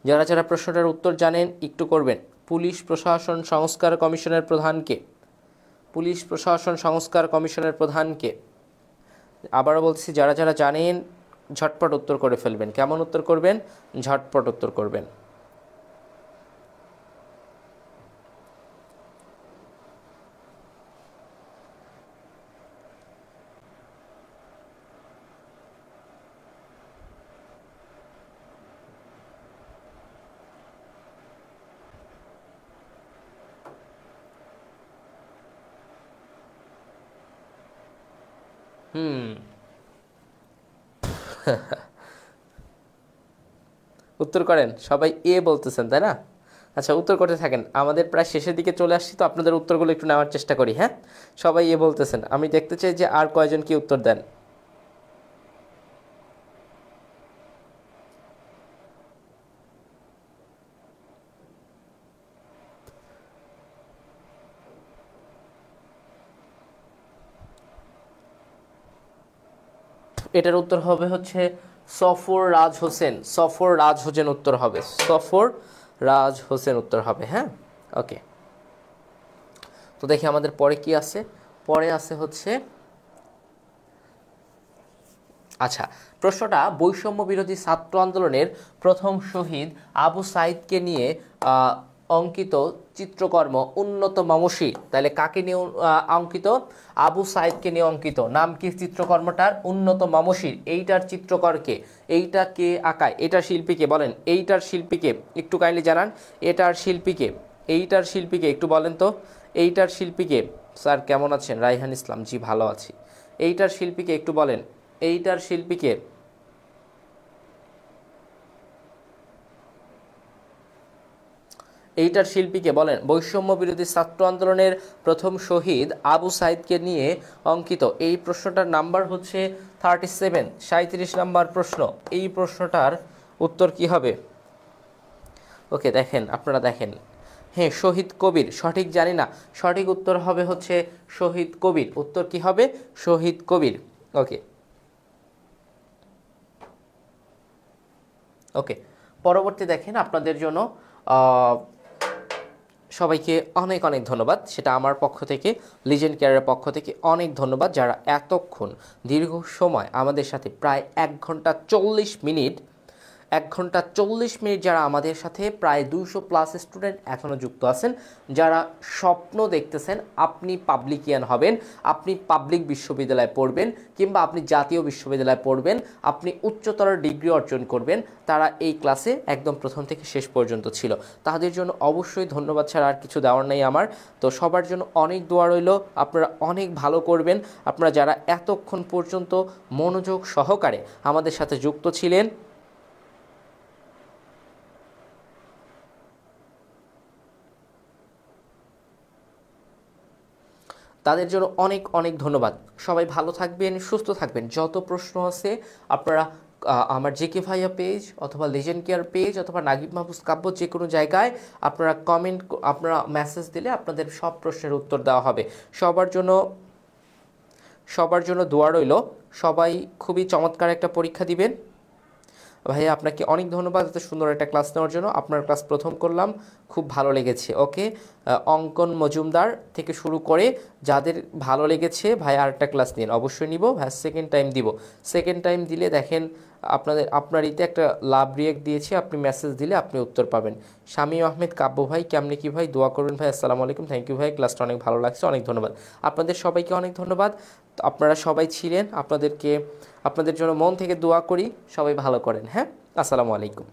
যারা যারা প্রশ্নটার উত্তর জানেন একটু করবেন। পুলিশ প্রশাসন সংস্কার কমিশনের প্রধানকে, পুলিশ প্রশাসন সংস্কার কমিশনের প্রধানকে। আবারও বলছি, যারা যারা জানেন ঝটপট উত্তর করে ফেলবেন। কেমন উত্তর করবেন? ঝটপট উত্তর করবেন। উত্তর করেন সবাই, এ বলতেছেন তাই না? আচ্ছা, উত্তর করতে থাকেন, আমাদের প্রায় শেষের দিকে চলে আসছি, তো আপনাদের উত্তরগুলো একটু নেওয়ার চেষ্টা করি। হ্যাঁ, সবাই এ বলতেছেন, আমি দেখতে চাই যে আর কয়জন কি উত্তর দেন। এটার উত্তর হবে হচ্ছে সফর রাজ হোসেন। সফর রাজ হোসেন উত্তর হবে, সফর রাজ হোসেন উত্তর হবে। হ্যাঁ, ওকে। তো দেখি আমাদের পরে কি আছে। পরে আছে হচ্ছে, আচ্ছা প্রশ্নটা, বৈষম্য বিরোধী ছাত্র আন্দোলনের প্রথম শহীদ আবু সাইদকে নিয়ে অঙ্কিত চিত্রকর্ম উন্নত মামসী, তাহলে কাকে নিয়ে অঙ্কিত? আবু সাইদকে নিয়ে অঙ্কিত। নাম কি চিত্রকর্মটার? উন্নত মামসীর। এইটার চিত্রকরকে, এইটা কে আঁকায়? এটার শিল্পীকে বলেন, এইটার শিল্পীকে একটু কাইন্ডলি জানান। এটার শিল্পীকে, এইটার শিল্পীকে একটু বলেন তো, এইটার শিল্পীকে। স্যার কেমন আছেন? রাইহান ইসলাম, জি ভালো আছি। এইটার শিল্পীকে একটু বলেন, এইটার শিল্পীকে। এইটার শিল্পীকে বলেন। বৈষম্য বিরোধী ছাত্র আন্দোলনের প্রথম শহীদ আবু সাইদকে নিয়ে অঙ্কিত। এই প্রশ্নটার নাম্বার হচ্ছে 37, 37 নাম্বার প্রশ্ন। এই প্রশ্নটার উত্তর কি হবে? ওকে, দেখেন আপনারা দেখেন, হ্যাঁ শহীদ কবির, সঠিক জানি না, সঠিক উত্তর হবে হচ্ছে শহীদ কবির। উত্তর কি হবে? শহীদ কবির। ওকে ওকে, পরবর্তী দেখেন আপনাদের জন্য সবাইকে অনেক অনেক ধন্যবাদ, সেটা আমার পক্ষ থেকে, লিজেন্ড কেয়ারের পক্ষ থেকে অনেক ধন্যবাদ, যারা এতক্ষণ দীর্ঘ সময় আমাদের সাথে প্রায় 1 ঘন্টা 40 মিনিট 1 ঘন্টা 40 মিনিট যারা আমাদের সাথে প্রায় 200+ স্টুডেন্ট এখনও যুক্ত আছেন, যারা স্বপ্ন দেখতেছেন আপনি পাবলিকিয়ান হবেন, আপনি পাবলিক বিশ্ববিদ্যালয়ে পড়বেন কিংবা আপনি জাতীয় বিশ্ববিদ্যালয়ে পড়বেন, আপনি উচ্চতর ডিগ্রি অর্জন করবেন, তারা এই ক্লাসে একদম প্রথম থেকে শেষ পর্যন্ত ছিল। তাদের জন্য অবশ্যই ধন্যবাদ ছাড়া আর কিছু দেওয়ার নেই আমার। তো সবার জন্য অনেক দোয়া রইল, আপনারা অনেক ভালো করবেন। আপনারা যারা এতক্ষণ পর্যন্ত মনোযোগ সহকারে আমাদের সাথে যুক্ত ছিলেন, তাদের জন্য অনেক অনেক ধন্যবাদ। সবাই ভালো থাকবেন, সুস্থ থাকবেন। যত প্রশ্ন আছে আপনারা আমার জেকে ভাইয়া পেজ অথবা লিজেন্ড কেয়ার পেজ অথবা নাগিব মাহফুজ কাব্য যে কোনো জায়গায় আপনারা কমেন্ট, আপনারা মেসেজ দিলে আপনাদের সব প্রশ্নের উত্তর দেওয়া হবে। সবার জন্য দোয়া রইল। সবাই খুবই চমৎকার একটা পরীক্ষা দিবেন। ভাইয়া আপনাকে অনেক ধন্যবাদ এত সুন্দর একটা ক্লাস নেওয়ার জন্য। আপনার ক্লাস প্রথম করলাম, খুব ভালো লেগেছে। ওকে, অঙ্কন মজুমদার থেকে শুরু করে যাদের ভালো লেগেছে ভাই আরেকটা ক্লাস নিন, অবশ্যই নিব ভাই। সেকেন্ড টাইম দিব, সেকেন্ড টাইম দিলে দেখেন আপনার ইতে একটা লাভ রিয়েক্ট দিয়েছি, আপনি মেসেজ দিলে আপনি উত্তর পাবেন। শামীম আহমেদ কাব্য ভাই, কেমনে কি ভাই, দোয়া করবেন ভাই। আসসালামু আলাইকুম, থ্যাংক ইউ ভাই, ক্লাসটা অনেক ভালো লাগছে, অনেক ধন্যবাদ। আপনাদের সবাইকে অনেক ধন্যবাদ, আপনারা সবাই ছিলেন। আপনাদের জন্য মন থেকে দোয়া করি, সবাই ভালো করেন। হ্যাঁ, আসসালামু আলাইকুম।